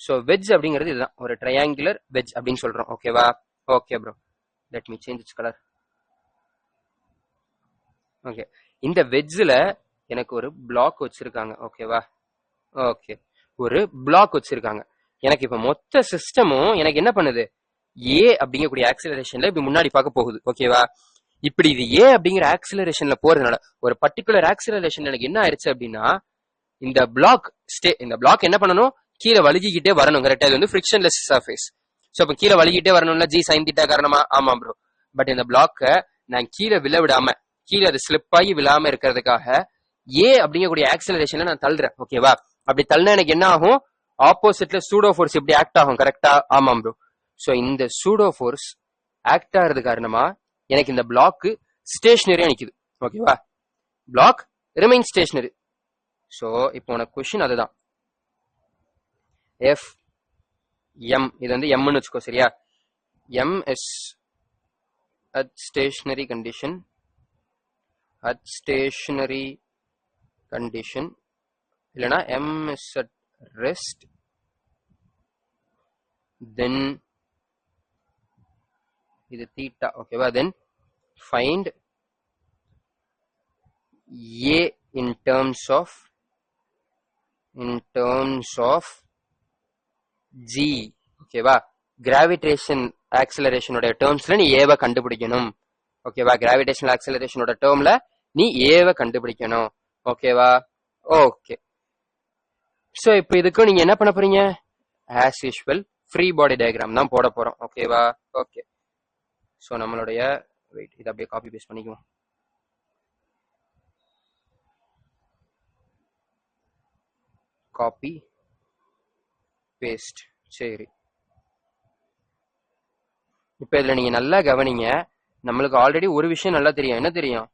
ஸோ வெஜ் அப்படிங்கிறது இதுதான், ஒரு ட்ரையாங்குலர் வெஜ் அப்படின்னு சொல்றோம். ஓகேவா? Okay bro, let me change it's colour. Okay, இந்த வெஜ்ல எனக்கு ஒரு பிளாக் வச்சிருக்காங்க. ஓகேவா? ஓகே, ஒரு பிளாக் வச்சிருக்காங்க. எனக்கு இப்ப மொத்த சிஸ்டமும் எனக்கு என்ன பண்ணுது? ஏ அப்படிங்கக்கூடிய ஆக்சிலரேஷன்ல இப்படி முன்னாடி பார்க்க போகுது. ஓகேவா? இப்படி இது ஏ அப்படிங்கிற ஆக்சிலரேஷன்ல போறதுனால ஒரு பர்டிகுலர் ஆக்சிலரேஷன் எனக்கு என்ன ஆயிடுச்சு அப்படின்னா, இந்த பிளாக் என்ன பண்ணணும்? கீழே வழுகிக்கிட்டே வரணும். கரெக்டா? இது வந்து ஃபிரிக்ஷன்லெஸ் சர்ஃபேஸ். ஸோ அப்ப கீழே வழுகிட்டே வரணும்ல, ஜி சைன் தீட்டா காரணமா? ஆமா ப்ரோ. பட் இந்த பிளாக்க நான் கீழே விழ விடாம, கீழே அது ஸ்லிப் ஆகி விழாம இருக்கிறதுக்காக ஏ அப்படிங்கக்கூடிய ஆக்சிலரேஷன்ல நான் தள்ளுறேன். ஓகேவா? அப்படி தள்ளினா எனக்கு என்ன ஆகும்? ஆப்போசிட்ல சூடோ ஃபோர்ஸ் இப்படி ஆக்ட் ஆகும். கரெக்டா? ஆமாம் ப்ரோ. ஸோ இந்த சூடோ ஃபோர்ஸ் ஆக்ட் ஆகிறது காரணமா எனக்கு இந்த பிளாக் ஸ்டேஷனரியா நிக்குது. ஓகேவா? Black remain stationary. ஸோ இப்போ உனக்கு கொஸ்டின் அதுதான். எஃப் எம், இது வந்து எம்னு வச்சுக்கோ. சரியா? M is at stationary condition, at stationary condition, இல்லனா m is at rest, then இது theta. ஓகேவா? then find a in terms of g. ஓகேவா? கிராவிடேஷன் ஆக்சிலரேஷனோட டேர்ம்ஸ்ல நீ ஏவ கண்டுபிடிக்கணும். ஓகேவா? கிராவிடேஷனல் ஆக்சிலரேஷனோட டேர்ம்ல நீ ஏவ கண்டுபிடிக்கணும். ஓகேவா? ஓகே, சோ இப்போ இதுக்கு நீங்க என்ன பண்ண போறீங்க? As usual free body diagram தான் போட போறோம். ஓகேவா? ஓகே, சோ நம்மளுடைய வெயிட் இதை அப்படியே காப்பி பேஸ்ட் பண்ணிக்குவோம். Copy paste. சரி, இப்ப இதுல நீங்க நல்லா கவனிங்க. நம்மளுக்கு ஆல்ரெடி ஒரு விஷயம் நல்லா தெரியும். என்ன தெரியும்?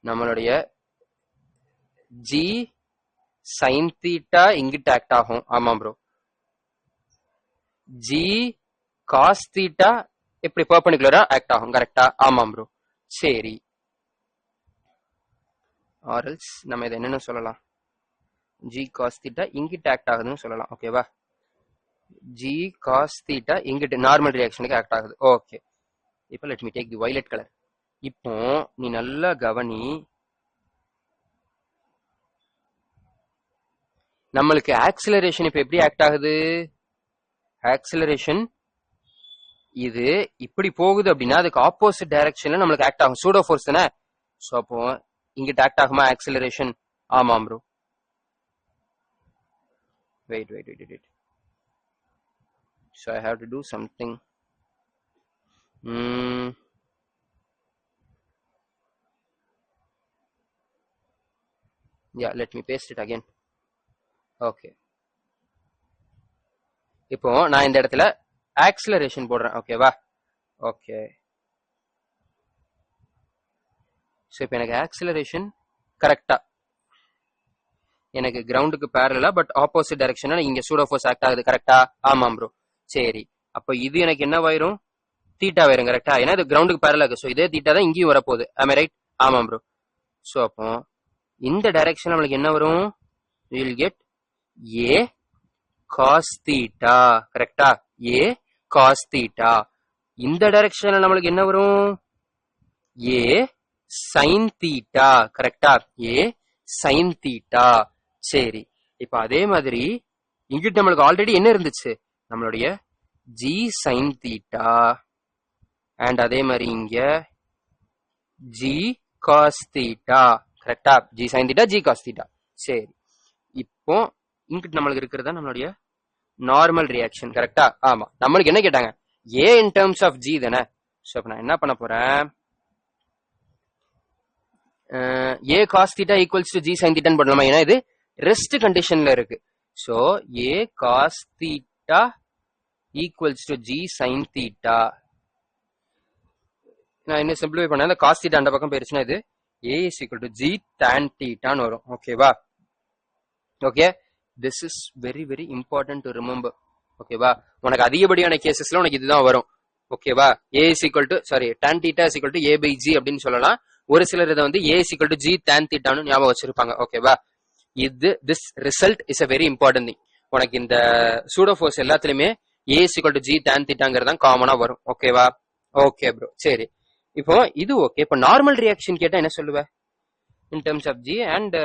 நம்மளுடைய ஜி சைன் தீட்டா இங்கிட்ட ஆக்ட் ஆகும். ஆமா ப்ரோ. ஜி காஸ் தீட்டா எப்படி பெர்பெண்டிகுலரா ஆக்ட் ஆகும். கரெக்டா? ஆமாம் ப்ரோ. சரி, ஆர்எல்ஸ் நம்ம இதை என்னன்னு சொல்லலாம்? ஜி காஸ் தீட்டா இங்கிட்ட ஆக்ட் ஆகுதுன்னு சொல்லலாம். ஓகேவா? ஜி காஸ் தீட்டா இங்கிட்ட நார்மல் ரியாக்ஷனுக்கு ஆக்ட் ஆகுது. ஓகே, இப்போ let me take the violet colour. இப்போ நீ நல்லா கவனி. நம்மளுக்கு ஆக்சிலரேஷன் இப்ப எப்படி ஆக்ட் ஆகுது? ஆக்சிலரேஷன் இது இப்படி போகுது அப்படின்னா அதுக்கு ஆப்போசிட் டைரக்ஷன்ல நம்மளுக்கு ஆக்ட் ஆகும். சூடோ ஃபோர்ஸ் தானே. ஸோ அப்போ இங்கிட்ட ஆக்ட் ஆகுமா ஆக்சிலரேஷன்? ஆமாம் bro. Wait. So I have to do something. Yeah, let me paste it again. Okay. இப்போ நான் இந்த இடத்துல ஆக்சிலரேஷன் போடுறேன். ஓகேவா? ஓகே. ஸோ இப்போ எனக்கு ஆக்சிலரேஷன் கரெக்டா எனக்கு கிரவுண்டுக்கு பேரலா பட் ஆப்போசிட் டைரக்ஷன்ல இங்க சூடோ ஃபோர்ஸ் ஆக்ட் ஆகுது. கரெக்டா? ஆமாம் ப்ரோ. சரி, அப்ப இது எனக்கு என்னவாயிரும்? தீட்டா வரும். கரெக்டா? ஏன்னா இது கிரவுண்டுக்கு பேரலா இருக்கு. ஸோ இதே தீட்டா தான் இங்கேயும் வரப்போகுது. ஆமா ரைட்? ஆமாம் ப்ரோ. ஸோ அப்போ இந்த டைரக்ஷன் நம்மளுக்கு என்ன வரும்? Will get a cos theta. கரெக்டா? A cos theta. இந்த டைரக்ஷன்ல நம்மளுக்கு என்ன வரும்? A sine theta. கரெக்டா? A sine theta. சரி, இப்ப அதே மாதிரி இங்கிட்ட நம்மளுக்கு ஆல்ரெடி என்ன இருந்துச்சு? நம்மளுடைய ஜி சைன் தீட்டா அண்ட் அதே மாதிரி இங்க ஜி காஸ் தீட்டா. கரெக்டா? G sine theta g cos theta. சரி, இப்போ இங்கிட்ட நம்மளுக்கு இருக்கிறதா நம்மளுடைய நார்மல் ரியாக்ஷன். கரெக்டா? ஆமா. நம்மளுக்கு என்ன கேட்டாங்க? A in terms of G தானே. ஸோ அப்ப நான் என்ன பண்ண போறேன்? A cos theta equals to G sine தீட்டான்னு போடலாமா? ஏன்னா இது ரெஸ்ட் கண்டிஷன்ல இருக்கு. So A cos theta equals to G sine theta. நான் என்ன சிம்பிளிஃபை பண்ணேன், அந்த காஸ் தீட்டா அந்த பக்கம் போயிருச்சுன்னா இது A is equal to G tan தீட்டான்னு வரும். ஓகேவா? Okay, this is very very important to remember. ஓகேவா? உனக்கு அதிகப்படியான கேசஸ்ல உனக்கு இதுதான் வரும். ஓகேவா? A is equal to tan theta is equal to A by G அப்படின்னு சொல்லலாம். ஒரு சிலர் இதை வந்து A is equal to G tan தீட்டான்னு ஞாபகம் வச்சிருப்பாங்க. ஓகேவா? This result is a very important thing. உனக்கு இந்த சூடோ ஃபோர்ஸ் எல்லாத்துலயுமே ஏ is equal to G tan தீட்டாங்கிறது தான் காமனா வரும். ஓகேவா? Okay bro. சரி, இப்போ இது ஓகே. இப்போ நார்மல் ரியாக்ஷன் கேட்டா என்ன சொல்லுவ? In terms of g and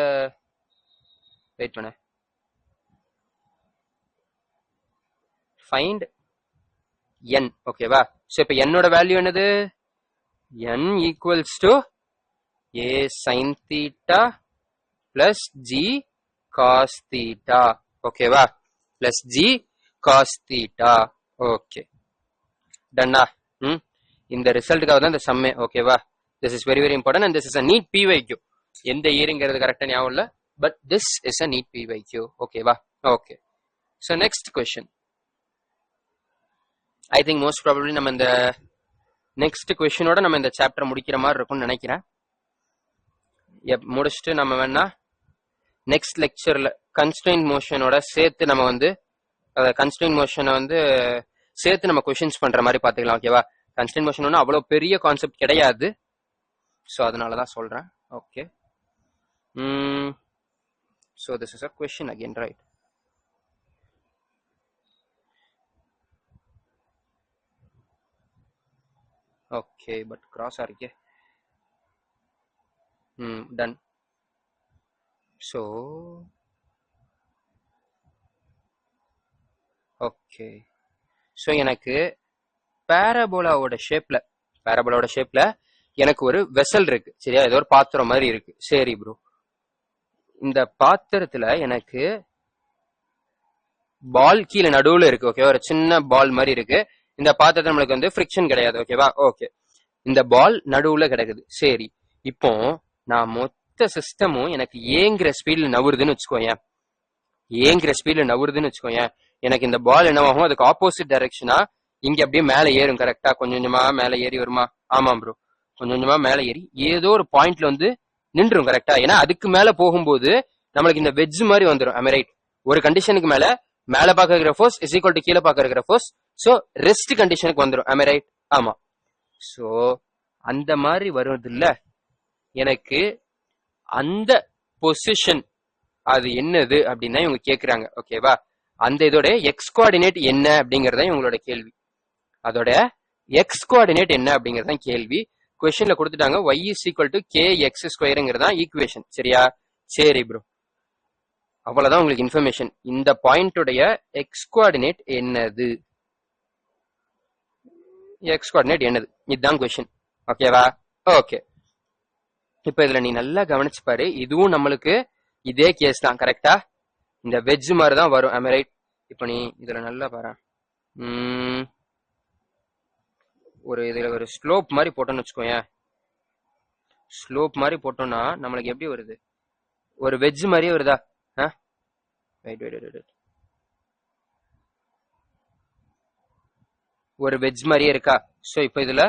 weight பண்ண ஃபைண்ட் n. ஓகேவா? சோ இப்போ என்னோட வேல்யூ என்னது? n equals to a sin theta plus g cos theta. ஓகேவா? plus g cos theta. Okay, டன்னா? இந்த ரிசல்ட்டுக்காக தான் இந்த சம்மே. ஓகேவா? This is very very important and this is a neat PYQ. எந்த இயருங்கிறது கரெக்டா ஞாபகம் இல்ல, but this is a neat PYQ. ஓகேவா? Okay, so next question. I think most probably நம்ம இந்த நெக்ஸ்ட் கொஸ்டினோட நம்ம இந்த சாப்டர் முடிக்கிற மாதிரி இருக்கும்னு நினைக்கிறேன். முடிச்சுட்டு நம்ம வேணா நெக்ஸ்ட் லெக்சர்ல கன்ஸ்ட்ரெயின்ட் மோஷனோட சேர்த்து நம்ம வந்து கன்ஸ்ட்ரெயின்ட் மோஷனை வந்து சேர்த்து நம்ம கொஸ்டின்ஸ் பண்ற மாதிரி பாத்துக்கலாம். ஓகேவா? கன்ஸ்ட்ரெயின்ட் மோஷன் ஒன்றும் அவ்வளோ பெரிய கான்செப்ட் கிடையாது. ஸோ அதனால தான் சொல்றேன். Okay, so this is a question again, right? Okay, but cross ஆகிருக்கே. டன். ஸோ ஓகே, ஸோ எனக்கு பேரபோலாவோட ஷேப்ல எனக்கு ஒரு வெசல் இருக்கு. சரியா? ஏதோ ஒரு பாத்திரம் மாதிரி இருக்கு. சரி ப்ரோ, இந்த பாத்திரத்துல எனக்கு பால் கீழே நடுவுல இருக்கு. ஓகேவா? ஒரு சின்ன பால் மாதிரி இருக்கு. இந்த பாத்திரத்துல நம்மளுக்கு வந்து ஃப்ரிக்ஷன் கிடையாது. ஓகேவா? ஓகே, இந்த பால் நடுவுல கிடக்குது. சரி, இப்போ நான் மொத்த சிஸ்டமும் எனக்கு ஏங்கிற ஸ்பீட்ல நவுறுதுன்னு வச்சுக்கோங்க. ஏங்கிற ஸ்பீட்ல நவுறுதுன்னு வச்சுக்கோங்க, எனக்கு இந்த பால் என்னவாகும், அதுக்கு ஆப்போசிட் டைரக்ஷனா இங்க அப்படியே மேல ஏறும். கரெக்டா கொஞ்சம் கொஞ்சமா மேல ஏறி வருமா? ஆமா ப்ரோ, கொஞ்சம் கொஞ்சமா மேல ஏறி ஏதோ ஒரு பாயிண்ட்ல வந்து நின்றும். கரெக்டா, ஏன்னா அதுக்கு மேல போகும்போது நம்மளுக்கு இந்த வெஜ் மாதிரி வந்துடும். ஐ ரைட்? ஒரு கண்டிஷனுக்கு மேல மேல பாக்குற ஃபோர்ஸ் இஸ் ஈக்குவல் டு கீழே பாக்குற ஃபோர்ஸ். சோ ரெஸ்ட் கண்டிஷனுக்கு வந்துடும். ஐ ரைட்? ஆமா. சோ அந்த மாதிரி வருது இல்ல, எனக்கு அந்த பொசிஷன் அது என்னது அப்படின்னா இவங்க கேக்குறாங்க. ஓகேவா? அந்த இதோட எக்ஸ் கோஆர்டினேட் என்ன அப்படிங்கறத இவங்களோட கேள்வி. அதோட எக்ஸ் கோஆர்டினேட் என்ன அப்படிங்கறத கேள்வி. கொஸ்டின்ல கொடுத்துட்டாங்க y is equal to kx ஸ்கொயருங்கிறதா ஈக்குவேஷன். சரியா? சரி ப்ரோ, அவ்வளவுதான் உங்களுக்கு இன்ஃபர்மேஷன். இந்த பாயிண்டோடைய எக்ஸ் கோஆர்டினேட் என்னது, எக்ஸ் கோஆர்டினேட் என்னது, இதுதான் கொஸ்டின். ஓகேவா? ஓகே, இப்ப இதுல நீ நல்லா கவனிச்சு பாரு. இதுவும் நம்மளுக்கு இதே கேஸ் தான். கரெக்டா? இந்த வெஜ் மாதிரி தான் வரும். ஐ ரைட்? இப்ப நீ இதுல நல்லா பாரு. ஒரு இதுல ஒரு ஸ்லோப் மாதிரி போட்டோம்னு வச்சுக்கோங்க. ஸ்லோப் மாதிரி போட்டோம்னா நம்மளுக்கு எப்படி வருது, ஒரு வெஜ் மாதிரியே வருதா? ஒரு வெஜ் மாதிரியே இருக்கா? சோ இப்ப இதுல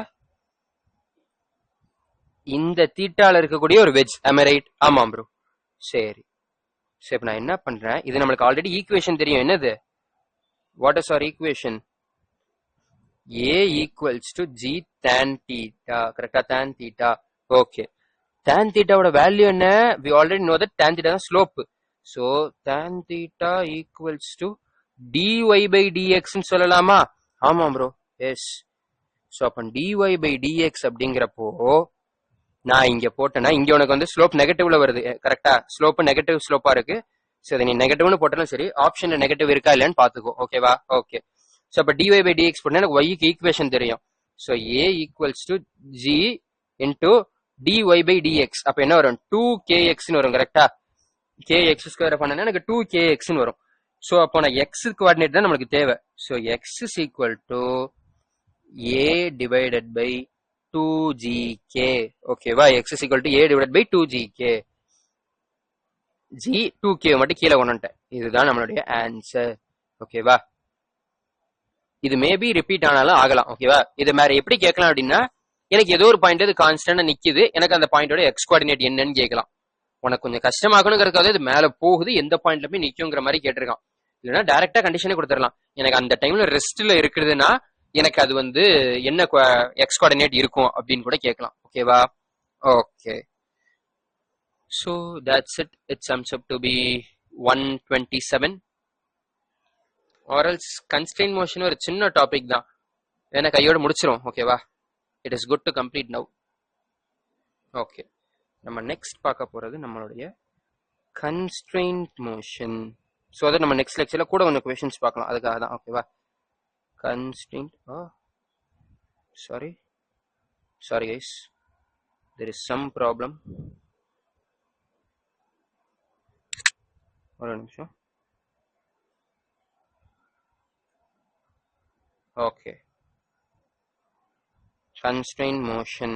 இந்த தீட்டால இருக்கக்கூடிய ஒரு வெஜ். am I right? ஆமா ப்ரோ. சரி, சரி, இப்ப நான் என்ன பண்றேன், இது நம்மளுக்கு ஆல்ரெடி ஈக்குவேஷன் தெரியும். என்னது, what is our equation? a equals to g tan theta. கரெக்டா? tan theta. ஓகே, tan theta ஓட வேல்யூ என்ன? we already know that tan theta தான் slope. so tan theta equals to dy by dx ன்னு சொல்லலாமா? ஆமா ப்ரோ, எஸ். சோ அப்ப dy by dx அப்படிங்கிறப்போ நான் இங்க போட்டேன்னா இங்க உனக்கு வந்து ஸ்லோப் நெகட்டிவ்ல வருது. கரெக்டா? ஸ்லோப் நெகட்டிவ் ஸ்லோப்பா இருக்கு. சரி, நீ நெகட்டிவ்னு போட்டாலும் சரி, ஆப்ஷன்ல நெகட்டிவ் இருக்கா இல்லையான்னு பாத்துக்கோ. ஓகேவா? ஓகே. சோ அப்ப dy by dx போட்டா எனக்கு y க்கு ஈக்குவேஷன் தெரியும். So a equals to g into dy by dx. அப்ப என்ன வரும்? 2kx ன்னு வரும். கரெக்டா? kx ஸ்கொயர் பண்ணா எனக்கு 2kx ன்னு வரும். சோ அப்போ நான் x கோஆர்டினேட் தான் நமக்கு தேவை. So x is equal to a divided by 2gk. ஓகேவா? x is equal to a divided by 2gk. g 2k மட்டும் கீழே கொண்டுட்டேன். இதுதான் நம்மளுடைய ஆன்சர். ஓகேவா? இது மேபி ரிப்பீட் ஆனாலும் ஆகலாம். ஓகேவா? இது வேற எப்படி கேட்கலாம் அப்படின்னா, எனக்கு ஏதோ ஒரு பாயிண்ட் இது கான்ஸ்டன்டா நிக்குது, எனக்கு அந்த பாயிண்டோட எக்ஸ் கோஆர்டினேட் என்னன்னு கேட்கலாம். உனக்கு கொஞ்சம் கஷ்டமாகணுங்கிறதுக்காக இது மேல போகுது, எந்த பாயிண்ட்ல போய் நிக்குங்கிற மாதிரி கேட்டிருக்கான். இல்லைன்னா டைரக்டா கண்டிஷனே கொடுத்துடலாம். எனக்கு அந்த டைம்ல ரெஸ்ட்ல இருக்குதுன்னா எனக்கு அது வந்து என்ன எக்ஸ் கோஆர்டினேட் இருக்கும் அப்படின்னு கூட கேட்கலாம். ஓகேவா? Okay, so that's it. It sums up to be 127. or else constraint motion ஒரு சின்ன டாபிக் தான், வேணா கையோட முடிச்சிரும். ஓகேவா? it is good to complete now. Okay, நம்ம நெக்ஸ்ட் பார்க்க போறது நம்மளுடைய constraint motion. ஸோ அதை நம்ம நெக்ஸ்ட் லெக்சர்ல கூட கொஞ்சம் கொஸ்டின்ஸ் பார்க்கலாம், அதுக்காக தான். ஓகேவா? constraint, sorry guys, there is some problem. ஒரு நிமிஷம். ஓகே, constraint motion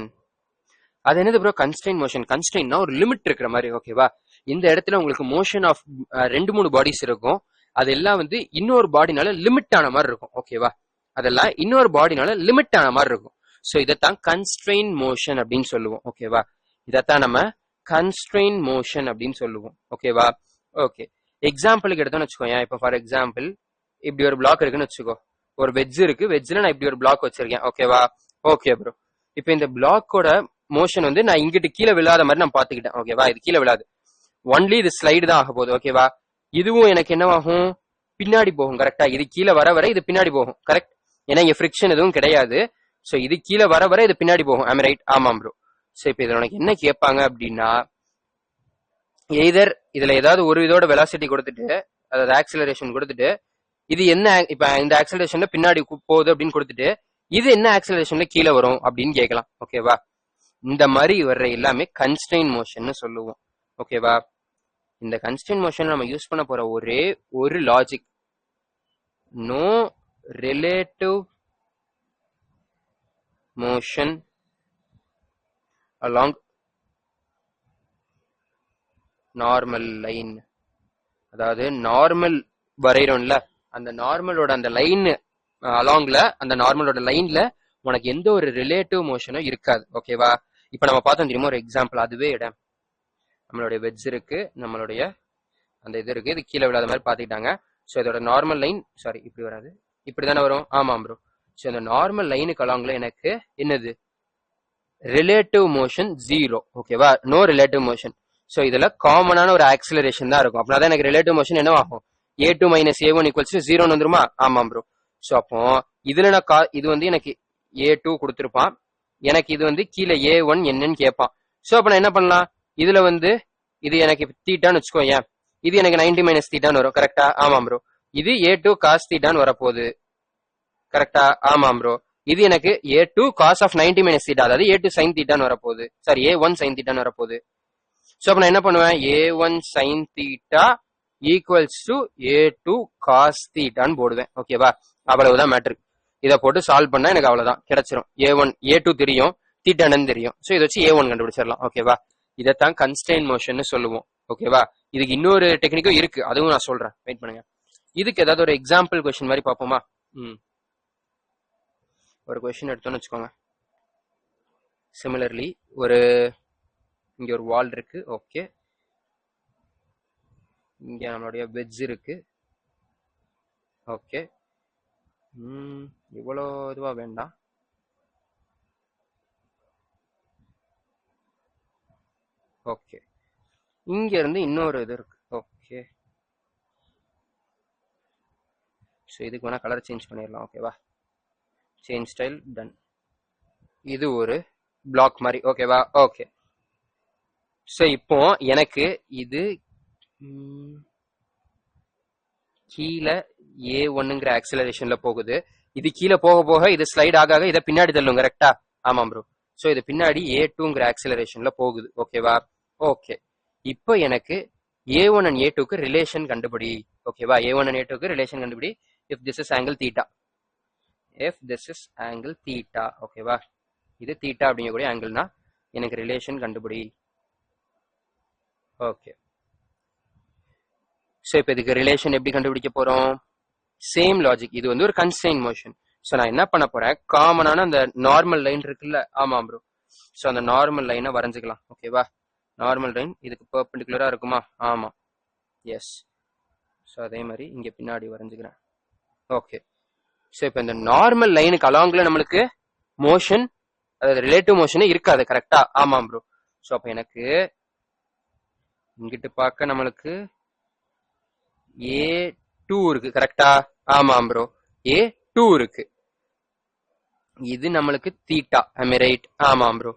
அது என்னது ப்ரோ? கன்ஸ்ட்ரெயின் மோஷன், கன்ஸ்ட்ரெயின்னா ஒரு லிமிட் இருக்கிற மாதிரி. ஓகேவா? இந்த இடத்துல உங்களுக்கு மோஷன் ஆஃப் 2-3 பாடிஸ் இருக்கும். அதெல்லாம் வந்து இன்னொரு பாடினால லிமிட் ஆன மாதிரி இருக்கும். ஓகேவா? அதெல்லாம் இன்னொரு பாடினால லிமிட் ஆன மாதிரி இருக்கும். ஸோ இதைத்தான் கன்ஸ்ட்ரெயின் மோஷன் அப்படின்னு சொல்லுவோம். ஓகேவா? இதைத்தான் நம்ம கன்ஸ்ட்ரெயின் மோஷன் அப்படின்னு சொல்லுவோம். ஓகேவா? ஓகே, எக்ஸாம்பிளுக்கு எடுத்தோம்னு வச்சுக்கோங்க. இப்போ ஃபார் எக்ஸாம்பிள் இப்படி ஒரு பிளாக் இருக்குன்னு வச்சுக்கோ. ஒரு வெஜ் இருக்கு, வெஜ்ல நான் இப்படி ஒரு பிளாக் வச்சிருக்கேன். ஓகேவா? ஓகே ப்ரோ, இப்போ இந்த பிளாக்கோட மோஷன் வந்து நான் இங்கிட்டு கீழே விழாத மாதிரி நான் பாத்துக்கிட்டேன். ஓகேவா? இது கீழே விழாது, ஒன்லி இது ஸ்லைடு தான் ஆக போகுது. ஓகேவா? இதுவும் எனக்கு என்னவாகும், பின்னாடி போகும். கரெக்டா? இது கீழே வர வர இது பின்னாடி போகும். கரெக்ட்? ஏன்னா இங்க ஃபிரிக்ஷன் எதுவும் கிடையாது. சோ இது கீழே வர வர இது பின்னாடி போகும். I'm right? ஆமாம் ப்ரோ. சோ இப்போ இதுல உனக்கு என்ன கேட்பாங்க அப்படின்னா, எய்தர் இதுல ஏதாவது ஒரு இதோட வெலாசிட்டி கொடுத்துட்டு, அதாவது ஆக்சிலரேஷன் கொடுத்துட்டு, இது என்ன இப்ப இந்த ஆக்சிலரேஷன்ல பின்னாடி போகுது அப்படின்னு கொடுத்துட்டு, இது என்ன ஆக்சிலரேஷன்ல கீழே வரும் அப்படின்னு கேட்கலாம். ஓகேவா? இந்த மாதிரி வர்ற எல்லாமே கன்ஸ்ட்ரெயின் மோஷன் சொல்லுவோம். ஓகேவா? இந்த கன்ஸ்ட்ரெயின் மோஷன் நம்ம யூஸ் பண்ண போற ஒரே ஒரு logic, no relative motion along normal line. அதாவது நார்மல் வரைகிறோம்ல, அந்த நார்மலோட அந்த லைன் அலாங்ல, அந்த நார்மலோட லைன்ல உனக்கு எந்த ஒரு ரிலேட்டிவ் மோஷனும் இருக்காது. ஓகேவா? இப்ப நம்ம பார்த்தோம் தெரியுமா ஒரு எக்ஸாம்பிள், அதுவே இடம் நம்மளுடைய வெட்ஜ் இருக்கு, நம்மளுடைய அந்த இது இருக்கு, இது கீழே விழாத மாதிரி பாத்துக்கிட்டாங்க. ஸோ இதோட நார்மல் லைன், சாரி இப்படி வராது, இப்படி தானே வரும். ஆமாம் ப்ரோ. ஸோ இந்த நார்மல் லைனுக்கு அலாங்ல எனக்கு என்னது ரிலேட்டிவ் மோஷன் 0. ஓகேவா? No relative motion. ஸோ இதுல காமனான ஒரு ஆக்சிலரேஷன் தான் இருக்கும். அப்படின்னா எனக்கு ரிலேட்டிவ் மோஷன் என்ன ஆகும்? a2 மைனஸ் a1 ஈக்குவல்ஸ் 0 வந்துருமா? ஆமாம் ப்ரோ. ஸோ அப்போ இதுல நான் இது வந்து எனக்கு a2 கொடுத்துருப்பான், எனக்கு இது வந்து கீழே a1 என்னன்னு கேட்பான். ஸோ அப்ப நான் என்ன பண்ணலாம்? இதுல வந்து இது எனக்கு தீட்டான்னு வச்சுக்கோ, ஏன் இது எனக்கு 90 மைனஸ் தீட்டான்னு வரும். கரெக்டா? ஆமாம் ப்ரோ. இது a2 காஸ் தீட்டான்னு வரப்போகுது. கரெக்டா? ஆமாம் ப்ரோ. இது எனக்கு a2 cos of 90 minus theta, அதாவது a2 sin thetaன்னு வரப்போகுது. சாரி, a1 sin thetaன்னு வரப்போகுது. ஸோ அப்ப நான் என்ன பண்ணுவேன்? a1 sin theta equals to a2 cos thetaன்னு போடுவேன். ஓகேவா? அவ்வளவுதான் மேட்ரு. இதை போட்டு சால்வ் பண்ணா எனக்கு அவ்வளவுதான் கிடைச்சிரும். a1 a2 தெரியும், தீட்டான்னு தெரியும். ஸோ இதை வச்சு a1 கண்டுபிடிச்சிடலாம். ஓகேவா? இதைத்தான் கன்ஸ்ட்ரெயின் மோஷன் சொல்லுவோம். ஓகேவா? இதுக்கு இன்னொரு டெக்னிக்கும் இருக்கு, அதுவும் நான் சொல்றேன், வெயிட் பண்ணுங்க. இதுக்கு ஏதாவது ஒரு எக்ஸாம்பிள் கொஸ்டின் மாதிரி பார்ப்போமா? ஒரு கொஸ்டின் எடுத்தோம்னு வச்சுக்கோங்க. சிமிலர்லி இங்க ஒரு வால் இருக்கு. ஓகே, இங்க நம்மளுடைய வெட்ஜ் இருக்கு. ஓகே, இவ்வளோ இதுவா வேண்டாம். ஓகே, இங்க இருந்து இன்னொரு இது இருக்கு. ஓகே, ஸோ இதுக்கு வேணா கலர் சேஞ்ச் பண்ணிடலாம். ஓகேவா? Change style done. இது ஒரு பிளாக் மாதிரி. ஓகேவா? ஓகே. ஸோ இப்போ எனக்கு இது கீழே a1ங்கிற ஆக்சிலரேஷன்ல போகுது. இது கீழே போக போக இது ஸ்லைட் ஆக இதை பின்னாடி தள்ளும். கரெக்டா? ஆமாம் ப்ரோ. ஸோ இது பின்னாடி a2ங்கிற ஆக்சிலரேஷன்ல போகுது. ஓகேவா? ஓகே, இப்போ எனக்கு a1 and a2க்கு ரிலேஷன் கண்டுபிடி. ஓகேவா? a1 and a2க்கு ரிலேஷன் கண்டுபிடி. If this is angle theta, if this is angle theta. ஓகேவா? இது தீட்டா அப்படிங்கக்கூடிய ஆங்கிள்னா எனக்கு ரிலேஷன் கண்டுபிடி. ஓகே, ஸோ இப்போ இதுக்கு ரிலேஷன் எப்படி கண்டுபிடிக்க போறோம்? Same logic. இது வந்து ஒரு கன்ஸ்ட்ரெயின் மோஷன். ஸோ நான் என்ன பண்ண போறேன்? காமனான அந்த நார்மல் லைன் இருக்குல்ல, ஆமாம் ப்ரோ. ஸோ அந்த நார்மல் லைனை வரைஞ்சிக்கலாம். ஓகேவா? நார்மல் லைன் இதுக்கு பெர்பெண்டிகுலரா இருக்குமா? ஆமா, எஸ். ஸோ அதே மாதிரி இங்க பின்னாடி வரைஞ்சுக்கிறேன். ஓகே, ஸோ இப்போ இந்த நார்மல் லைனுக்கு அலாங்ல நம்மளுக்கு மோஷன், அதாவது ரிலேட்டிவ் மோஷனே இருக்காது. கரெக்டா? ஆமாம் ப்ரோ. ஸோ அப்போ எனக்கு இங்கிட்டு பார்க்க நம்மளுக்கு a2 இருக்கு. கரெக்டா? ஆமாம் ப்ரோ, a2 இருக்கு. இது நம்மளுக்கு தீட்டா. am I right? ஆமாம் ப்ரோ.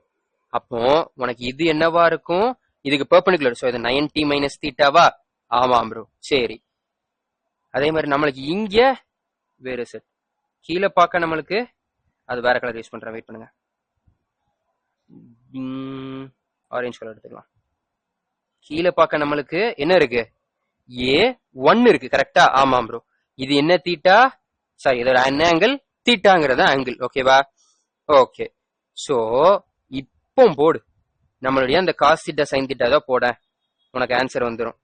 அப்போ உனக்கு இது என்னவா இருக்கும்? இதுக்கு பெர்பெண்டிகுலர். ஸோ இது 90 மைனஸ் தீட்டாவா? ஆமாம் ப்ரோ. சரி, அதே மாதிரி நம்மளுக்கு இங்க வேறு செட் கீழே பார்க்க நம்மளுக்கு அது வேற கலர் யூஸ் பண்றேன். வெயிட் பண்ணுங்க, ஆரஞ்சு கலர் எடுத்துக்கலாம். கீழே பார்க்க நம்மளுக்கு என்ன இருக்கு? a1 இருக்கு. கரெக்டா? ஆமாம் ப்ரோ. இது என்ன தீட்டா? சாரி, இதோட என்ன ஆங்கிள்? தீட்டாங்கிறத ஆங்கிள். ஓகேவா? ஓகே, சோ இப்போ போடு நம்மளுடைய அந்த காஸ் தீட்டா சைன் தீட்டா தான் போட, உனக்கு ஆன்சர் வந்துடும்.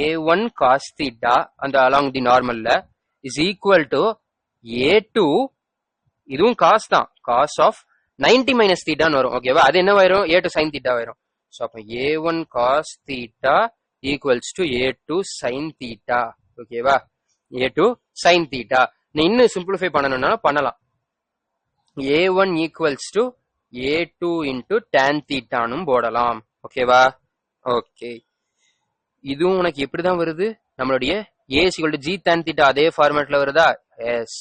a1 காஸ் தீட்டா அந்த அலாங் தி நார்மல்ல இஸ் ஈக்குவல் டு a2, இதுவும் காஸ் தான், காஸ் ஆஃப் 90 மைனஸ் தீட்டான்னு வரும். ஓகேவா? அது என்ன வரும்? a2 சைன் தீட்டா வரும். ஸோ அப்போ a1 cos theta equals to a2 sine theta. ஓகேவா? a2 sine theta. நீ இன்னும் சிம்பிளிஃபை பண்ணணும்னா பண்ணலாம். a1 equals to a2 into tan தீட்டானும் போடலாம். ஓகேவா? ஓகே, இதுவும் உனக்கு எப்படிதான் வருது? நம்மளுடைய a equal to g tan theta அதே ஃபார்மேட்ல வருதா? எஸ்.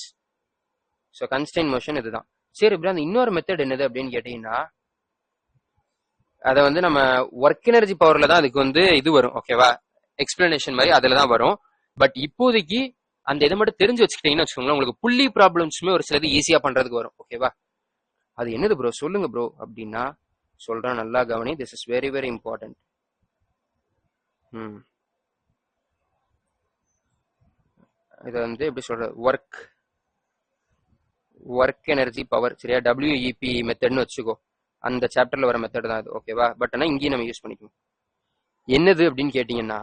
ஸோ கன்ஸ்டன்ட் மோஷன் இதுதான். சரி, இப்படி அந்த இன்னொரு மெத்தட் என்னது அப்படின்னு கேட்டீங்கன்னா, அதை வந்து நம்ம ஒர்க் எனர்ஜி பவர்ல தான் அதுக்கு வந்து இது வரும். ஓகேவா? எக்ஸ்பிளனேஷன் மாதிரி அதுல தான் வரும். பட் இப்போதைக்கு அந்த இதை மட்டும் தெரிஞ்சு வச்சுக்கிட்டீங்கன்னு வச்சுக்கோங்களேன், உங்களுக்கு புள்ளி ப்ராப்ளம்ஸுமே ஒரு சிலது ஈஸியா பண்றதுக்கு வரும். ஓகேவா? அது என்னது ப்ரோ சொல்லுங்க ப்ரோ அப்படின்னா சொல்றேன், நல்லா கவனி. This is very very important. இதை வந்து எப்படி சொல்ற, ஒர்க் எனர்ஜி பவர், சரியா? WEP மெத்தட்னு வச்சுக்கோ. அந்த சாப்டர்ல வர மெத்தட் தான் அது. ஓகேவா? பட் ஆனா இங்கேயும் நம்ம யூஸ் பண்ணிக்கணும். என்னது அப்படின்னு கேட்டீங்கன்னா,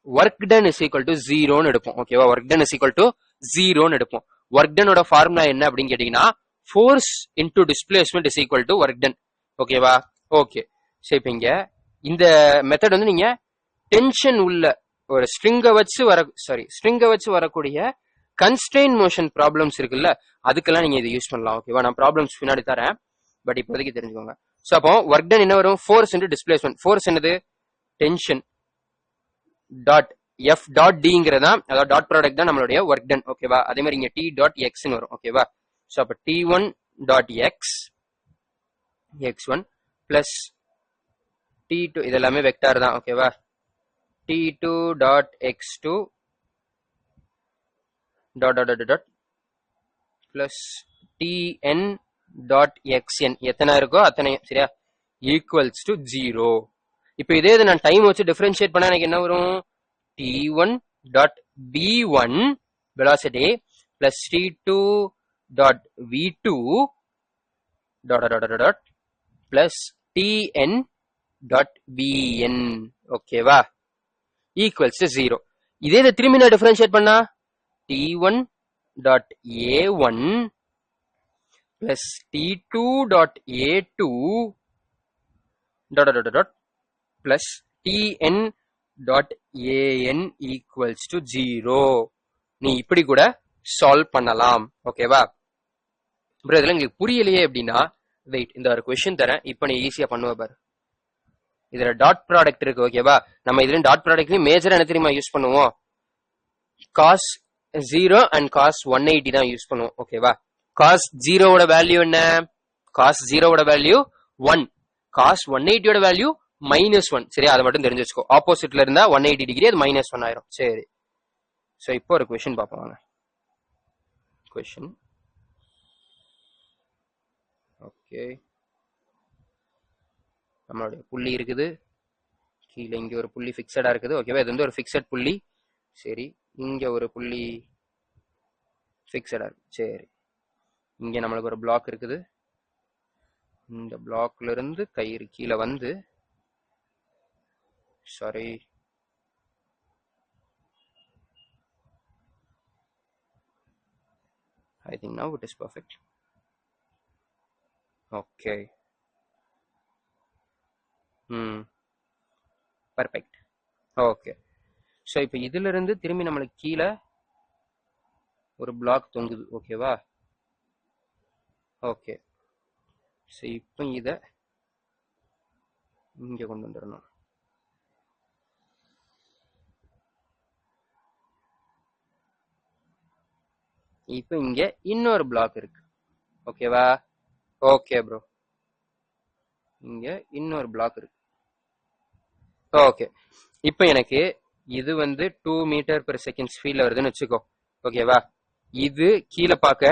work done is equal to ஜீரோன்னு எடுப்போம். ஓகேவா, work done is equal to ஜீரோன்னு எடுப்போம். ஒர்க் டனோட ஃபார்முலா என்ன அப்படின்னு கேட்டீங்கன்னா force into displacement is equal to work done. ஓகேவா, ஓகே. சரி, இப்ப இங்க இந்த மெத்தட் வந்து நீங்க டென்ஷன் உள்ள ஒரு ஸ்ட்ரிங்கை வச்சு வரக்கூடிய கன்ஸ்ட்ரெயின் மோஷன் ப்ராப்ளம்ஸ் இருக்குல்ல, அதுக்கெல்லாம் நீங்க இதை யூஸ் பண்ணலாம். ஓகேவா, நான் ப்ராப்ளம்ஸ் பின்னாடி தரேன், பட் இப்போதைக்கு தெரிஞ்சுக்கோங்க. ஸோ அப்போ ஒர்க் டன் என்ன வரும், ஃபோர்ஸ் இன்டு டிஸ்பிளேஸ்மெண்ட். ஃபோர்ஸ் என்னது, டென்ஷன் டாட் எஃப் டாட் டிங்கிறதா, அதாவது டாட் ப்ராடக்ட் தான் நம்மளுடைய ஒர்க் டன். ஓகேவா, அதே மாதிரி இங்க டி டாட் எக்ஸ்ன்னு வரும். ஓகேவா, ஸோ அப்போ T one dot X x1 plus t2, இதெல்லாமே வெக்டார் தான். ஓகேவா, t2 dot x2 dot dot dot plus tn dot xn, எத்தனை இருக்கோ அத்தனை, சரியா, ஈக்குவல்ஸ் டு 0. இப்போ இதே இது நான் டைம் வச்சு டிஃபரன்ஷியேட் பண்ணா எனக்கு என்ன வரும், t1 dot b1 velocity plus t2 dot v2 dot dot dot plus tn dot vn. ஓகேவா, ஈக்குவல்ஸ் டு 0. இதே இதை திரும்பி நான் டிஃபரன்ஷியேட் பண்ணா t1 dot a1 plus t2 dot a2 dot dot dot plus tn dot an equals to 0. நீ இப்படி கூட solve பண்ணலாம். ஓகேவா, அப்புறம் இதுல உங்களுக்கு புரியலையே அப்படின்னா வெயிட், இந்த ஒரு கொஸ்டின் தரேன், இப்போ நீ ஈஸியா பண்ணுவ பாரு. இதுல டாட் ப்ராடக்ட் இருக்கு. ஓகேவா, நம்ம இதுல டாட் ப்ராடக்ட்லயும் மேஜரா என்ன தெரியுமா யூஸ் பண்ணுவோம், cos 0 அண்ட் cos 180 தான் யூஸ் பண்ணுவோம். ஓகேவா, cos 0 வேல்யூ என்ன, cos 0 வேல்யூ 1, cos 180 வேல்யூ -1. சரியா, அதை மட்டும் தெரிஞ்சு வச்சுக்கோ. ஆப்போசிட்ல இருந்தா 180 டிகிரி, அது -1 ஆயிரும். சரி, சோ இப்போ ஒரு கொஸ்டின் பார்ப்போம் வாங்க. கொஸ்டின், ஓகே, நம்மளுடைய புள்ளி இருக்குது கீழே, இங்க ஒரு புள்ளி ஃபிக்ஸடா இருக்குது. ஓகேவா, இது வந்து ஒரு ஃபிக்ஸட் புள்ளி. சரி, இங்க ஒரு புள்ளி ஃபிக்ஸடா இருக்கு. சரி, இங்க நம்மளுக்கு ஒரு பிளாக் இருக்குது. இந்த பிளாக்ல இருந்து கயிறு கீழே வந்து, sorry, I think now it is perfect. Okay. Perfect. Okay. So இப்போ இதுல இருந்து திரும்பி நம்மளுக்கு கீழே ஒரு பிளாக் தொங்குது. ஓகேவா, ஓகே. ஸோ இப்போ இதை இங்க கொண்டு வந்துடணும். இப்போ இங்க இன்னொரு பிளாக் இருக்கு. ஓகேவா, ஓகே ப்ரோ, இங்க இன்னொரு பிளாக் இருக்கு. ஓகே, இப்போ எனக்கு இது வந்து 2 மீட்டர் பெர் செகண்ட் ஸ்பீட்ல வருதுன்னு வச்சுக்கோ. ஓகேவா, இது கீழே பார்க்க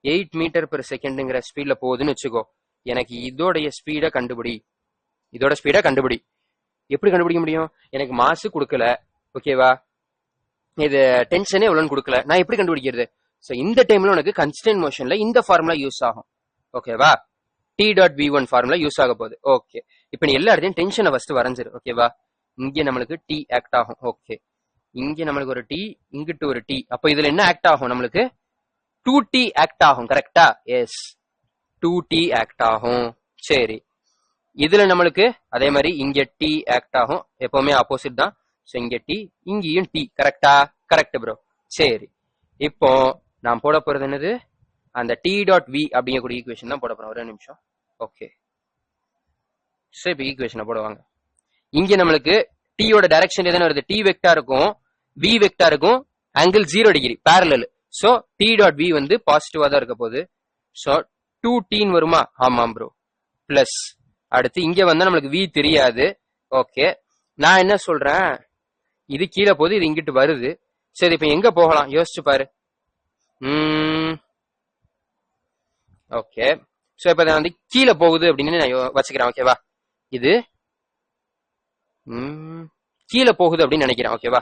8 மீட்டர் பெர் செகண்ட்ங்கிற ஸ்பீட்ல போகுதுன்னு வச்சுக்கோ. எனக்கு இதோடைய ஸ்பீடை கண்டுபிடி, இதோட ஸ்பீடை கண்டுபிடி. எப்படி கண்டுபிடிக்க முடியும், எனக்கு மாசு கொடுக்கல. ஓகேவா, இது டென்ஷனே எவ்வளோன்னு கொடுக்கல, நான் எப்படி கண்டுபிடிக்கிறது? ஸோ இந்த டைம்ல உனக்கு கன்ஸ்டன்ட் மோஷன்ல இந்த ஃபார்முலா யூஸ் ஆகும். ஓகேவா, D dot v1 formula use ஆக போகுது. ஓகே, இப்போ நீ எல்லா இடத்தையும் டென்ஷனை ஃபர்ஸ்ட் வரைஞ்சிரு. ஓகேவா, இங்கே நம்மளுக்கு டி ஆக்ட் ஆகும். ஓகே, இங்கே நம்மளுக்கு ஒரு டி, இங்கிட்டு ஒரு டி. அப்போ இதுல என்ன ஆக்ட் ஆகும், நம்மளுக்கு 2t ஆக்ட் ஆகும். கரெக்டா, எஸ், 2t ஆக்ட் ஆகும். சரி, இதுல நம்மளுக்கு அதே மாதிரி இங்க டி ஆக்ட் ஆகும். எப்பவுமே ஆப்போசிட் தான். ஸோ இங்க டி, இங்கேயும் டி. கரெக்டா, கரெக்ட் ப்ரோ. சரி, இப்போ நான் போட போறது என்னது, அந்த டி டாட் வி அப்படிங்கக்கூடிய ஈக்குவேஷன் தான் போட போறோம். ஒரு நிமிஷம். ஓகே, ஸோ இப்போ ஈக்குவேஷனை போடுவாங்க. இங்க நம்மளுக்கு டீயோட டைரக்ஷன் எதுன்னு வருது, டி வெக்டாருக்கும் வி வெக்டாருக்கும் angle 0 degree parallel. So T dot V வந்து பாசிட்டிவா தான் இருக்க போகுது. ஸோ 2t வருமா, ஆமாம் ப்ரோ. பிளஸ் அடுத்து இங்க வந்தா நம்மளுக்கு வி தெரியாது. ஓகே, நான் என்ன சொல்றேன், இது கீழே போகுது, இது இங்கிட்டு வருது. சரி, இப்ப எங்க போகலாம் யோசிச்சு பாரு. ஓகே, சோ இப்ப வந்து கீழே போகுது அப்படின்னு நான் வச்சுக்கிறேன். ஓகேவா, இது கீழே போகுது அப்படின்னு நினைக்கிறேன். ஓகேவா,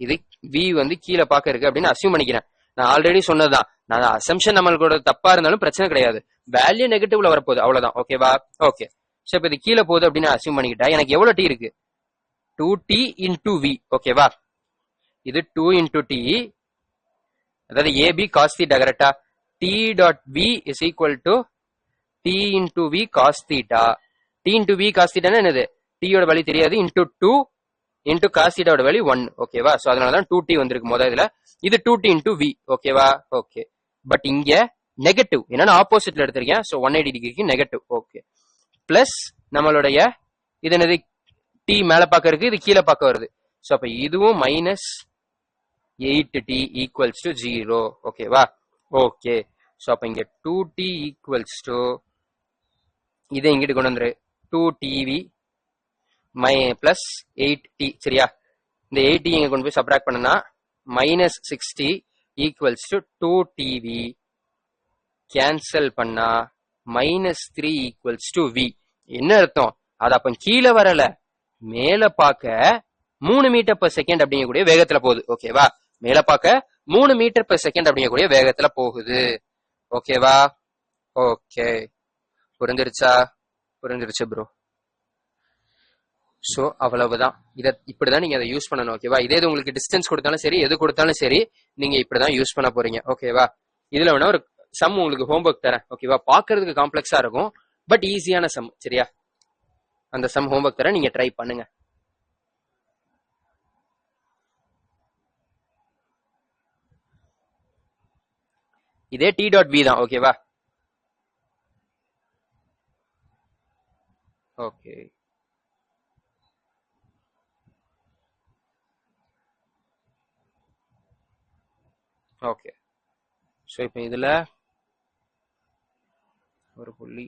இது வி வந்து கீழே பார்க்க இருக்கு அப்படின்னு அசியூம் பண்ணிக்கிறேன். நான் ஆல்ரெடி சொன்னதுதான், நான் அசம்ஷன் நம்மளோட தப்பா இருந்தாலும் பிரச்சனை கிடையாது, வேல்யூ நெகட்டிவ்ல வரப்போகுது, அவ்வளவுதான். ஓகேவா, ஓகே. சோ இப்ப இது கீழே போகுது அப்படின்னு அசியூம் பண்ணிக்கிட்டா எனக்கு எவ்வளவு டி இருக்கு, 2t into v. ஓகேவா, இது 2 into t, அதாவது ab cos theta கரெக்டா. t dot v is equal to t into v cos theta. t into v cos theta என்னது, t யோட வேல்யூ தெரியாது, into 2 into cos theta யோட value 1. ஓகேவா? So அதனாலதான் 2t வந்திருக்கு முதல்ல இதுல. இது 2t into v. ஓகேவா? ஓகே. பட் இங்க நெகட்டிவ், என்னன்னா ஆப்போசிட்ல எடுத்திருக்கேன். சோ 180 டிகிரிக்கு நெகட்டிவ். ஓகே. பிளஸ் நம்மளுடைய இது என்னது, t மேல பார்க்க இருக்கு, இது கீழே பார்க்க வருது. சோ அப்ப இதுவும் மைனஸ் 8t ஈக்குவல்ஸ் டு 0. ஓகேவா? ஓகே. சோ அப்ப இங்க 2t ஈக்குவல்ஸ் டு, இதை இங்கிட்டு கொண்டு வந்துரு, 2tv பிளஸ் 8t. சரியா? இந்த 8t இங்க கொண்டு போய் சப்ராக்ட் பண்ணனா minus 6t equals to 2tv. Cancel பண்ணா மைனஸ் 3 ஈக்குவல்ஸ் டு v. என்ன அர்த்தம்? அது அப்ப கீழே வரல, மேல பார்க்க 3 மீட்டர் per செகண்ட் அப்படிங்கக்கூடிய வேகத்துல போகுது. ஓகேவா? மேல பார்க்க 3 மீட்டர் per செகண்ட் அப்படிங்கக்கூடிய வேகத்துல போகுது. ஓகேவா? ஓகே. புரிஞ்சிருச்சா? புரிஞ்சிருச்சு ப்ரோ. சோ அவ்வளவுதான். இத இப்படிதான் நீங்க அதை யூஸ் பண்ணணும். ஓகேவா? இதே இது உங்களுக்கு டிஸ்டன்ஸ் கொடுத்தாலும் சரி, எது கொடுத்தாலும் சரி, நீங்க இப்படிதான் யூஸ் பண்ண போறீங்க. ஓகேவா? இதுல வேணா ஒரு சம் உங்களுக்கு ஹோம்ஒர்க் தரேன். ஓகேவா? பாக்குறதுக்கு காம்ப்ளெக்ஸா இருக்கும், பட் ஈஸியான சம். சரியா? அந்த சம் ஹோம்ஒர்க் தரேன், நீங்க ட்ரை பண்ணுங்க. இதே t டாட் v தான். ஓகேவா? ஓகே. ஓகே. சோ இப்போ இதுல ஒரு புள்ளி.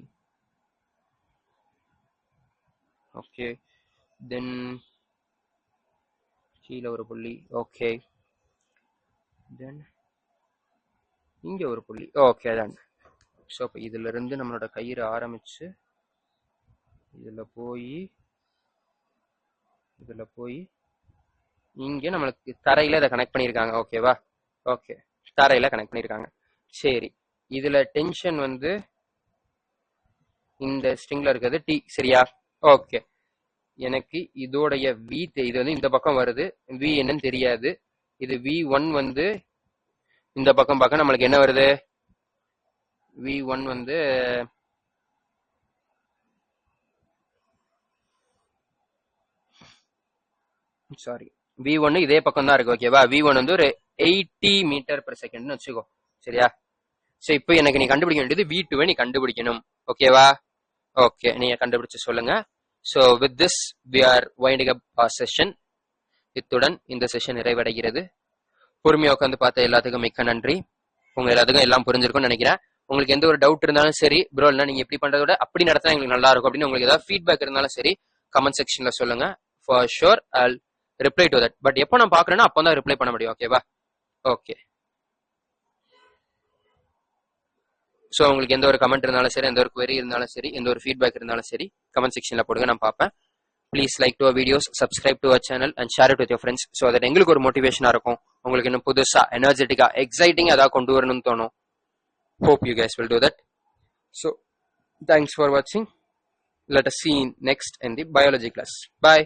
ஓகே. தென் கீழே ஒரு புள்ளி. ஓகே. தென் இங்க ஒரு புள்ளி. Okay done. ஸோ இப்போ இதுல இருந்து நம்மளோட கயிறு ஆரம்பிச்சு இதுல போய் இங்க நம்மளுக்கு தரையில இதை கனெக்ட் பண்ணியிருக்காங்க. ஓகேவா? ஓகே. தரையில கனெக்ட் பண்ணியிருக்காங்க. சரி, இதுல டென்ஷன் வந்து இந்த ஸ்ட்ரிங்ல இருக்கிறது டி. சரியா? ஓகே. எனக்கு இதோடைய வி, இது வந்து இந்த பக்கம் வருது, வி என்னன்னு தெரியாது. இது v1 வந்து இந்த பக்கம் பார்க்க நம்மளுக்கு என்ன வருது, v1 வந்து சாரி v1 இதே பக்கம் தான் இருக்கு. ஓகேவா? v1 வந்து ஒரு 80 மீட்டர் per செகண்ட்னு வச்சுக்கோ. சரியா? சோ இப்போ எனக்கு நீ கண்டுபிடிக்க வேண்டியது v2 நீ கண்டுபிடிக்கணும். ஓகேவா? ஓகே, நீங்க கண்டுபிடிச்சு சொல்லுங்க. So with this we are winding up our session. இத்துடன் இந்த செஷன் நிறைவடைகிறது. பொறுமையா உட்காந்து பார்த்த எல்லாத்துக்கும் மிக்க நன்றி. உங்க எல்லாத்துக்கும் எல்லாம் புரிஞ்சிருக்கும்னு நினைக்கிறேன். உங்களுக்கு எந்த ஒரு டவுட் இருந்தாலும் சரி, ப்ரோ இல்ல நீங்க எப்படி பண்றதோட அப்படி நடத்தினா எங்களுக்கு நல்லா இருக்கும் அப்படின்னு உங்களுக்கு ஏதாவது ஃபீட்பேக் இருந்தாலும் சரி, கமெண்ட் செக்ஷன்ல சொல்லுங்க. For sure I'll reply to that. But எப்போ நான் பாக்குறேன்னா அப்போ தான் ரிப்ளை பண்ண முடியும். ஓகேவா? ஓகே. ஸோ உங்களுக்கு எந்த ஒரு கமெண்ட் இருந்தாலும் சரி, எந்த ஒரு query இருந்தாலும் சரி, எந்த ஒரு ஃபீட்பேக் இருந்தாலும் சரி, கமெண்ட் செக்ஷன்ல போடுங்க, நான் பார்ப்பேன். Please like to our videos, subscribe to our channel and share it with your friends. So that எங்களுக்கு ஒரு மோட்டிவேஷனா இருக்கும், உங்களுக்கு இன்னும் புதுசா எனர்ஜெட்டிக்கா எக்ஸைட்டிங்கா ஏதாவது கொண்டு வரணும்னு தோணும். Hope you guys will do that. So thanks for watching. Let us see next in the biology class. Bye.